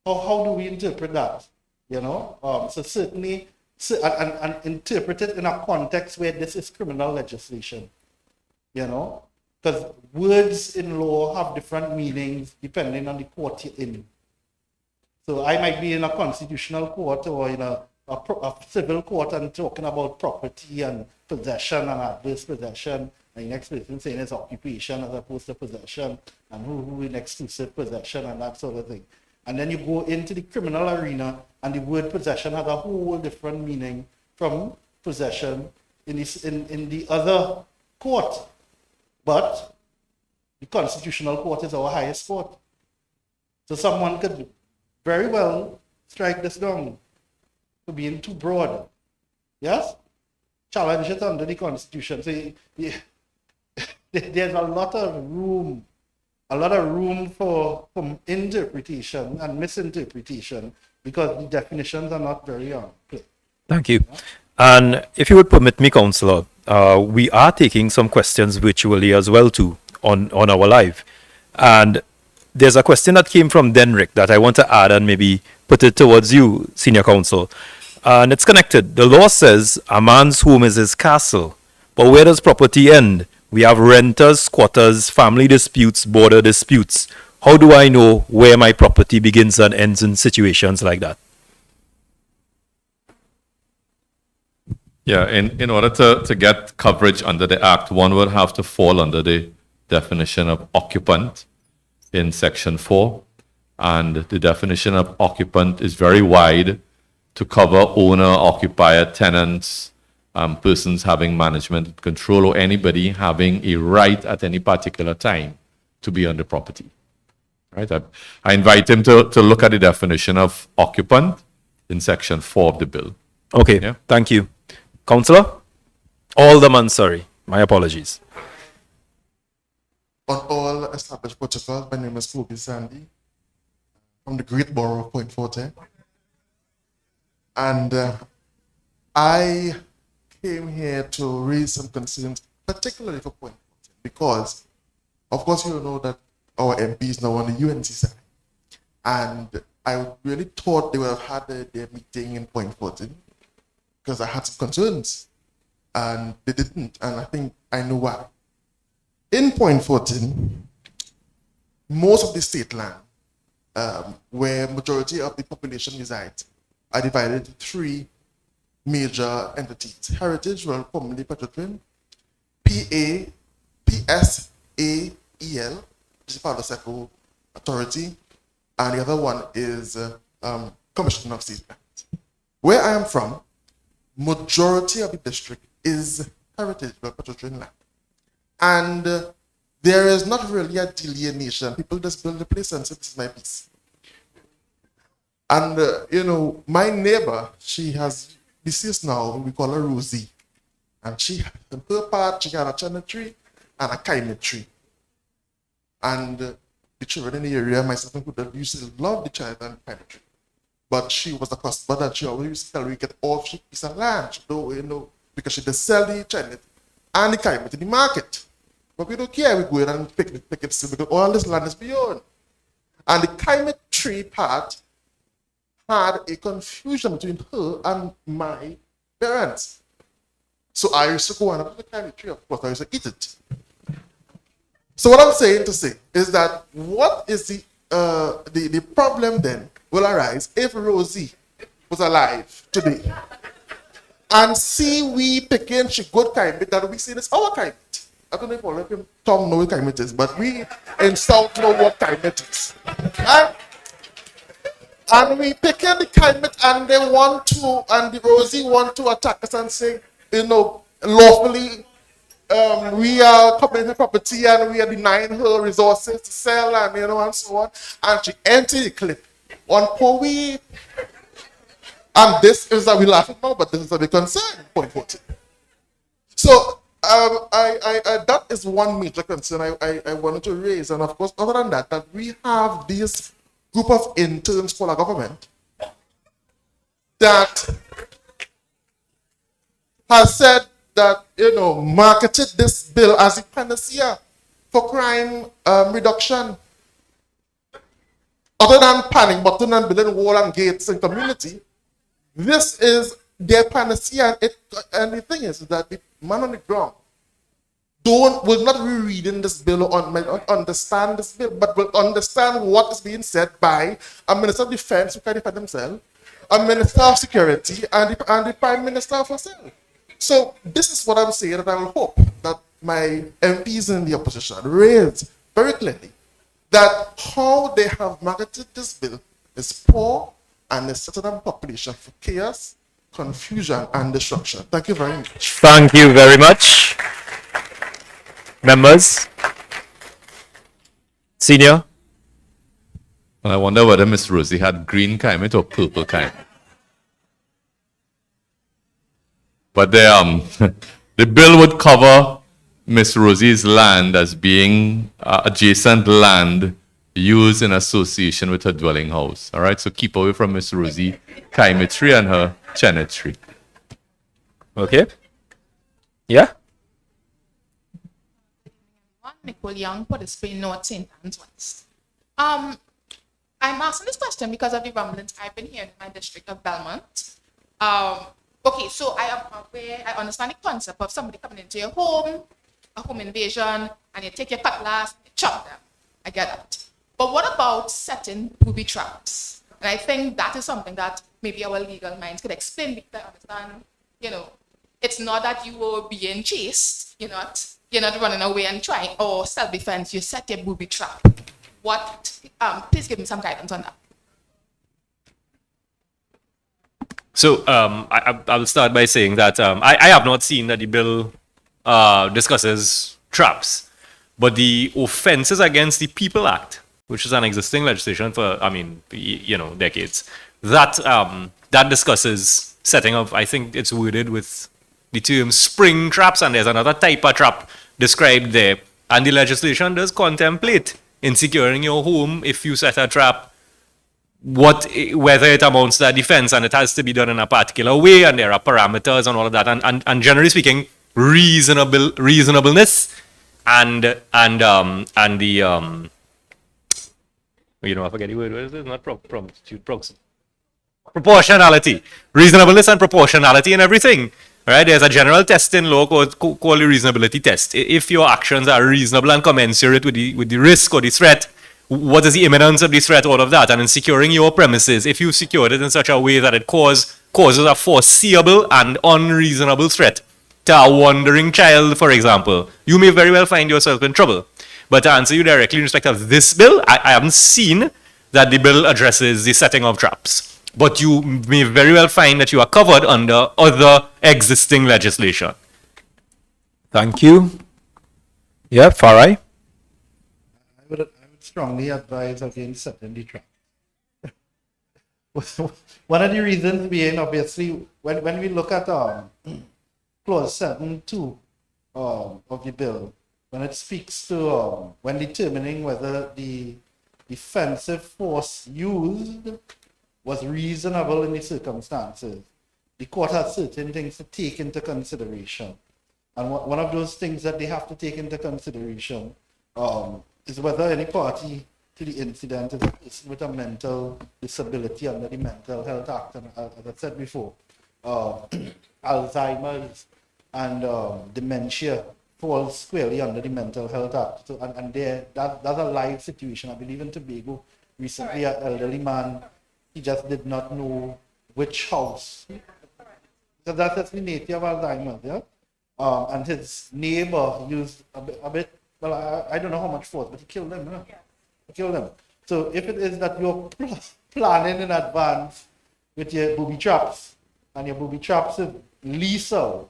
How do we interpret that? You know, so certainly, and interpret it in a context where this is criminal legislation, you know, because words in law have different meanings depending on the court you're in. So I might be in a constitutional court or in a civil court and talking about property and possession and adverse possession, and the next person saying it's occupation as opposed to possession, and who in exclusive possession and that sort of thing. And then you go into the criminal arena, and the word possession has a whole different meaning from possession in the other court. But the constitutional court is our highest court. So someone could very well strike this down for being too broad. Yes? Challenge it under the Constitution. So there's a lot of room for interpretation and misinterpretation, because the definitions are not very clear. Thank you. And if you would permit me, Councillor, we are taking some questions virtually as well too on our live. And there's a question that came from Denrick that I want to add and maybe put it towards you, Senior Counsel. And it's connected. The law says a man's home is his castle. But where does property end? We have renters, squatters, family disputes, border disputes. How do I know where my property begins and ends in situations like that? Yeah, in order to get coverage under the Act, one would have to fall under the definition of occupant in Section 4. And the definition of occupant is very wide to cover owner, occupier, tenants, persons having management control, or anybody having a right at any particular time to be on the property. Right? I invite him to look at the definition of occupant in Section 4 of the bill. Okay, yeah? Thank you. Councillor? Alderman, sorry. My apologies. On all established protocols, my name is Kobe Sandy from the great borough of Point Forte. And I came here to raise some concerns, particularly for Point Forte, because, of course, you know that our MP is now on the UNC side. And I really thought they would have had their meeting in Point Forte, because I had some concerns, and they didn't, and I think I know why. In Point 14, most of the state land, where majority of the population resides, are divided into three major entities: Heritage, well, formerly Petrotrin, PSAEL, which is part of the Second Authority, and the other one is Commission of State Lands. Where I am from, majority of the district is Heritage, well, Petrotrin land. And there is not really a delineation. People just build the place and say, this is my piece. And, you know, my neighbor, she has deceased now, we call her Rosie. And she, in her part, she had a chestnut tree and a kaimit tree. And the children in the area, myself included, used to love the child and the kaimit tree. But she was a customer that she always used to tell her, get off she piece of land. She don't, you know, because she does sell the chestnut and the kaimit in the market. But we don't care, we go in and pick it still, because all this land is beyond. And the kaimit tree part had a confusion between her and my parents. So I used to go and have the kind of tree, of course, I used to eat it. So what I'm saying to say is that what is the problem then will arise if Rosie was alive today and see we picking she good climate that we see this our climate. I don't know if all of you Tom know what climate is, but we in South know what climate is. And we picking the climate and they want to, and the Rosie want to attack us and say, you know, lawfully we are coming to property and we are denying her resources to sell and you know and so on. And she entered the clip on poor we. And this is that we laughing about, but this is a big concern, point 14. So that is one major concern I wanted to raise. And of course, other than that, that we have this group of interns for our government that has said that, you know, marketed this bill as a panacea for crime reduction. Other than panic button and building wall and gates in community, this is their panacea. And the thing is that the man on the ground will not be reading this bill or understand this bill, but will understand what is being said by a Minister of Defense who can defend himself, a Minister of Security, and the Prime Minister herself. So this is what I'm saying, and I will hope that my MPs in the opposition raise very clearly that how they have marketed this bill is poor and is setting up population for chaos, confusion, and destruction. Thank you very much. Thank you very much. Members? Senior? Well, I wonder whether Miss Rosie had green climate or purple climate. But the bill would cover Miss Rosie's land as being adjacent land used in association with her dwelling house. All right, so keep away from Miss Rosie Kaimitri and her Chenetry. Okay. Yeah? Nicole Young, participating in North St. Anne's West. I'm asking this question because of the rumblings I've been hearing in my district of Belmont. Okay, so I am aware, I understand the concept of somebody coming into your home, a home invasion, and you take your cutlass, you chop them. I get that. But what about setting booby traps? And I think that is something that maybe our legal minds could explain, because I understand, you know, it's not that you were being chased, you're not running away and trying, or self-defense, you set your booby trap. Please give me some guidance on that. So I will start by saying that I have not seen that the bill discusses traps, but the Offences Against the People Act, which is an existing legislation for, decades, that discusses setting up, I think it's worded with the term spring traps, and there's another type of trap described there. And the legislation does contemplate in securing your home if you set a trap, whether it amounts to a defense, and it has to be done in a particular way, and there are parameters and all of that, and generally speaking, reasonableness and the I forget the word. What is it? Not proportionality, reasonableness and proportionality in everything. Right? There's a general test in law called the reasonability test. If your actions are reasonable and commensurate with the risk or the threat, what is the imminence of the threat, all of that. And in securing your premises, if you secured it in such a way that it causes a foreseeable and unreasonable threat to a wandering child, for example, you may very well find yourself in trouble. But to answer you directly in respect of this bill, I haven't seen that the bill addresses the setting of traps. But you may very well find that you are covered under other existing legislation. Thank you. Yeah, Farai? I would strongly advise against setting the trap. One of the reasons being, obviously, when we look at clause 7.2 of the bill, when it speaks to when determining whether the defensive force used was reasonable in the circumstances, the court has certain things to take into consideration. And one of those things that they have to take into consideration is whether any party to the incident is a person with a mental disability under the Mental Health Act, and as I said before, Alzheimer's and dementia falls squarely under the Mental Health Act. So, and that's a live situation. I believe in Tobago recently, an elderly man, he just did not know which house. So that's the nature of Alzheimer's, yeah? And his neighbor used a bit, well, I don't know how much force, but he killed him, huh? He killed him. So if it is that you're planning in advance with your booby traps, and your booby traps is lethal,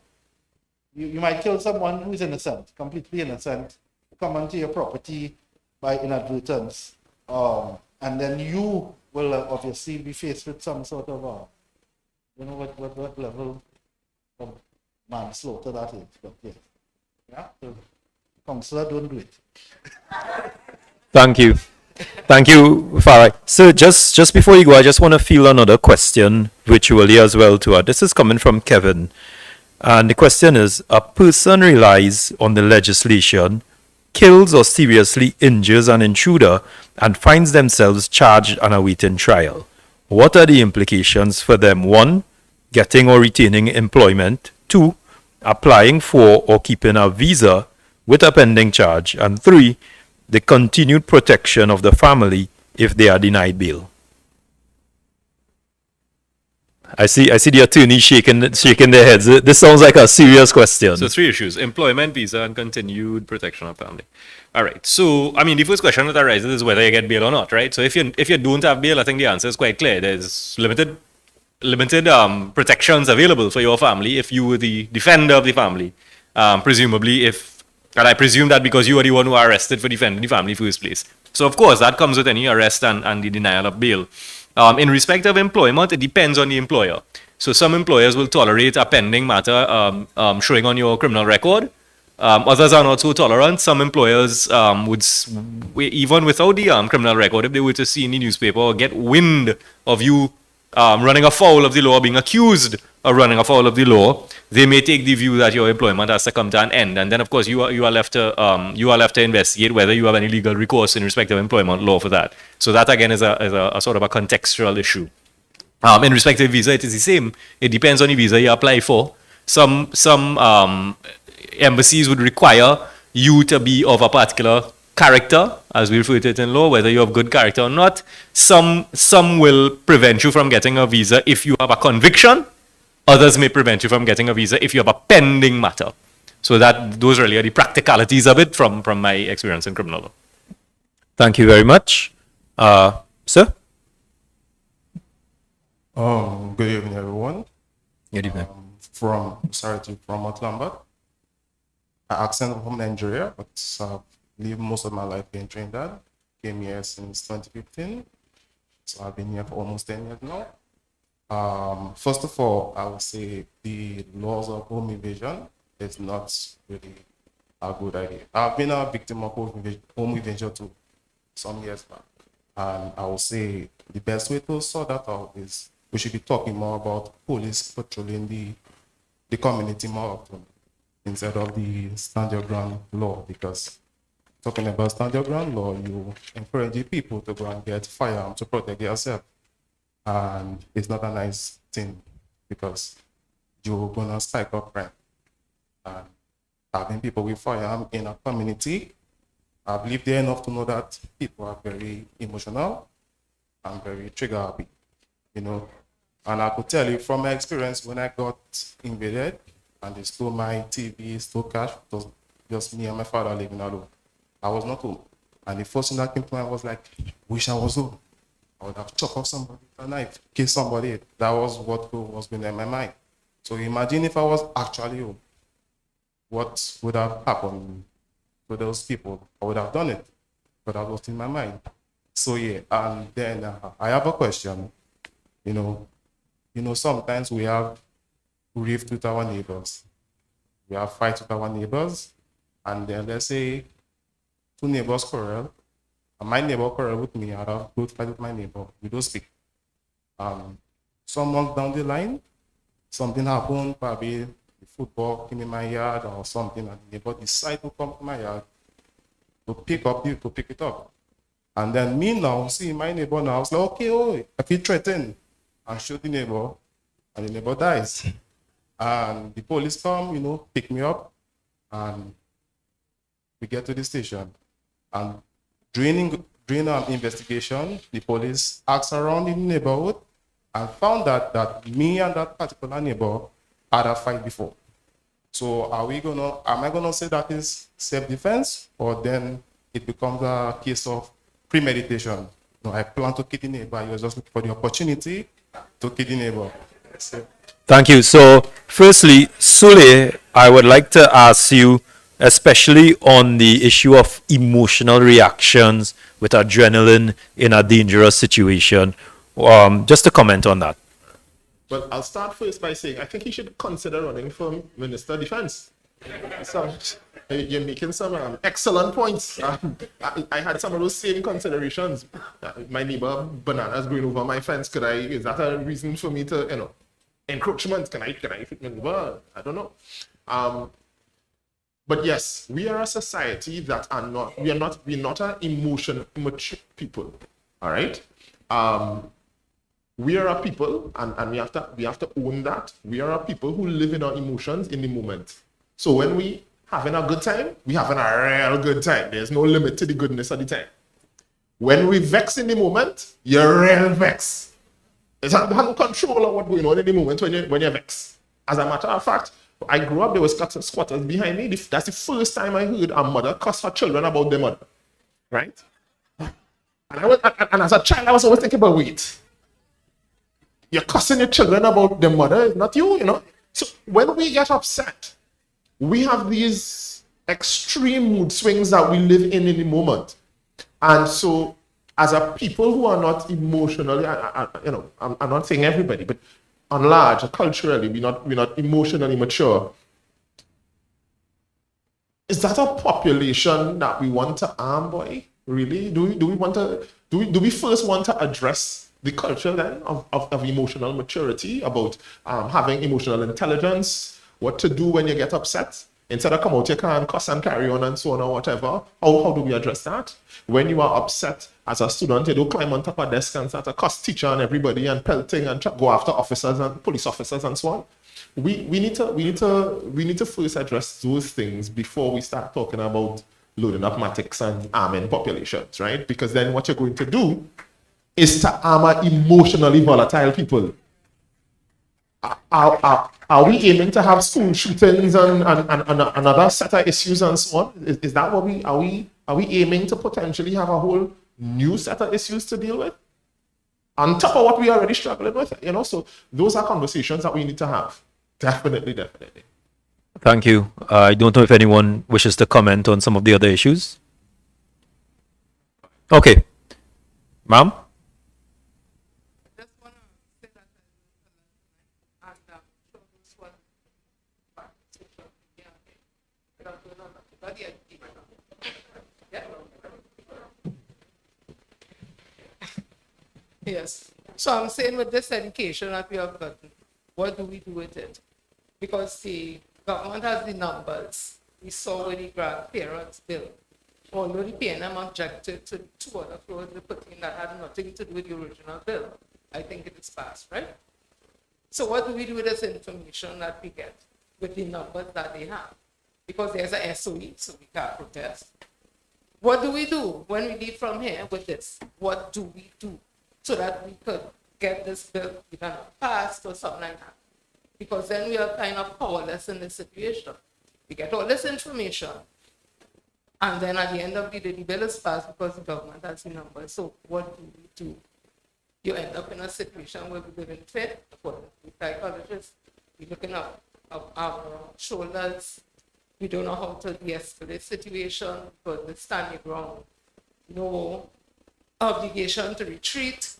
you might kill someone who's innocent, completely innocent, come onto your property by inadvertence, and then you will obviously be faced with some sort of, what level of manslaughter that is. But yeah, so, Councillor, don't do it. Thank you. Thank you, Farai. So just before you go, I just want to field another question virtually as well to her. This is coming from Kevin. And the question is, a person relies on the legislation, kills or seriously injures an intruder, and finds themselves charged and awaiting trial. What are the implications for them? 1, getting or retaining employment. 2, applying for or keeping a visa with a pending charge. And 3, the continued protection of the family if they are denied bail. I see the attorney shaking their heads. This sounds like a serious question. So 3 issues: employment, visa, and continued protection of family. All right. So I mean, the first question that arises is whether you get bail or not, right? So if you don't have bail, I think the answer is quite clear. There's limited protections available for your family if you were the defender of the family. Presumably, and I presume that because you were the one who are arrested for defending the family in the first place. So of course that comes with any arrest and the denial of bail. In respect of employment, it depends on the employer. So some employers will tolerate a pending matter showing on your criminal record. Others are not so tolerant. Some employers would, even without the criminal record, if they were to see in the newspaper or get wind of you running afoul of the law, being accused of running afoul of the law, they may take the view that your employment has to come to an end, and then of course you are left to investigate whether you have any legal recourse in respect of employment law for that. So that again is a sort of a contextual issue. In respect of visa, it is the same. It depends on the visa you apply for. Some embassies would require you to be of a particular character, as we refer to it in law, whether you have good character or not. Some will prevent you from getting a visa if you have a conviction. Others may prevent you from getting a visa if you have a pending matter. So those really are the practicalities of it from my experience in criminal law. Thank you very much. Sir? Good evening, everyone. Good evening. From Mount Lambert. I accent from Nigeria, but I've lived most of my life in Trinidad. Came here since 2015. So I've been here for almost 10 years now. First of all, I would say the laws of home invasion is not really a good idea. I've been a victim of home invasion too, some years back. And I would say the best way to sort that out is we should be talking more about police patrolling the community more often instead of the stand your ground law, because talking about stand your ground law, you encourage people to go and get firearms to protect yourself. And it's not a nice thing because you're gonna spike up crime. And having people with firearms in a community, I've lived there enough to know that people are very emotional and very trigger happy, you know. And I could tell you from my experience when I got invaded and they stole my TV, stole cash, it was just me and my father living alone. I was not home. And the first thing that came to mind was like, wish I was home. I would have chopped off somebody with a knife, killed somebody. That was what was going in my mind. So imagine if I was actually home, what would have happened to those people? I would have done it, but that was in my mind. So yeah, and then I have a question. You know, sometimes we have rift with our neighbors. We have fights with our neighbors, and then let's say 2 neighbors quarrel. And my neighbor quarrel with me, I have good fight with my neighbor. We don't speak. Some months down the line, something happened, probably the football came in my yard or something, and the neighbor decided to come to my yard to pick it up. And then me now, see my neighbor now, it's like, okay, oh, if he threaten and shoot the neighbor, and the neighbor dies. And the police come, you know, pick me up, and we get to the station. And during investigation, the police asked around in the neighborhood and found that me and that particular neighbor had a fight before. So am I gonna say that is self-defense, or then it becomes a case of premeditation? No, I plan to kill the neighbor. You was just looking for the opportunity to kill the neighbor. So, Thank you. So, firstly, Sule, I would like to ask you, especially on the issue of emotional reactions with adrenaline in a dangerous situation, just to comment on that. But I'll start first by saying I think he should consider running for Minister of Defense. You're making some excellent points. I had some of those same considerations. My neighbor bananas growing over my fence. Is that a reason for me to, encroachment? Can I fit my neighbor? I don't know. But yes, we are a society that we're not an emotion mature people. All right. We are a people, and we have to own that. We are a people who live in our emotions in the moment. So when we having a good time, we having a real good time. There's no limit to the goodness of the time. When we vex in the moment, you're real vex. It's have no control of what's going on in the moment when you're vex. As a matter of fact, I grew up, there was squatters behind me. That's the first time I heard a mother cuss her children about their mother. Right? And as a child, I was always thinking about, wait, you're cussing your children about their mother, it's not you, So when we get upset, we have these extreme mood swings that we live in the moment. And so as a people who are not emotionally, I'm not saying everybody, but on large, culturally, we're not emotionally mature. Is that a population that we want to arm, boy? Really? Do we first want to address the culture then of emotional maturity, about having emotional intelligence, what to do when you get upset? Instead of come out, you can't cuss and carry on and so on or whatever. How do we address that? When you are upset as a student, you don't climb on top of a desk and start to cuss teacher and everybody and pelting and go after officers and police officers and so on. We need to first address those things before we start talking about loading up mathematics and arming populations, right? Because then what you're going to do is to armor emotionally volatile people. Are we aiming to have school shootings and another set of issues and so on? Is that what are we aiming to potentially have a whole new set of issues to deal with? On top of what we are already struggling with, so those are conversations that we need to have. Definitely. Thank you. I don't know if anyone wishes to comment on some of the other issues. Okay. Ma'am? Yes. So I'm saying with this education that we have gotten, what do we do with it? Because the government has the numbers. We saw with the grandparents' bill. Although the PNM objected to two other floors they put in that had nothing to do with the original bill, I think it is passed, right? So what do we do with this information that we get with the numbers that they have? Because there's a SOE, so we can't protest. What do we do when we leave from here with this? What do we do so that we could get this bill either passed or something like that? Because then we are kind of powerless in this situation. We get all this information, and then at the end of the day, the bill is passed because the government has the numbers. So what do we do? You end up in a situation where we live in fit, according to the psychologists. We're looking up our shoulders. We don't know how to de-escalate situation, but we stand your ground. No obligation to retreat.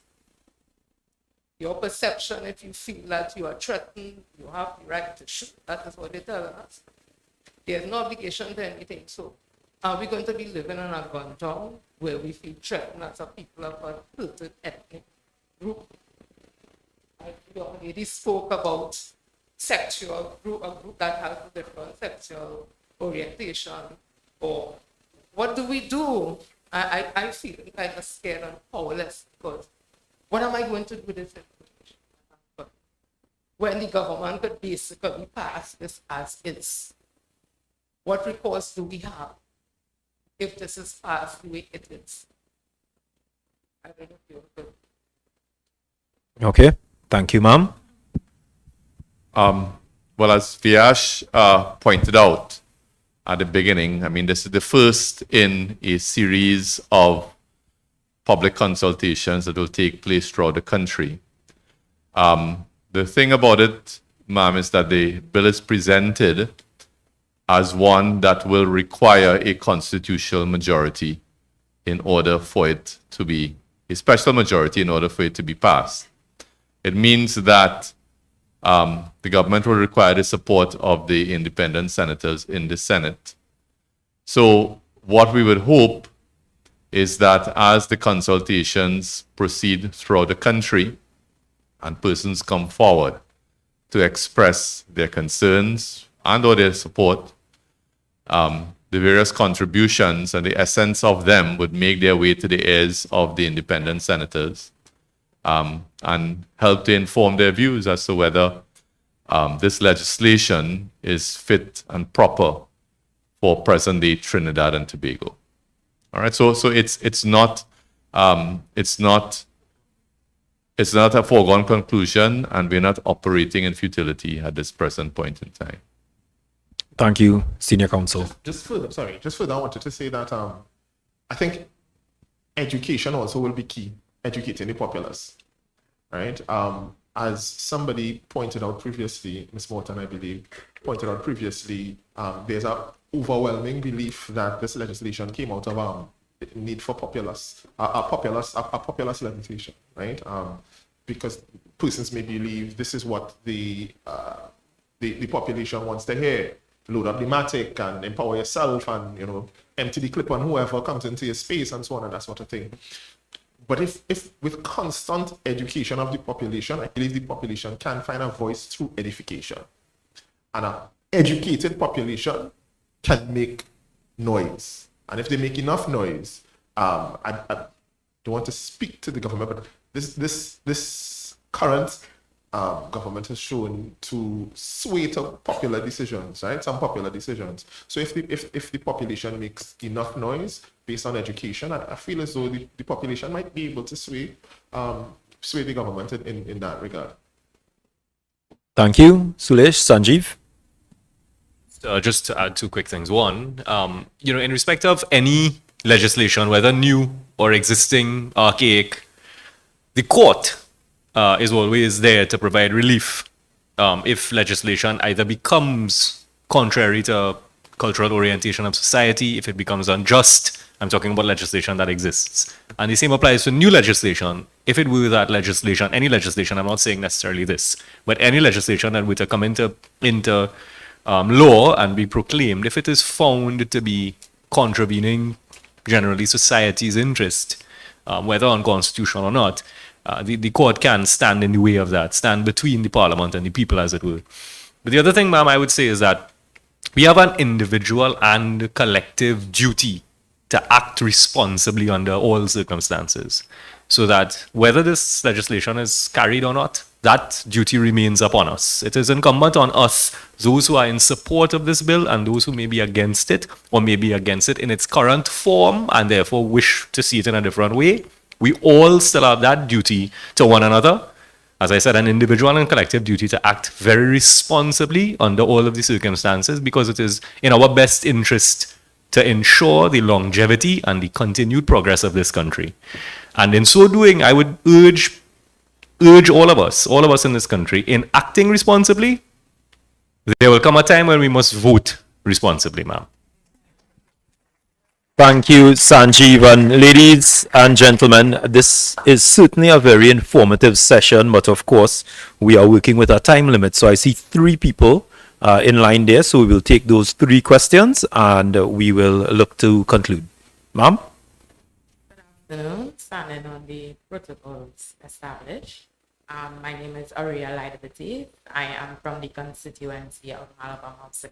Your perception, if you feel that you are threatened, you have the right to shoot. That is what they tell us. There's no obligation to anything. So are we going to be living in a gun town where we feel threatened as a people of a certain ethnic group? The lady spoke about a group that has a different sexual orientation. Or what do we do I feel kind of scared and powerless because what am I going to do with this information? But when the government could basically pass this as is, what recourse do we have if this is passed the way it is? I don't know if you're good. Okay. Thank you, ma'am. Well, as Viash pointed out at the beginning, I mean, this is the first in a series of public consultations that will take place throughout the country. The thing about it, ma'am, is that the bill is presented as one that will require a constitutional majority in order for it to be, a special majority in order for it to be passed. It means that the government will require the support of the independent senators in the Senate. So what we would hope is that as the consultations proceed throughout the country and persons come forward to express their concerns and or their support, the various contributions and the essence of them would make their way to the ears of the independent senators and help to inform their views as to whether this legislation is fit and proper for present-day Trinidad and Tobago. All right, so it's not a foregone conclusion, and we're not operating in futility at this present point in time. Thank you, Senior Counsel. Just further, I wanted to say that I think education also will be key, educating the populace, right? As somebody pointed out previously, Ms. Morton, I believe, pointed out previously, there's an overwhelming belief that this legislation came out of need for populace legislation, right? Because persons may believe this is what the population wants to hear. Load up the matic and empower yourself and, empty the clip on whoever comes into your space and so on and that sort of thing. But if with constant education of the population, I believe the population can find a voice through edification. And an educated population can make noise. And if they make enough noise, I don't want to speak to the government, but this current government has shown to sway to popular decisions, right? Some popular decisions. So if the population makes enough noise based on education, I feel as though the population might be able to sway the government in that regard. Thank you, Sulesh. Sanjeev? Just to add two quick things. One, in respect of any legislation, whether new or existing, archaic, the court is always there to provide relief if legislation either becomes contrary to cultural orientation of society, if it becomes unjust. I'm talking about legislation that exists. And the same applies to new legislation. If it were that legislation, any legislation, I'm not saying necessarily this, but any legislation that were to come into law and be proclaimed, if it is found to be contravening generally society's interest, whether unconstitutional or not, the court can stand in the way of that, stand between the parliament and the people, as it were. But the other thing, ma'am, I would say is that we have an individual and collective duty to act responsibly under all circumstances, so that whether this legislation is carried or not, that duty remains upon us. It is incumbent on us, those who are in support of this bill and those who may be against it or may be against it in its current form and therefore wish to see it in a different way. We all still have that duty to one another. As I said, an individual and collective duty to act very responsibly under all of the circumstances, because it is in our best interest to ensure the longevity and the continued progress of this country. And in so doing, I would urge all of us in this country, in acting responsibly, there will come a time when we must vote responsibly, ma'am. Thank you, Sanjeev. And ladies and gentlemen, this is certainly a very informative session, but of course, we are working with a time limit. So I see 3 people in line there, so we will take those 3 questions and we will look to conclude. Ma'am? Standing on the protocols established. My name is Aria Laidabati. I am from the constituency of Malabang-Hopsica.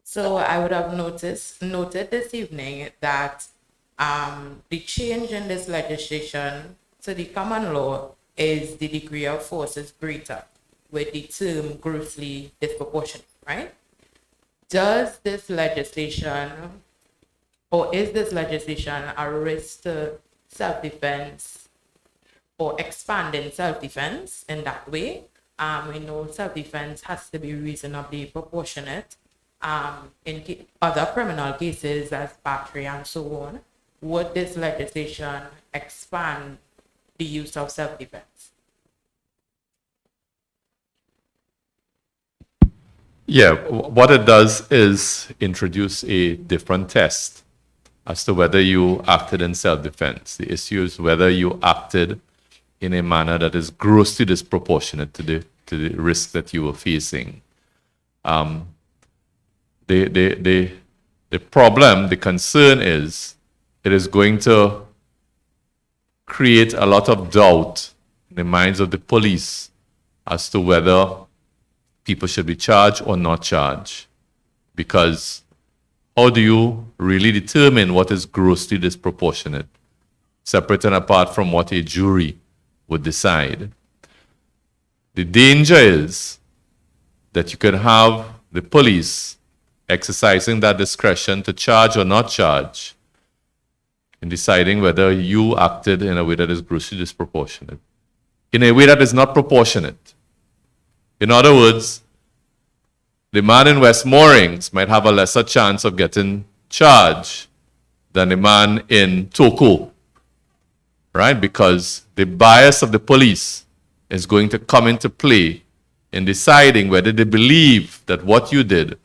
So I would have noted this evening that The change in this legislation to the common law is the degree of force is greater with the term grossly disproportionate, right? Does this legislation, or is this legislation a risk to self-defense or expanding self-defense in that way? We know self-defense has to be reasonably proportionate. In other criminal cases as battery and so on, would this legislation expand the use of self-defense? Yeah, what it does is introduce a different test as to whether you acted in self-defense. The issue is whether you acted in a manner that is grossly disproportionate to the risk that you were facing. The problem, the concern is it is going to create a lot of doubt in the minds of the police as to whether people should be charged or not charged. Because how do you really determine what is grossly disproportionate, separate and apart from what a jury would decide? The danger is that you could have the police exercising that discretion to charge or not charge in deciding whether you acted in a way that is grossly disproportionate, in a way that is not proportionate. In other words, the man in West Moorings might have a lesser chance of getting charged than the man in Toko, right? Because the bias of the police is going to come into play in deciding whether they believe that what you did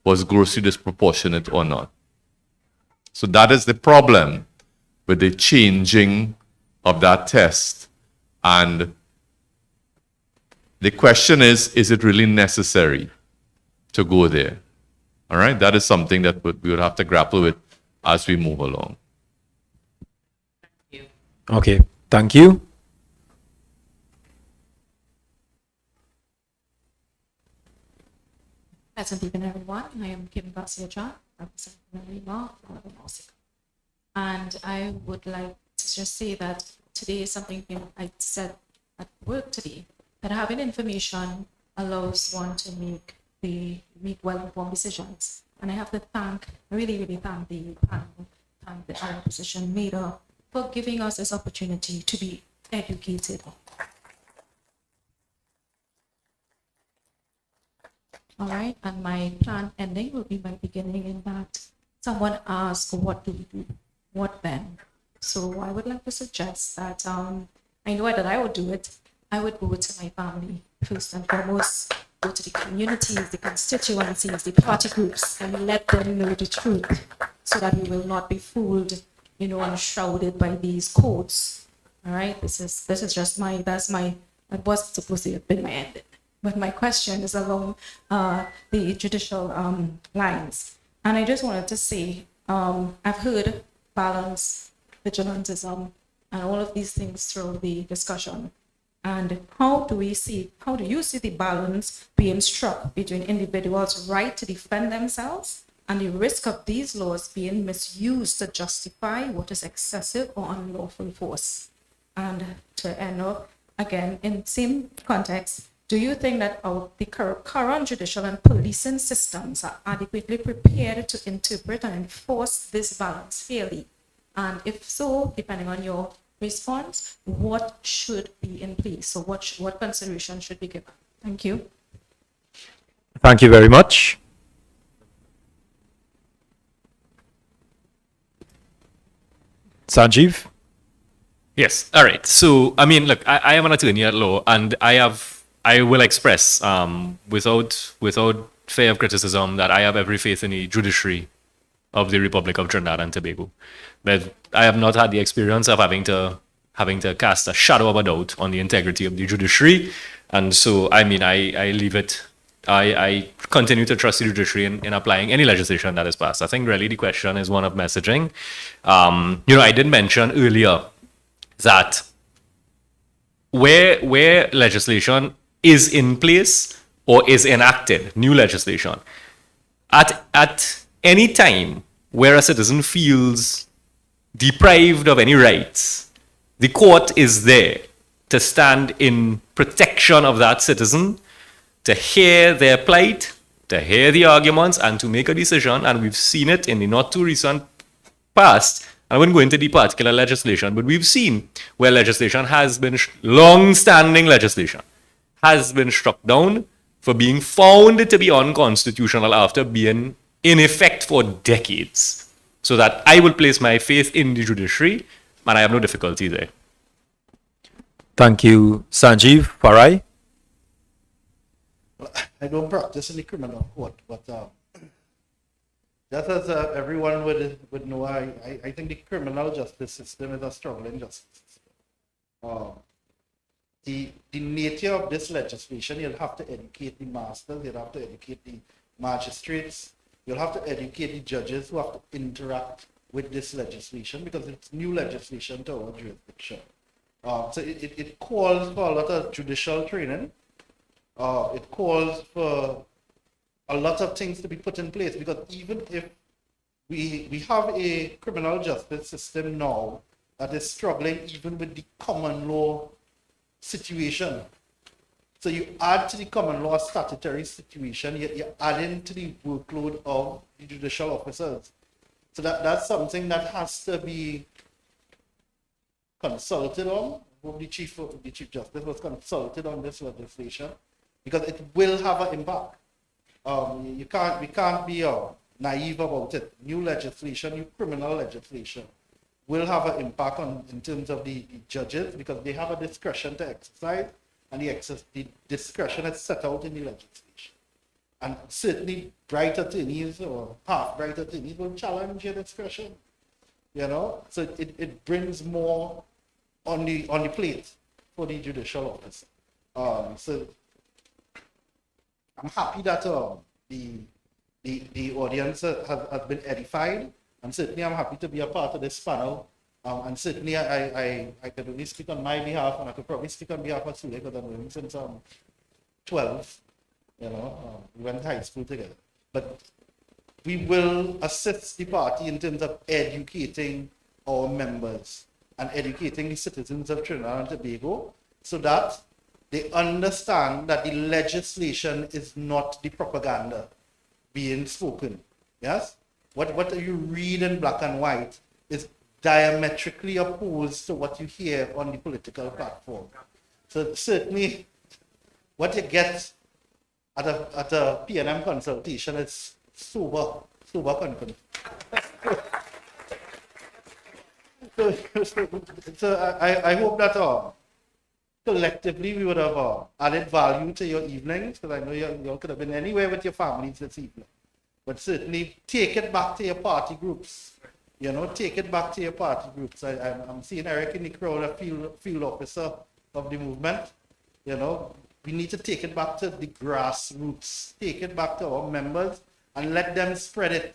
was grossly disproportionate or not. So that is the problem with the changing of that test. And the question is it really necessary to go there? All right, that is something that we would have to grapple with as we move along. Okay, thank you. Pleasant evening, everyone. I am Kim Garcia John, representing Law, and I would like to just say that today is something I said at work today, that having information allows one to make well-informed decisions. And I have to really thank the panel, thank the opposition leader for giving us this opportunity to be educated. All right, and my planned ending will be my beginning in that someone asked, what do we do? What then? So I would like to suggest that I know that I would do it. I would go to my family first and foremost, go to the communities, the constituencies, the party groups, and let them know the truth so that we will not be fooled, and shrouded by these codes. All right, this is just that was supposed to have been my ending. But my question is along the judicial lines. And I just wanted to say, I've heard balance, vigilantism, and all of these things through the discussion. And how do you see the balance being struck between individuals' right to defend themselves and the risk of these laws being misused to justify what is excessive or unlawful force? And to end up, again, in same context, do you think that the current judicial and policing systems are adequately prepared to interpret and enforce this balance fairly? And if so, depending on your response, what should be in place? So what consideration should be given? Thank you. Thank you very much. Sanjeev? Yes. All right. So, I mean, look, I am an attorney at law, and I will express, without fear of criticism, that I have every faith in the judiciary of the Republic of Trinidad and Tobago. But I have not had the experience of having to cast a shadow of a doubt on the integrity of the judiciary. And so, I mean, I leave it. I continue to trust the judiciary in applying any legislation that is passed. I think really the question is one of messaging. I did mention earlier that where legislation is in place or is enacted, new legislation, at any time where a citizen feels deprived of any rights, the court is there to stand in protection of that citizen, to hear their plight, to hear the arguments, and to make a decision. And we've seen it in the not too recent past. I wouldn't go into the particular legislation, but we've seen where legislation has been, long-standing legislation, has been struck down for being found to be unconstitutional after being in effect for decades. So that I will place my faith in the judiciary, and I have no difficulty there. Thank you. Sanjeev Farai. I don't practice in the criminal court, but just as everyone would know, I think the criminal justice system is a struggling justice system. The nature of this legislation, you'll have to educate the masters, you'll have to educate the magistrates, you'll have to educate the judges who have to interact with this legislation because it's new legislation to our jurisdiction. So it calls for a lot of judicial training. It calls for a lot of things to be put in place because even if we have a criminal justice system now that is struggling even with the common law situation. So you add to the common law statutory situation, you're adding to the workload of the judicial officers. So that's something that has to be consulted on. The Chief Justice was consulted on this legislation because it will have an impact. We can't be naive about it. New legislation, new criminal legislation will have an impact in terms of the judges because they have a discretion to exercise, and the discretion is set out in the legislation. And certainly bright attorneys or half bright attorneys will challenge your discretion. So it brings more on the plate for the judicial officer. So I'm happy that the audience has been edified, and certainly I'm happy to be a part of this panel. And certainly I could only speak on my behalf, and I could probably speak on behalf of Sule because I've known him since 12. We went to high school together. But we will assist the party in terms of educating our members and educating the citizens of Trinidad and Tobago so that they understand that the legislation is not the propaganda being spoken. Yes? What you read in black and white is diametrically opposed to what you hear on the political platform. So certainly what you get at a PNM consultation is sober content. So I hope that collectively we would have added value to your evenings, because I know you could have been anywhere with your families this evening. But certainly take it back to your party groups. Take it back to your party groups. I'm seeing Eric in the crowd, a field officer of the movement. We need to take it back to the grassroots. Take it back to our members and let them spread it.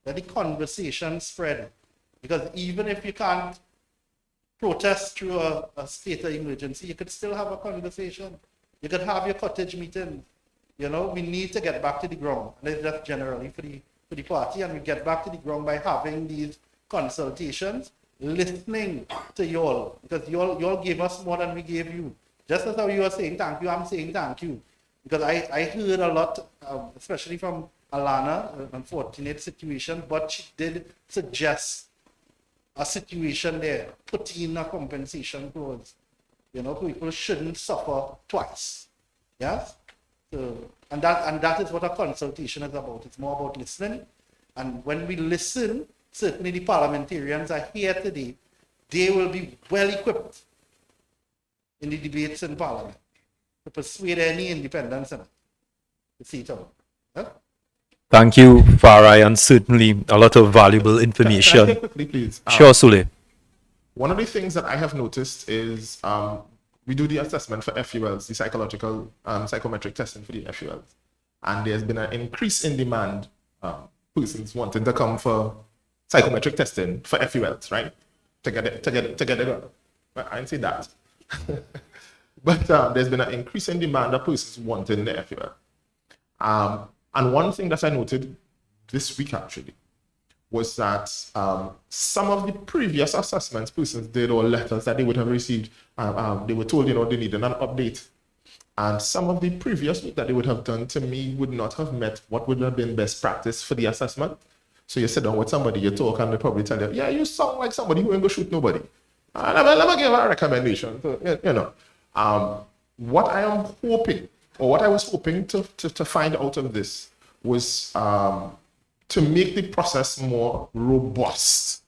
Let the conversation spread. Because even if you can't protest through a state of emergency, you could still have a conversation. You could have your cottage meeting. We need to get back to the ground. And that's generally for the party, and we get back to the ground by having these consultations, listening to y'all, because y'all gave us more than we gave you. Just as how you are saying thank you, I'm saying thank you. Because I heard a lot, especially from Alana, an unfortunate situation, but she did suggest a situation there, put in a compensation clause. People shouldn't suffer twice. Yes? So, and that is what a consultation is about. It's more about listening. And when we listen, certainly the parliamentarians are here today. They will be well equipped in the debates in Parliament to persuade any independent senator to see it out. Huh? Thank you, Farai, and certainly a lot of valuable information. Can I say quickly, please? Sure, Sule. One of the things that I have noticed is we do the assessment for FULs, the psychological psychometric testing for the FULs. And there's been an increase in demand, persons wanting to come for psychometric testing for FULs, right? To get it up. But I didn't say that. But there's been an increase in demand of persons wanting the FUL. And one thing that I noted this week actually was that some of the previous assessments persons did, or letters that they would have received, they were told, they needed an update. And some of the previous work that they would have done to me would not have met what would have been best practice for the assessment. So you sit down with somebody, you talk, and they probably tell you, yeah, you sound like somebody who ain't gonna shoot nobody. Let me give a recommendation. What I am hoping, or what I was hoping to find out of this was to make the process more robust,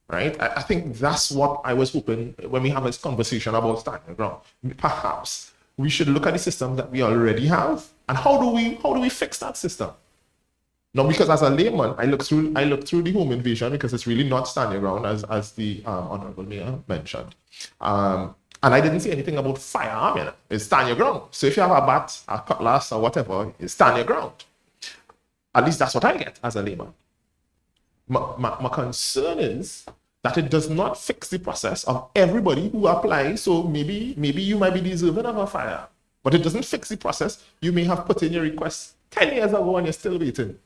right? I think that's what I was hoping when we have this conversation about standing ground. Perhaps we should look at the system that we already have, and how do we fix that system? Now, because as a layman, I look through the home invasion because it's really not standing ground, as the Honorable Mayor mentioned. And I didn't see anything about firearm. It's stand your ground. So if you have a bat, a cutlass, or whatever, it's stand your ground. At least that's what I get as a layman. My concern is that it does not fix the process of everybody who applies. So maybe you might be deserving of a firearm, but it doesn't fix the process. You may have put in your request 10 years ago and you're still waiting,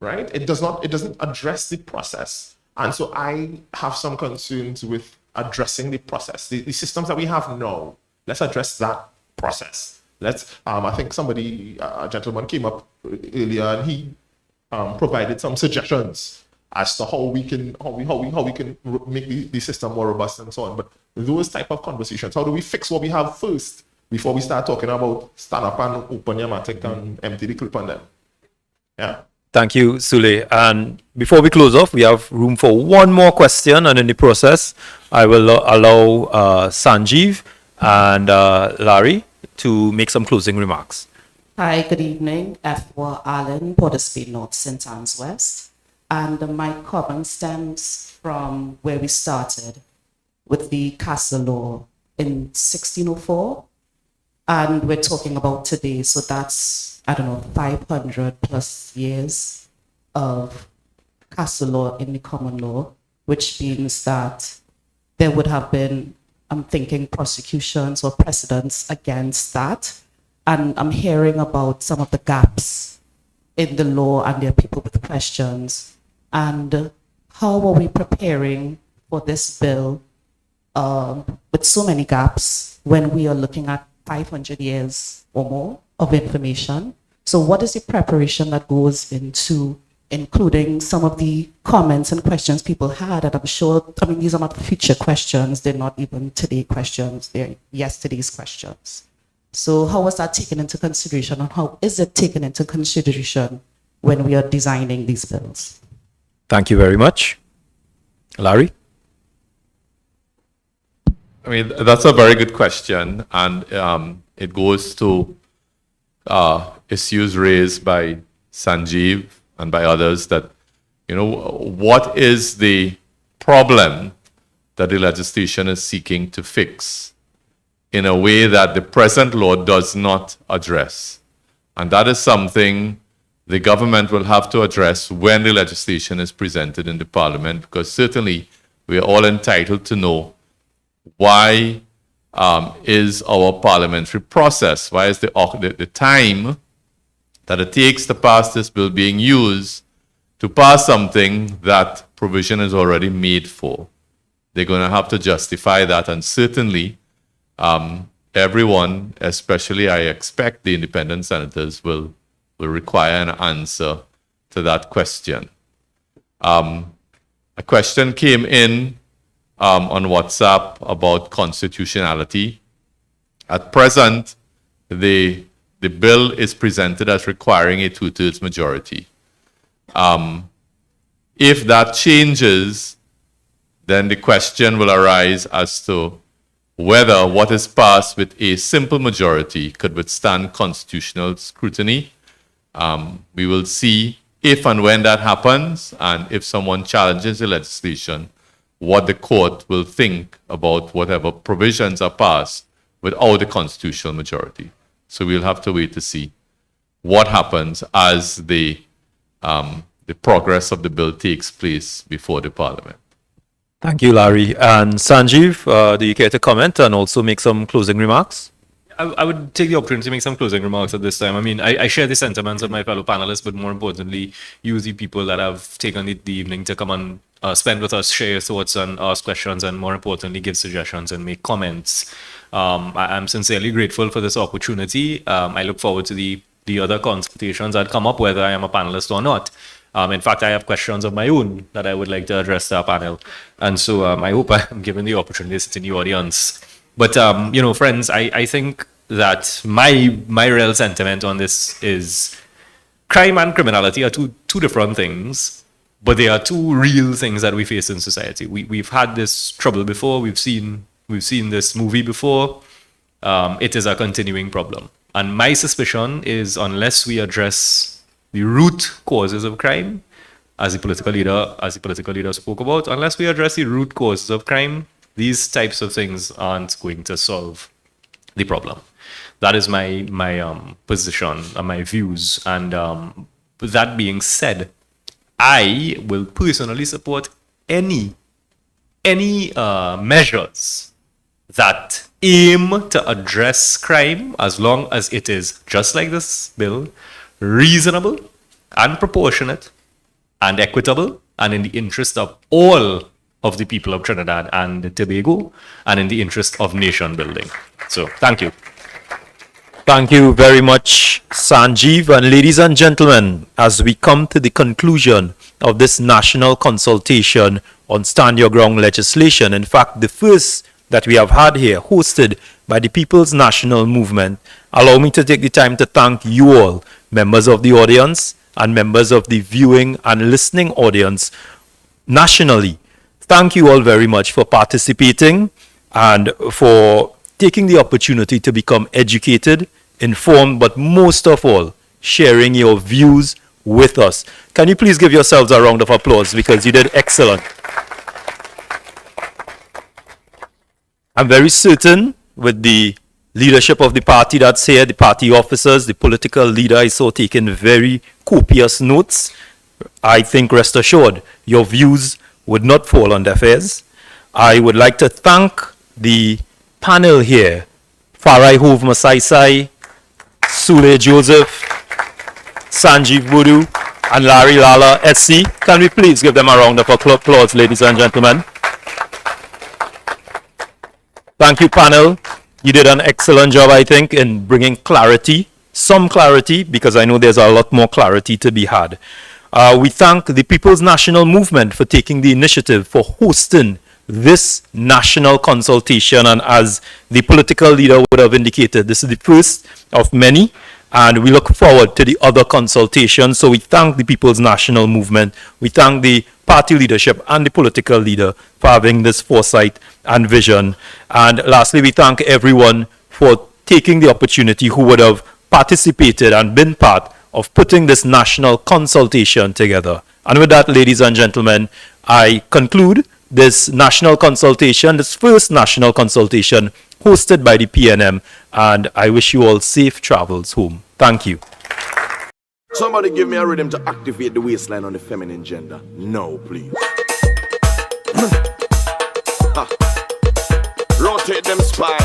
right? It doesn't address the process. And so I have some concerns with addressing the process. The systems that we have now, let's address that process. I think a gentleman came up earlier and he provided some suggestions as to how we can make the system more robust and so on. But those type of conversations, how do we fix what we have first before we start talking about stand up and open your matic and empty the clip on them? Yeah. Thank you, Sule. And before we close off, we have room for one more question. And in the process, I will allow Sanjeev and Larry to make some closing remarks. Hi, good evening. F. Allen, Port of Spain North, St. Anne's West. And my comment stems from where we started with the Castle Law in 1604. And we're talking about today, so that's, 500 plus years of castle law in the common law, which means that there would have been, I'm thinking, prosecutions or precedents against that. And I'm hearing about some of the gaps in the law, and there are people with questions. And how are we preparing for this bill with so many gaps when we are looking at 500 years or more of information? So what is the preparation that goes into including some of the comments and questions people had? And I'm sure, these are not future questions. They're not even today questions. They're yesterday's questions. So how was that taken into consideration, and how is it taken into consideration when we are designing these bills? Thank you very much. Larry? That's a very good question, and it goes to issues raised by Sanjeev and by others that, what is the problem that the legislation is seeking to fix in a way that the present law does not address? And that is something the government will have to address when the legislation is presented in the parliament, because certainly we are all entitled to know why is our parliamentary process, why is the time that it takes to pass this bill being used to pass something that provision is already made for. They're going to have to justify that, and certainly everyone, especially I expect the independent senators, will require an answer to that question. A question came in on WhatsApp about constitutionality. At present, the bill is presented as requiring a 2/3 majority. If that changes, then the question will arise as to whether what is passed with a simple majority could withstand constitutional scrutiny. We will see if and when that happens, and if someone challenges the legislation, what the court will think about whatever provisions are passed without a constitutional majority. So we'll have to wait to see what happens as the progress of the bill takes place before the parliament. Thank you, Larry. And Sanjeev, do you care to comment and also make some closing remarks? I would take the opportunity to make some closing remarks at this time. I mean, I share the sentiments of my fellow panelists, but more importantly, use the people that have taken the evening to come and spend with us, share your thoughts and ask questions, and more importantly, give suggestions and make comments. I'm sincerely grateful for this opportunity. I look forward to the other consultations that come up, whether I am a panelist or not. In fact, I have questions of my own that I would like to address to our panel. And so I hope I'm given the opportunity to sit in the audience. But, you know, friends, I think that my real sentiment on this is crime and criminality are two different things, but they are two real things that we face in society. We've had this trouble before. We've seen this movie before. It is a continuing problem. And my suspicion is unless we address the root causes of crime, as the political leader spoke about, unless we address the root causes of crime, these types of things aren't going to solve the problem. That is my position and my views. And with that being said, I will personally support any measures that aim to address crime, as long as it is, just like this bill, reasonable and proportionate and equitable and in the interest of all of the people of Trinidad and Tobago and in the interest of nation building. So, thank you. Thank you very much, Sanjeev. And ladies and gentlemen, as we come to the conclusion of this national consultation on Stand Your Ground legislation, in fact, the first that we have had here, hosted by the People's National Movement, allow me to take the time to thank you all, members of the audience and members of the viewing and listening audience nationally. Thank you all very much for participating and for taking the opportunity to become educated, informed, but most of all, sharing your views with us. Can you please give yourselves a round of applause because you did excellent. I'm very certain with the leadership of the party that's here, the party officers, the political leader, I saw taking very copious notes. I think, rest assured, your views would not fall on deaf ears. I would like to thank the panel here, Farai Hove Masaisai, Sule Joseph, Sanjeev Budu, and Larry Lala SC. Can we please give them a round of applause, ladies and gentlemen? Thank you, panel. You did an excellent job, I think, in bringing clarity, some clarity, because I know there's a lot more clarity to be had. We thank the People's National Movement for taking the initiative for hosting this national consultation. And as the political leader would have indicated, this is the first of many, and we look forward to the other consultations. So we thank the People's National Movement. We thank the party leadership and the political leader for having this foresight and vision. And lastly, we thank everyone for taking the opportunity who would have participated and been part of putting this national consultation together. And with that, ladies and gentlemen, I conclude this national consultation, this first national consultation hosted by the PNM, and I wish you all safe travels home. Thank you. Somebody give me a rhythm to activate the waistline on the feminine gender. No, please. Rotate them spine.